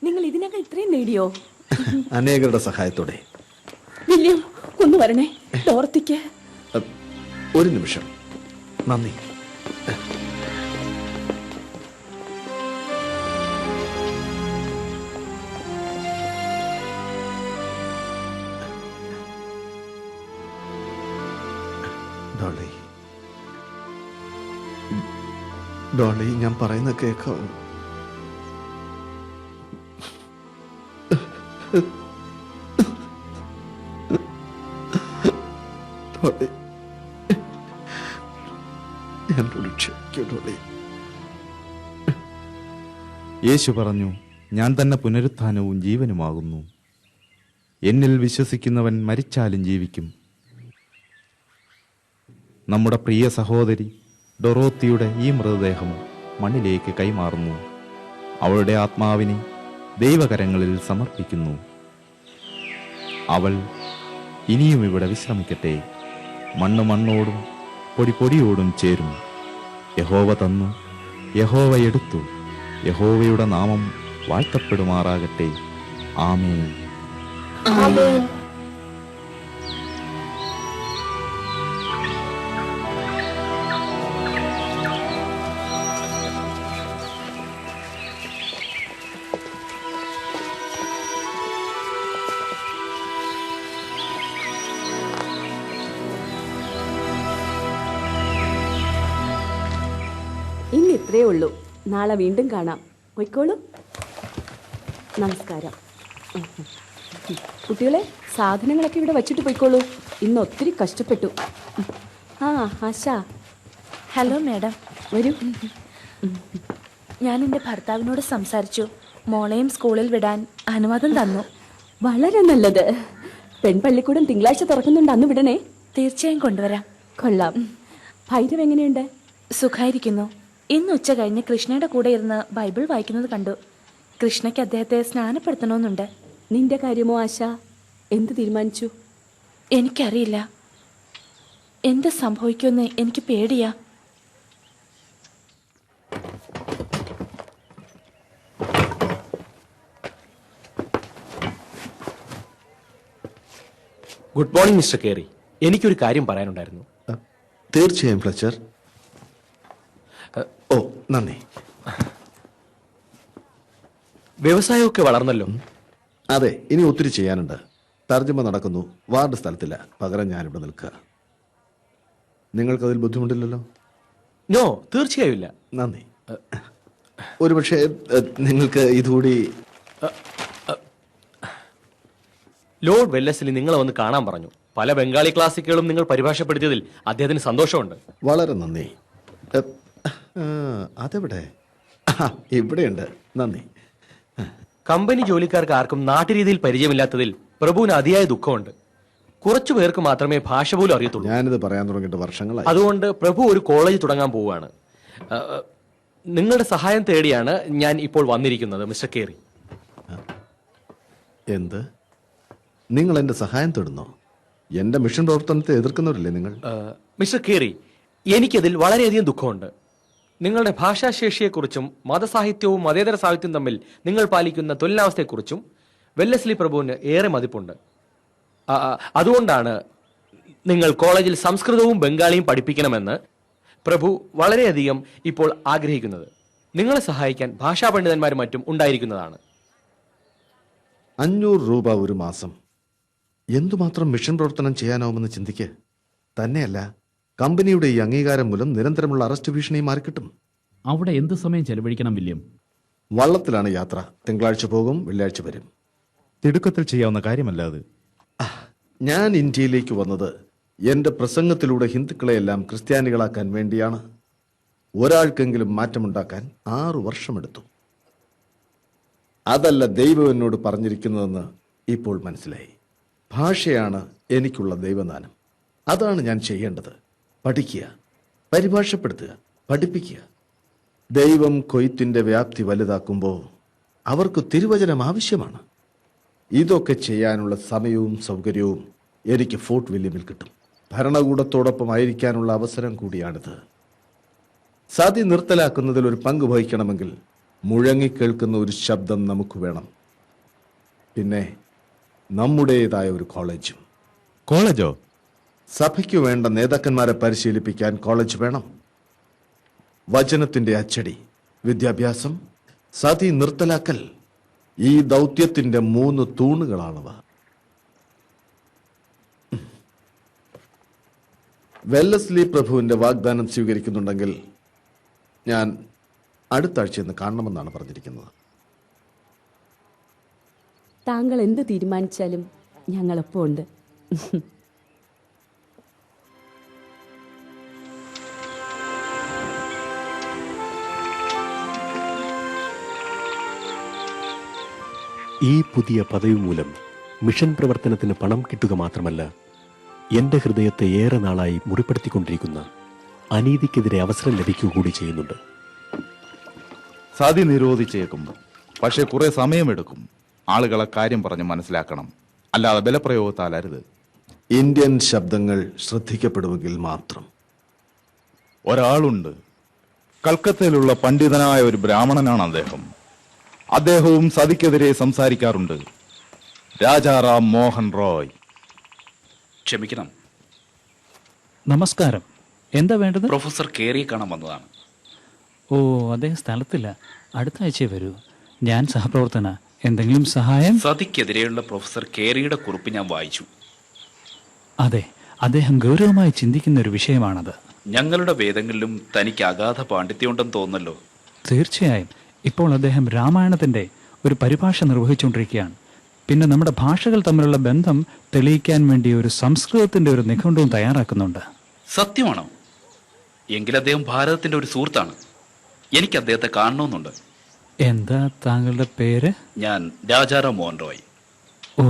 നിങ്ങൾ ഇതിനകം ഇത്രയും നേടിയോ? അനേകരുടെ സഹായത്തോടെ. വില്യം, ഒന്ന് വരണേ. ഡോർത്തിക്ക് ഒരു നിമിഷം. നന്ദി. ഡോളി, ഡോളി, ഞാൻ പറയുന്ന കേൾക്കാം. യേശു പറഞ്ഞു, ഞാൻ തന്നെ പുനരുത്ഥാനവും ജീവനുമാകുന്നു. എന്നിൽ വിശ്വസിക്കുന്നവൻ മരിച്ചാലും ജീവിക്കും. നമ്മുടെ പ്രിയ സഹോദരി ഡൊറോത്തിയുടെ ഈ മൃതദേഹം മണ്ണിലേക്ക് കൈമാറുന്നു. അവളുടെ ആത്മാവിനെ ദൈവകരങ്ങളിൽ സമർപ്പിക്കുന്നു. അവൾ ഇനിയും ഇവിടെ വിശ്രമിക്കട്ടെ. മണ്ണ് മണ്ണോടും പൊടി പൊടിയോടും ചേരും. യഹോവ തന്നു, യഹോവ എടുത്തു. യഹോവയുടെ നാമം വാഴ്ത്തപ്പെടുമാറാകട്ടെ. ആമേൻ. ആമേൻ. ഇന്ന് ഇത്രയേ ഉള്ളൂ. നാളെ വീണ്ടും കാണാം. പോയിക്കോളൂ. നമസ്കാരം. കുട്ടികളെ, സാധനങ്ങളൊക്കെ ഇവിടെ വച്ചിട്ട് പോയിക്കോളൂ. ഇന്ന് ഒത്തിരി കഷ്ടപ്പെട്ടു. ആ ആശ. Hello madam. വരൂ. ഞാൻ എൻ്റെ ഭർത്താവിനോട് സംസാരിച്ചു. മോളെയും സ്കൂളിൽ വിടാൻ അനുവാദം തന്നു. വളരെ നല്ലത്. പെൺപള്ളിക്കൂടം തിങ്കളാഴ്ച തുറക്കുന്നുണ്ട്, അന്ന് വിടണേ. തീർച്ചയായും കൊണ്ടുവരാം. കൊള്ളാം. ഭൈരവ് എങ്ങനെയുണ്ട്? സുഖായിരിക്കുന്നു. ഇന്ന് ഉച്ച കഴിഞ്ഞ് കൃഷ്ണയുടെ കൂടെ ഇരുന്ന് ബൈബിൾ വായിക്കുന്നത് കണ്ടു. കൃഷ്ണയ്ക്ക് അദ്ദേഹത്തെ സ്നാനപ്പെടുത്തണമെന്നുണ്ട്. നിന്റെ കാര്യമോ ആശ? എന്ത് തീരുമാനിച്ചു? എനിക്കറിയില്ല. എന്ത് സംഭവിക്കുമെന്ന് എനിക്ക് പേടിയാ. ഗുഡ് മോർണിംഗ് മിസ്റ്റർ കേറി. എനിക്കൊരു കാര്യം പറയാനുണ്ടായിരുന്നു. തീർച്ചയായും ഫ്ലെച്ചർ. ഓ, നന്ദി. വ്യവസായമൊക്കെ വളർന്നല്ലോ. അതെ, ഇനി ഒത്തിരി ചെയ്യാനുണ്ട്. തർജ്ജമ നടക്കുന്നു. വാർഡ് സ്ഥലത്തില്ല, പകരം ഞാനിവിടെ നിൽക്കുക. നിങ്ങൾക്കതിൽ ബുദ്ധിമുട്ടില്ലല്ലോ? നോ, തീർച്ചയായും ഇല്ല. നന്ദി. ഒരുപക്ഷെ നിങ്ങൾക്ക് ഇതുകൂടി. ലോർഡ് വെല്ലസ്ലി നിങ്ങളെ വന്ന് കാണാൻ പറഞ്ഞു. പല ബംഗാളി ക്ലാസിക്കുകളും നിങ്ങൾ പരിഭാഷപ്പെടുത്തിയതിൽ അദ്ദേഹത്തിന് സന്തോഷമുണ്ട്. വളരെ നന്ദി. അതെവിടെ? ഇവിടെയുണ്ട്. നന്ദി. കമ്പനി ജോലിക്കാർക്ക് ആർക്കും നാട്ടുരീതിയിൽ പരിചയമില്ലാത്തതിൽ പ്രഭുവിന് അതിയായ ദുഃഖമുണ്ട്. കുറച്ചു പേർക്ക് മാത്രമേ ഭാഷ പോലും അറിയത്തുള്ളൂ. ഞാനിത് പറയാൻ തുടങ്ങിയിട്ട് വർഷങ്ങളായി. അതുകൊണ്ട് പ്രഭു ഒരു കോളേജ് തുടങ്ങാൻ പോവുകയാണ്. നിങ്ങളുടെ സഹായം തേടിയാണ് ഞാൻ ഇപ്പോൾ വന്നിരിക്കുന്നത് മിസ്റ്റർ കേറി. എന്ത്? നിങ്ങൾ എന്റെ സഹായം തേടുന്നോ? എന്റെ മിഷൻ പ്രവർത്തനത്തെ എതിർക്കുന്നവരല്ലേ നിങ്ങൾ? മിസ്റ്റർ കേറി, എനിക്കതിൽ വളരെയധികം ദുഃഖമുണ്ട്. നിങ്ങളുടെ ഭാഷാശേഷിയെക്കുറിച്ചും മതസാഹിത്യവും മതേതര സാഹിത്യവും തമ്മിൽ നിങ്ങൾ പാലിക്കുന്ന തുലനാവസ്ഥയെക്കുറിച്ചും വെല്ലസ്ലി പ്രഭുവിന് ഏറെ മതിപ്പുണ്ട്. അതുകൊണ്ടാണ് നിങ്ങൾ കോളേജിൽ സംസ്കൃതവും ബംഗാളിയും പഠിപ്പിക്കണമെന്ന് പ്രഭു വളരെയധികം ഇപ്പോൾ ആഗ്രഹിക്കുന്നത്. നിങ്ങളെ സഹായിക്കാൻ ഭാഷാ പണ്ഡിതന്മാരും മറ്റും ഉണ്ടായിരിക്കുന്നതാണ്. 500 രൂപ ഒരു മാസം എന്തുമാത്രം മിഷൻ പ്രവർത്തനം ചെയ്യാനാവുമെന്ന് ചിന്തിക്ക്. തന്നെയല്ല, കമ്പനിയുടെ ഈ അംഗീകാരം മൂലം നിരന്തരമുള്ള അറസ്റ്റ് ഭീഷണി മാറിക്കിട്ടും. അവിടെ എന്ത് സമയം ചെലവഴിക്കണം വില്യം? വള്ളത്തിലാണ് യാത്ര. തിങ്കളാഴ്ച പോകും, വെള്ളിയാഴ്ച വരും. തിടുക്കത്തിൽ ചെയ്യാവുന്ന കാര്യമല്ല അത്. ഞാൻ ഇന്ത്യയിലേക്ക് വന്നത് എന്റെ പ്രസംഗത്തിലൂടെ ഹിന്ദുക്കളെയെല്ലാം ക്രിസ്ത്യാനികളാക്കാൻ വേണ്ടിയാണ്. ഒരാൾക്കെങ്കിലും മാറ്റമുണ്ടാക്കാൻ 6 വർഷമെടുത്തു. അതല്ല ദൈവം എന്നോട് പറഞ്ഞിരിക്കുന്നതെന്ന് ഇപ്പോൾ മനസ്സിലായി. ഭാഷയാണ് എനിക്കുള്ള ദൈവദാനം. അതാണ് ഞാൻ ചെയ്യേണ്ടത്. പഠിക്കുക, പരിഭാഷപ്പെടുത്തുക, പഠിപ്പിക്കുക. ദൈവം കൊയ്ത്തിന്റെ വ്യാപ്തി വലുതാക്കുമ്പോൾ അവർക്ക് തിരുവചനം ആവശ്യമാണ്. ഇതൊക്കെ ചെയ്യാനുള്ള സമയവും സൗകര്യവും എനിക്ക് ഫോർട്ട് വില്യമിൽ കിട്ടും. ഭരണകൂടത്തോടൊപ്പം ആയിരിക്കാനുള്ള അവസരം കൂടിയാണിത്. സതി നിർത്തലാക്കുന്നതിൽ ഒരു പങ്ക് വഹിക്കണമെങ്കിൽ മുഴങ്ങിക്കേൾക്കുന്ന ഒരു ശബ്ദം നമുക്ക് വേണം. പിന്നെ നമ്മുടേതായ ഒരു കോളേജും. കോളേജോ? സഭയ്ക്ക് വേണ്ട നേതാക്കന്മാരെ പരിശീലിപ്പിക്കാൻ കോളേജ് വേണം. വചനത്തിന്റെ അച്ചടി, വിദ്യാഭ്യാസം, സതി നിർത്തലാക്കൽ, ഈ ദൗത്യത്തിന്റെ 3 തൂണുകളാണവ. വെല്ലസ്ലി പ്രഭുവിന്റെ വാഗ്ദാനം സ്വീകരിക്കുന്നുണ്ടെങ്കിൽ ഞാൻ അടുത്ത ആഴ്ച ഇന്ന് കാണണമെന്നാണ് പറഞ്ഞിരിക്കുന്നത്. താങ്കൾ എന്ത് തീരുമാനിച്ചാലും ഞങ്ങളൊപ്പം ഉണ്ട്. ഈ പുതിയ പദവി മൂലം മിഷൻ പ്രവർത്തനത്തിന് പണം കിട്ടുക മാത്രമല്ല, എന്റെ ഹൃദയത്തെ ഏറെ നാളായി മുറിപ്പെടുത്തിക്കൊണ്ടിരിക്കുന്ന അനീതിക്കെതിരെ അവസരം ലഭിക്കുക കൂടി ചെയ്യുന്നുണ്ട്. സതി നിരോധിച്ചേക്കും, പക്ഷെ കുറെ സമയമെടുക്കും. ആളുകളെ കാര്യം പറഞ്ഞ് മനസ്സിലാക്കണം, അല്ലാതെ ബലപ്രയോഗത്താൽ അരുത്. ഇന്ത്യൻ ശബ്ദങ്ങൾ ശ്രദ്ധിക്കപ്പെടുമെങ്കിൽ മാത്രം. ഒരാളുണ്ട്, കൽക്കത്തയിലുള്ള പണ്ഡിതനായ ഒരു ബ്രാഹ്മണനാണ് അദ്ദേഹം. അദ്ദേഹവും സതിക്കെതിരെ സംസാരിക്കാറുണ്ട്. രാജാറാം മോഹൻ റോയ്. ക്ഷമിക്കണം, നമസ്കാരം. എന്താ വേണ്ടത്? പ്രൊഫസർ കേറിയെ കാണാൻ വന്നതാണ്. ഓ, അദ്ദേഹം സ്ഥലത്തില്ല. അടുത്ത ആഴ്ച വരൂ. ഞാൻ സഹപ്രവർത്തന. എന്തെങ്കിലും സഹായം? സതിക്കെതിരെയുള്ള പ്രൊഫസർ കേറിയുടെ കുറിപ്പ് ഞാൻ വായിച്ചു. അതെ, അദ്ദേഹം ഗൗരവമായി ചിന്തിക്കുന്ന ഒരു വിഷയമാണത്. ഞങ്ങളുടെ വേദങ്ങളിലും തനിക്ക് അഗാധ പാണ്ഡിത്യമുണ്ടെന്ന് തോന്നുന്നല്ലോ. തീർച്ചയായും. ഇപ്പോൾ അദ്ദേഹം രാമായണത്തിന്റെ ഒരു പരിഭാഷ നിർവഹിച്ചുകൊണ്ടിരിക്കുകയാണ്. പിന്നെ നമ്മുടെ ഭാഷകൾ തമ്മിലുള്ള ബന്ധം തെളിയിക്കാൻ വേണ്ടി ഒരു സംസ്കൃതത്തിന്റെ ഒരു നിഘണ്ടുവും തയ്യാറാക്കുന്നുണ്ട്. സത്യമാണോ? എങ്കിൽ അദ്ദേഹം ഭാരതത്തിന്റെ ഒരു സുഹൃത്താണ്. എനിക്ക് അദ്ദേഹത്തെ കാണണമെന്നുണ്ട്. എന്താ താങ്കളുടെ പേര്? ഞാൻ രാജാറാം മോഹൻ റോയ്. ഓ,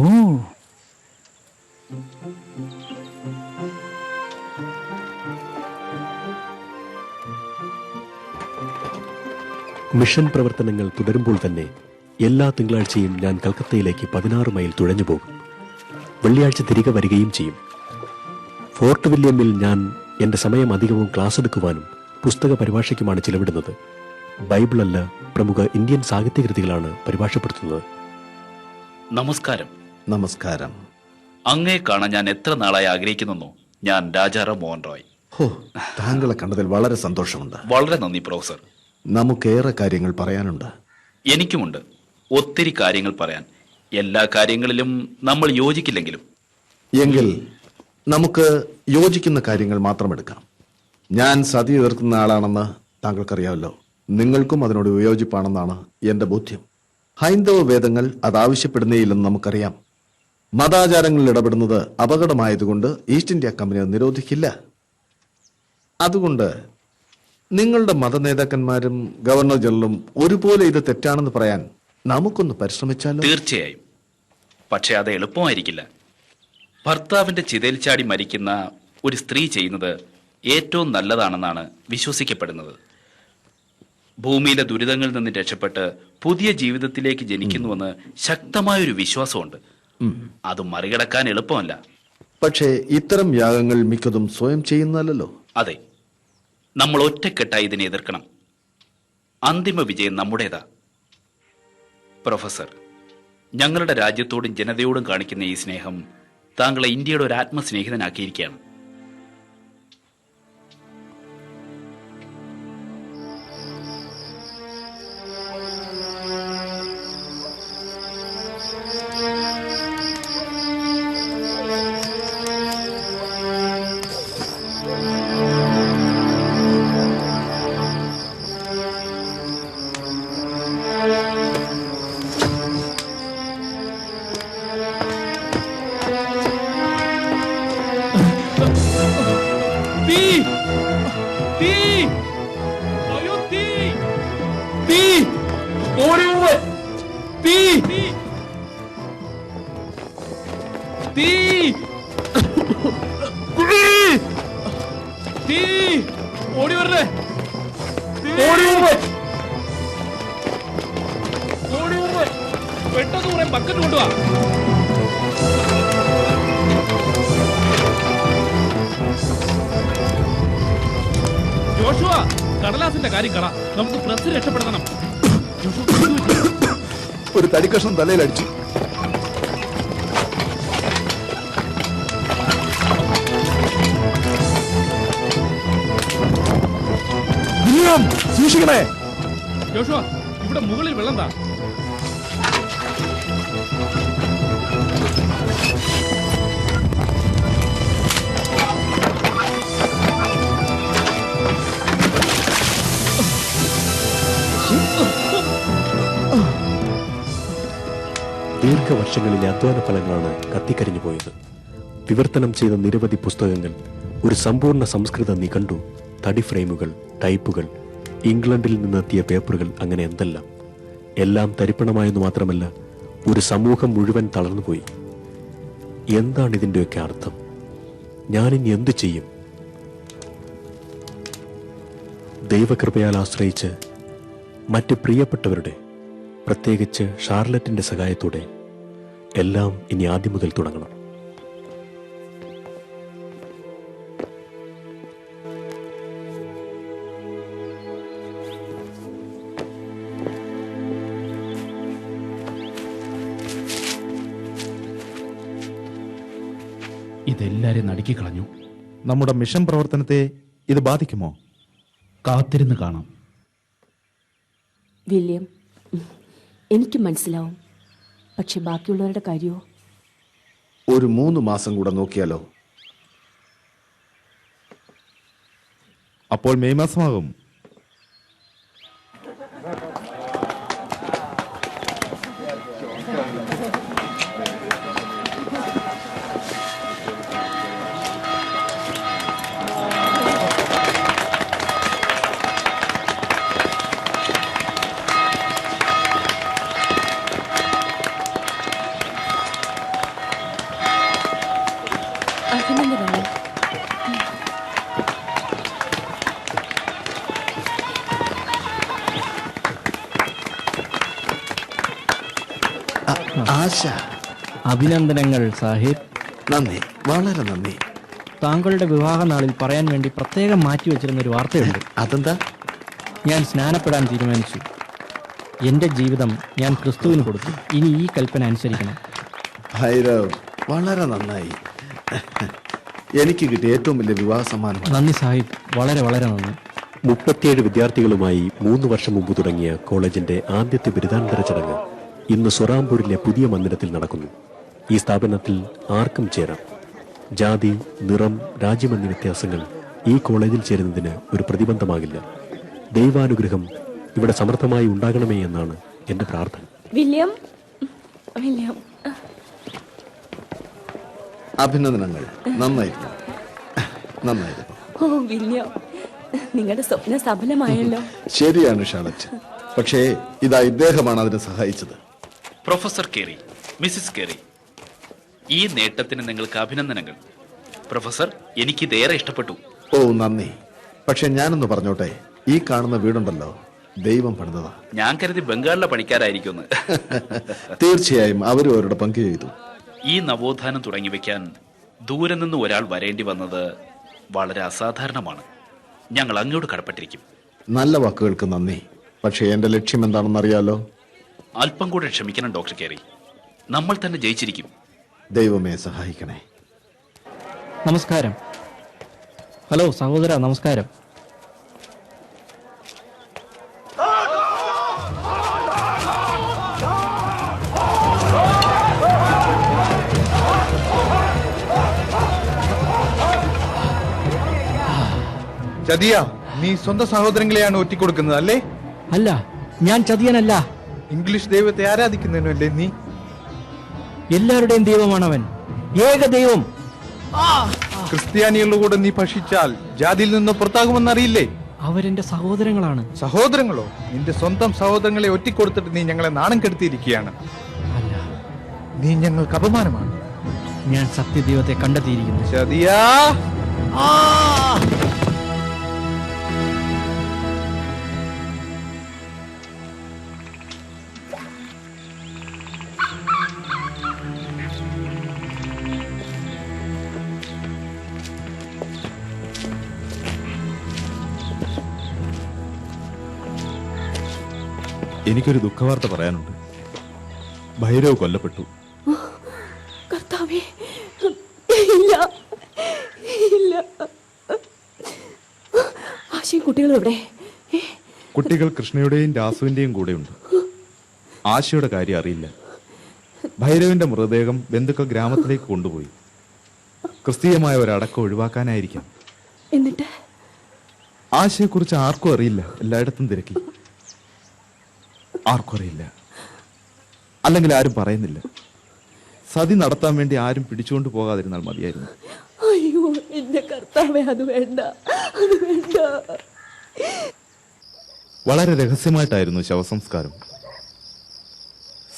മിഷൻ പ്രവർത്തനങ്ങൾ തുടരുമ്പോൾ തന്നെ എല്ലാ തിങ്കളാഴ്ചയും ഞാൻ കൽക്കത്തയിലേക്ക് 16 മൈൽ തുഴഞ്ഞു പോകും. വെള്ളിയാഴ്ച തിരികെ വരികയും ചെയ്യും. ഫോർട്ട് വില്യമിൽ ഞാൻ എന്റെ സമയം അധികവും ക്ലാസ് എടുക്കുവാനും പുസ്തക പരിഭാഷയ്ക്കുമാണ് ചിലവിടുന്നത്. ബൈബിളല്ല, പ്രമുഖ ഇന്ത്യൻ സാഹിത്യകൃതികളാണ് പരിഭാഷപ്പെടുത്തുന്നത്. നമസ്കാരം. നമസ്കാരം. അങ്ങേ കാണാൻ ഞാൻ എത്ര നാളായി ആഗ്രഹിക്കുന്നു. ഞാൻ രാജാറാം മോഹൻ റോയ്. താങ്കളെ കണ്ടതിൽ വളരെ സന്തോഷമുണ്ട്. വളരെ നന്ദി പ്രൊഫസർ. നമുക്കേറെ കാര്യങ്ങൾ പറയാനുണ്ട്. എനിക്കുമുണ്ട് ഒത്തിരി കാര്യങ്ങൾ പറയാൻ. എല്ലാ കാര്യങ്ങളിലും നമ്മൾ യോജിക്കില്ലെങ്കിലും. എങ്കിൽ നമുക്ക് യോജിക്കുന്ന കാര്യങ്ങൾ മാത്രം എടുക്കാം. ഞാൻ സതി എതിർക്കുന്ന ആളാണെന്ന് താങ്കൾക്കറിയാമല്ലോ. നിങ്ങൾക്കും അതിനോട് വിയോജിപ്പാണെന്നാണ് എന്റെ ബോധ്യം. ഹൈന്ദവ വേദങ്ങൾ അതാവശ്യപ്പെടുന്നേയില്ലെന്ന് നമുക്കറിയാം. മതാചാരങ്ങളിൽ ഇടപെടുന്നത് അപകടമായതുകൊണ്ട് ഈസ്റ്റ് ഇന്ത്യ കമ്പനി അത് നിരോധിക്കില്ല. അതുകൊണ്ട് നിങ്ങളുടെ മതനേതാക്കന്മാരും ഗവർണർ ജനറലും ഒരുപോലെ ഇത് തെറ്റാണെന്ന് പറയാൻ നമുക്കൊന്ന് പരിശ്രമിച്ചാലോ? തീർച്ചയായും. പക്ഷെ അത് എളുപ്പമായിരിക്കില്ല. ഭർത്താവിന്റെ ചിതയിൽ ചാടി മരിക്കുന്ന ഒരു സ്ത്രീ ചെയ്യുന്നത് ഏറ്റവും നല്ലതാണെന്നാണ് വിശ്വസിക്കപ്പെടുന്നത്. ഭൂമിയിലെ ദുരിതങ്ങളിൽ നിന്ന് രക്ഷപ്പെട്ട് പുതിയ ജീവിതത്തിലേക്ക് ജനിക്കുന്നുവെന്ന് ശക്തമായൊരു വിശ്വാസമുണ്ട്. അത് മറികടക്കാൻ എളുപ്പമല്ല. പക്ഷേ ഇത്തരം യാഗങ്ങൾ മിക്കതും സ്വയം ചെയ്യുന്നല്ലോ. അതെ, നമ്മൾ ഒറ്റക്കെട്ടായി ഇതിനെ എതിർക്കണം. അന്തിമ വിജയം നമ്മുടേതാ. പ്രൊഫസർ, ഞങ്ങളുടെ രാജ്യത്തോടും ജനതയോടും കാണിക്കുന്ന ഈ സ്നേഹം താങ്കളെ ഇന്ത്യയുടെ ഒരു ആത്മസ്നേഹിതനാക്കിയിരിക്കുകയാണ്. കടലാസിന്റെ കാര്യം കള, നമുക്ക് പ്രസ് രക്ഷപ്പെടുത്തണം. ഒരു തടിക്കഷ്ണം തലയിലടിച്ചു. സൂക്ഷിക്കണേ ജോഷുവ, ഇവിടെ മുകളിൽ വെള്ളം താ. ദീർഘവർഷങ്ങളിലെ അധ്വാന ഫലങ്ങളാണ് കത്തിക്കരിഞ്ഞു പോയത്. വിവർത്തനം ചെയ്ത നിരവധി പുസ്തകങ്ങൾ, ഒരു സമ്പൂർണ്ണ സംസ്കൃത നിഘണ്ടു, തടി ഫ്രെയിമുകൾ, ടൈപ്പുകൾ, ഇംഗ്ലണ്ടിൽ നിന്നെത്തിയ പേപ്പറുകൾ, അങ്ങനെ എന്തെല്ലാം. എല്ലാം തരിപ്പണമായെന്ന് മാത്രമല്ല, ഒരു സമൂഹം മുഴുവൻ തളർന്നുപോയി. എന്താണ് ഇതിൻ്റെയൊക്കെ അർത്ഥം? ഞാനിനി എന്തു ചെയ്യും? ദൈവകൃപയാൽ ആശ്രയിച്ച് മറ്റ് പ്രിയപ്പെട്ടവരുടെ, പ്രത്യേകിച്ച് ഷാർലറ്റിന്റെ സഹായത്തോടെ എല്ലാം ഇനി ആദ്യം മുതൽ തുടങ്ങണം. ഇതെല്ലാരെയും നടുക്കി കളഞ്ഞു. നമ്മുടെ മിഷൻ പ്രവർത്തനത്തെ ഇത് ബാധിക്കുമോ? കാത്തിരുന്ന് കാണാം. വില്യം, എനിക്ക് മനസ്സിലാവും. പക്ഷെ ബാക്കിയുള്ളവരുടെ കാര്യമോ? ഒരു 3 മാസം കൂടെ നോക്കിയാലോ? അപ്പോൾ മെയ് മാസമാകും. അഭിനന്ദനങ്ങൾ. ആശ, അഭിനന്ദനങ്ങൾ സാഹിബ്. നന്ദി, വളരെ നന്ദി. താങ്കളുടെ വിവാഹ നാളിൽ പറയാൻ വേണ്ടി പ്രത്യേകം മാറ്റിവെച്ചിരുന്ന ഒരു വാർത്തയുണ്ട്. അതെന്താ? ഞാൻ സ്നാനപ്പെടാൻ തീരുമാനിച്ചു. എന്റെ ജീവിതം ഞാൻ ക്രിസ്തുവിന് കൊടുത്തു. ഇനി ഈ കൽപ്പന അനുസരിക്കണം. ഭൈരവ്, വളരെ നന്നായി. എനിക്ക് കിട്ടിയ ഏറ്റവും വലിയ വിവാഹ സമ്മാനം. നന്ദി സാഹിബ്, വളരെ വളരെ നന്ദി. 37 വിദ്യാർത്ഥികളുമായി 3 വർഷം മുമ്പ് തുടങ്ങിയ കോളേജിന്റെ ആദ്യത്തെ ബിരുദാനന്തര ചടങ്ങ് ഇന്ന് സൊറാംപൂരിലെ പുതിയ മന്ദിരത്തിൽ നടക്കുന്നു. ഈ സ്ഥാപനത്തിൽ ആർക്കും ചേരാം. ജാതി, നിറം, രാജ്യമെന്ന വ്യത്യാസങ്ങൾ ഈ കോളേജിൽ ചേരുന്നതിന് ഒരു പ്രതിബന്ധമാകില്ല. ദൈവാനുഗ്രഹം ഇവിടെ സമൃദ്ധമായി ഉണ്ടാകണമേ എന്നാണ് എന്റെ പ്രാർത്ഥന. വില്യം, വില്യം, അഭിനന്ദനങ്ങൾ. നന്നായിരുന്നു, നന്നായിരുന്നു. ഓ വില്യം, നിങ്ങളുടെ സ്വപ്നം സഫലമായല്ലോ. ശരിയാണ് ഷാർലറ്റ്. പക്ഷേ ഇതാ ഇദ്ദേഹമാണ് അതിനെ സഹായിച്ചത്. പ്രൊഫസർ കേറി, മിസ്സിസ് കേറി, ഈ നേട്ടത്തിന് നിങ്ങൾക്ക് അഭിനന്ദനങ്ങൾ. പ്രൊഫസർ, എനിക്കിതേറെ ഇഷ്ടപ്പെട്ടു. ഓ നന്ദി. പക്ഷെ ഞാനൊന്ന് പറഞ്ഞോട്ടെ, ഈ കാണുന്ന വീടുണ്ടല്ലോ, ദൈവം പണിതതാ. ഞാൻ കരുതി ബംഗാളിലെ പണിക്കാരായിരിക്കും. തീർച്ചയായും അവരും അവരുടെ പങ്ക് ചെയ്തു. ഈ നവോത്ഥാനം തുടങ്ങി വെക്കാൻ ദൂരെ നിന്ന് ഒരാൾ വരേണ്ടി വന്നത് വളരെ അസാധാരണമാണ്. ഞങ്ങൾ അങ്ങോട്ട് കടപ്പെട്ടിരിക്കും. നല്ല വാക്കുകൾക്ക് നന്ദി. പക്ഷേ എന്റെ ലക്ഷ്യം എന്താണെന്നറിയാലോ? അല്പം കൂടെ ക്ഷമിക്കണം ഡോക്ടർ കേറി. നമ്മൾ തന്നെ ജയിച്ചിരിക്കും. ദൈവമേ സഹായിക്കണേ. നമസ്കാരം. ഹലോ സഹോദര, നമസ്കാരം. ചതിയ, നീ സ്വന്തം സഹോദരങ്ങളെയാണ് ഒറ്റിക്കൊടുക്കുന്നത് അല്ലേ? അല്ല, ഞാൻ ചതിയനല്ല. ഇംഗ്ലീഷ് ദൈവത്തെ ആരാധിക്കുന്നതിനല്ലേ നീ? എല്ലാവരുടെയും ദൈവമാണവൻ, ഏക ദൈവം. ക്രിസ്ത്യാനികളുടെ കൂടെ നീ ഭക്ഷിച്ചാൽ ജാതിയിൽ നിന്ന് പുറത്താകുമെന്നറിയില്ലേ? അവരെന്റെ സഹോദരങ്ങളാണ്. സഹോദരങ്ങളോ? നിന്റെ സ്വന്തം സഹോദരങ്ങളെ ഒറ്റിക്കൊടുത്തിട്ട് നീ ഞങ്ങളെ നാണം കെടുത്തിയിരിക്കുകയാണ്. നീ ഞങ്ങൾക്ക് അപമാനമാണ്. ഞാൻ സത്യദൈവത്തെ കണ്ടെത്തിയിരിക്കുന്നു. ചതിയാ, എനിക്കൊരു ദുഃഖവാർത്ത പറയാനുണ്ട്. ഭൈരവ് കൊല്ലപ്പെട്ടു. കർത്താവേ, ഇല്ല ഇല്ല. ആശയും കുട്ടികളും എവിടെ? കുട്ടികൾ കൃഷ്ണയുടെയും രാസുവിന്റെയും കൂടെയുണ്ട്. ആശയുടെ കാര്യം അറിയില്ല. ഭൈരവിന്റെ മൃതദേഹം ബന്ധുക്കൾ ഗ്രാമത്തിലേക്ക് കൊണ്ടുപോയി. ക്രിസ്തീയമായ ഒരടക്കം ഒഴിവാക്കാനായിരിക്കാം. എന്നിട്ട് ആശയെക്കുറിച്ച് ആർക്കും അറിയില്ല. എല്ലായിടത്തും തിരക്കി. ആർക്കും അറിയില്ല, അല്ലെങ്കിൽ ആരും പറയുന്നില്ല. സതി നടത്താൻ വേണ്ടി ആരും പിടിച്ചുകൊണ്ട് പോകാതിരുന്നാൽ മതിയായിരുന്നു. അയ്യോ എന്റെ കർത്താവേ, അത് വേണ്ട, അത് വേണ്ട. വളരെ രഹസ്യമായിട്ടായിരുന്നു ശവസംസ്കാരം.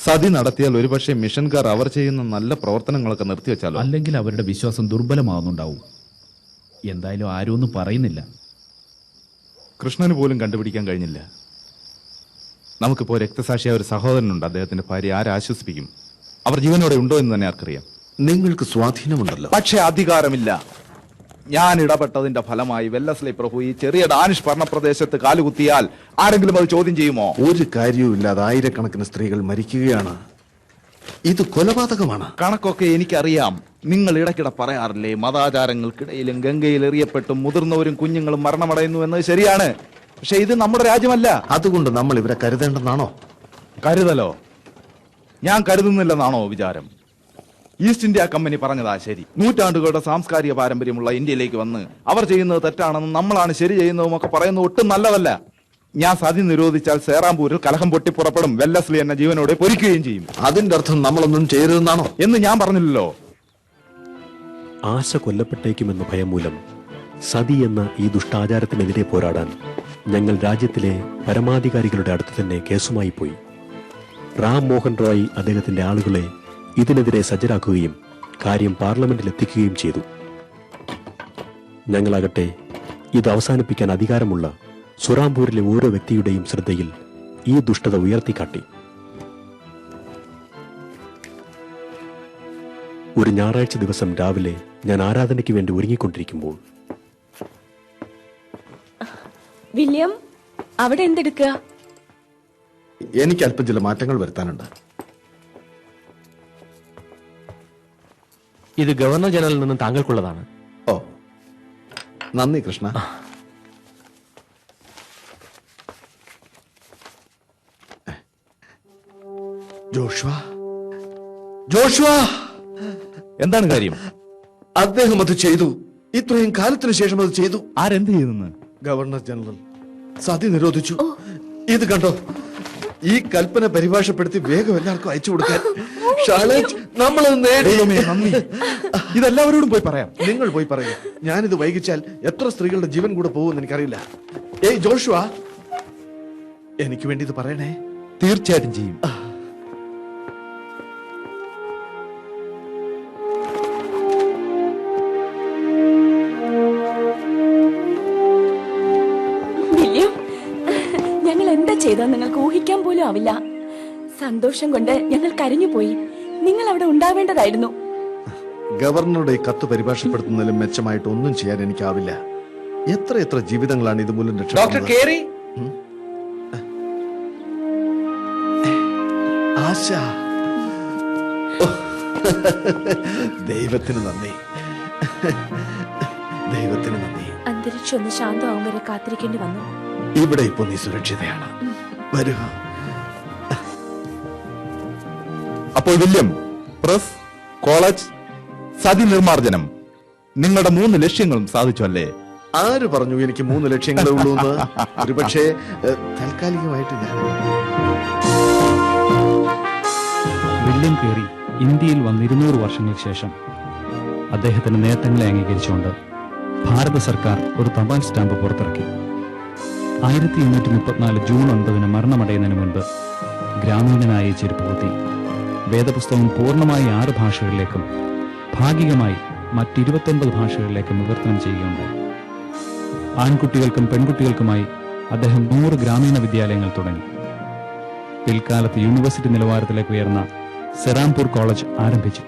സതി നടത്തിയാൽ ഒരുപക്ഷെ മിഷൻകാർ അവർ ചെയ്യുന്ന നല്ല പ്രവർത്തനങ്ങളൊക്കെ നിർത്തിവെച്ചാലോ? അല്ലെങ്കിൽ അവരുടെ വിശ്വാസം ദുർബലമാകുന്നുണ്ടാവും. എന്തായാലും ആരും ഒന്നും പറയുന്നില്ല. കൃഷ്ണന് പോലും കണ്ടുപിടിക്കാൻ കഴിഞ്ഞില്ല. നമുക്കിപ്പോ രക്തസാക്ഷിയായ ഒരു സഹോദരനുണ്ട്. അദ്ദേഹത്തിന്റെ ഭാര്യ ആരാശ്വസിപ്പിക്കും? അവർ ജീവനോടെ ഉണ്ടോ എന്ന് തന്നെ ആർക്കറിയാം. നിങ്ങൾക്ക് സ്വാധീനമുണ്ടല്ലോ. പക്ഷേ അധികാരമില്ല. ഞാൻ ഇടപെട്ടതിന്റെ ഫലമായി വെല്ലസ്ലി പ്രഭു ഈ ചെറിയ ഡാനിഷ് ഭരണപ്രദേശത്ത് കാലുകുത്തിയാൽ ആരെങ്കിലും അത് ചോദ്യം ചെയ്യുമോ? ഒരു കാര്യവും ഇല്ലാതെ ആയിരക്കണക്കിന് സ്ത്രീകൾ മരിക്കുകയാണ്. ഇത് കൊലപാതകമാണ്. കണക്കൊക്കെ എനിക്കറിയാം. നിങ്ങൾ ഇടയ്ക്കിടെ പറയാറില്ലേ, മതാചാരങ്ങൾക്കിടയിലും ഗംഗയിൽ എറിയപ്പെട്ടും മുതിർന്നവരും കുഞ്ഞുങ്ങളും മരണമടയുന്നു എന്നത് ശരിയാണ്. പക്ഷെ ഇത് നമ്മുടെ രാജ്യമല്ല. അതുകൊണ്ട് നമ്മൾ ഇവരെ കരുതേണ്ടെന്നാണോ? കരുതലോ? ഞാൻ കരുതുന്നില്ലെന്നാണോ വിചാരം? ഈസ്റ്റ് ഇന്ത്യ കമ്പനി പറഞ്ഞതാ ശരി. നൂറ്റാണ്ടുകളുടെ സാംസ്കാരിക പാരമ്പര്യമുള്ള ഇന്ത്യയിലേക്ക് വന്ന് അവർ ചെയ്യുന്നത് തെറ്റാണെന്നും നമ്മളാണ് ശരി ചെയ്യുന്നതും ഒക്കെ പറയുന്നത് ഒട്ടും നല്ലതല്ല. ഞാൻ സതി നിരോധിച്ചാൽ സേറാംപൂരിൽ കലഹം പൊട്ടി പുറപ്പെടും. വെല്ലസ്ലി എന്നെ ജീവനോടെ പൊരിക്കുകയും ചെയ്യും. അതിന്റെ അർത്ഥം നമ്മളൊന്നും ചെയ്യരുതെന്നാണോ? എന്ന് ഞാൻ പറഞ്ഞില്ലല്ലോ. ആശ കൊല്ലപ്പെട്ടേക്കുമെന്ന ഭയം മൂലം സതി എന്ന ഈ ദുഷ്ടാചാരത്തിനെതിരെ പോരാടാൻ ഞങ്ങൾ രാജ്യത്തിലെ പരമാധികാരികളുടെ അടുത്ത് തന്നെ കേസുമായി പോയി. റാം മോഹൻ റോയ് അദ്ദേഹത്തിന്റെ ആളുകളെ ഇതിനെതിരെ സജ്ജരാക്കുകയും കാര്യം പാർലമെന്റിൽ എത്തിക്കുകയും ചെയ്തു. ഞങ്ങളാകട്ടെ ഇത് അവസാനിപ്പിക്കാൻ അധികാരമുള്ള സുറാംപൂരിലെ ഓരോ വ്യക്തിയുടെയും ശ്രദ്ധയിൽ ഈ ദുഷ്ടത ഉയർത്തിക്കാട്ടി. ഒരു ഞായറാഴ്ച ദിവസം രാവിലെ ഞാൻ ആരാധനയ്ക്ക് വേണ്ടി ഒരുങ്ങിക്കൊണ്ടിരിക്കുമ്പോൾ വില്യം, അവിടെ എന്തെടുക്കുക? എനിക്ക് അല്പം ചില മാറ്റങ്ങൾ വരുത്താനുണ്ട്. ഇത് ഗവർണർ ജനറലിൽ നിന്നും താങ്കൾക്കുള്ളതാണ്. ഓ, നന്ദി കൃഷ്ണ. ജോഷുവ, ജോഷുവ, എന്താണ് കാര്യം? അദ്ദേഹം അത് ചെയ്തു. ഇത്രയും കാലത്തിന് ശേഷം അത് ചെയ്തു. ആരെന്ത് ചെയ്തെന്ന്? ഗവർണർ ജനറൽ സതി നിരോധിച്ചു. ഇത് കണ്ടോ? ഈ കൽപ്പന പരിഭാഷപ്പെടുത്തി വേഗം എല്ലാവർക്കും അയച്ചു കൊടുക്കാൻ. നമ്മളത് നേടി. ഇതെല്ലാവരോടും പോയി പറയാം. നിങ്ങൾ പോയി പറയുക. ഞാനിത് വൈകിച്ചാൽ എത്ര സ്ത്രീകളുടെ ജീവൻ കൂടെ പോകുമെന്ന് എനിക്കറിയില്ല. ഏയ് ജോഷുവ, എനിക്ക് വേണ്ടി ഇത് പറയണേ. തീർച്ചയായിട്ടും ചെയ്യും. വില്യം, ഞങ്ങൾ എന്താ ചെയ്താൽ നിങ്ങൾക്ക് ഊഹിക്കാൻ പോലും ആവില്ല. സന്തോഷം കൊണ്ട് ഞങ്ങൾ കരഞ്ഞുപോയി. നിങ്ങൾ അവിടെ ഉണ്ടാവേണ്ടതായിരുന്നു. ഗവർണറുടെ കത്ത് പരിഭാഷപ്പെടുത്തുന്നതിലും മെച്ചമായിട്ട് ഒന്നും ചെയ്യാൻ എനിക്കാവില്ല. എത്ര എത്ര ജീവിതങ്ങളാണ് ഇതുമൂലം ഡോക്ടർ കേറി, ദൈവത്തിന് നന്ദി, ദൈവത്തിന് നന്ദി. അന്തരീക്ഷം ഒന്ന് ശാന്തമാവും വരെ കാത്തിരിക്കേണ്ടി വന്നു. ഇവിടെ ഇപ്പൊ നീ സുരക്ഷിതയാണ്. വരിക. അപ്പോൾ വില്യം, പ്രസ്, കോളേജ്, സതി നിർമാർജനം, നിങ്ങളുടെ 3 ലക്ഷ്യങ്ങളും സാധിച്ചു അല്ലേ? ആര് പറഞ്ഞു എനിക്ക് 3 ലക്ഷ്യങ്ങളേ ഉള്ളൂ എന്ന്? ഒരു പക്ഷേ താൽക്കാലികമായിട്ട് ഞാൻ വില്യം കേറി ഇന്ത്യയിൽ വന്ന് 200 വർഷങ്ങൾക്ക് ശേഷം അദ്ദേഹത്തിന്റെ നേട്ടങ്ങളെ അംഗീകരിച്ചുകൊണ്ട് ഭാരത സർക്കാർ ഒരു തപാൽ സ്റ്റാമ്പ് പുറത്തിറക്കി. 1834 ജൂൺ 9 മരണമടയുന്നതിന് മുൻപ് ഗ്രാമീണനായ ചെരുപ്പുകുത്തി വേദപുസ്തകം പൂർണ്ണമായി 6 ഭാഷകളിലേക്കും ഭാഗികമായി മറ്റ് 29 ഭാഷകളിലേക്കും വിവർത്തനം ചെയ്യുകയുണ്ടായി. ആൺകുട്ടികൾക്കും പെൺകുട്ടികൾക്കുമായി അദ്ദേഹം 100 ഗ്രാമീണ വിദ്യാലയങ്ങൾ തുടങ്ങി. പിൽക്കാലത്ത് യൂണിവേഴ്സിറ്റി നിലവാരത്തിലേക്ക് ഉയർന്ന സെറാംപൂർ കോളേജ് ആരംഭിച്ചു.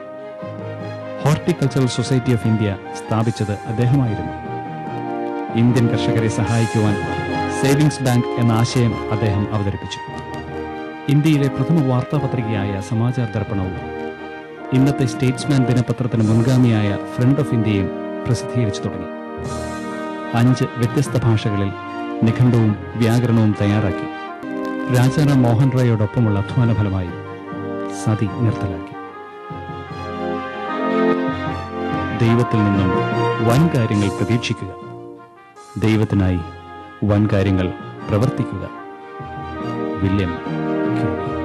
ഹോർട്ടിക്കൾച്ചറൽ സൊസൈറ്റി ഓഫ് ഇന്ത്യ സ്ഥാപിച്ചത് അദ്ദേഹമായിരുന്നു. ഇന്ത്യൻ കർഷകരെ സഹായിക്കുവാൻ സേവിങ്സ് ബാങ്ക് എന്ന ആശയം അദ്ദേഹം അവതരിപ്പിച്ചു. ഇന്ത്യയിലെ പ്രഥമ വാർത്താപത്രികയായ സമാചാർ ദർപ്പണവും ഇന്നത്തെ സ്റ്റേറ്റ്സ്മാൻ ദിനപത്രത്തിന് മുൻഗാമിയായ ഫ്രണ്ട് ഓഫ് ഇന്ത്യയും പ്രസിദ്ധീകരിച്ചു തുടങ്ങി. 5 വ്യത്യസ്ത ഭാഷകളിൽ നിഘണ്ടുവും വ്യാകരണവും തയ്യാറാക്കി. രാജാറാം മോഹൻ റോയോടൊപ്പമുള്ള അധ്വാന ഫലമായി സതി നിർത്തലാക്കി. ദൈവത്തിൽ നിന്നും വൻ കാര്യങ്ങൾ പ്രതീക്ഷിക്കുക, ദൈവത്തിനായി വൻ കാര്യങ്ങൾ പ്രവർത്തിക്കുക. William curiae.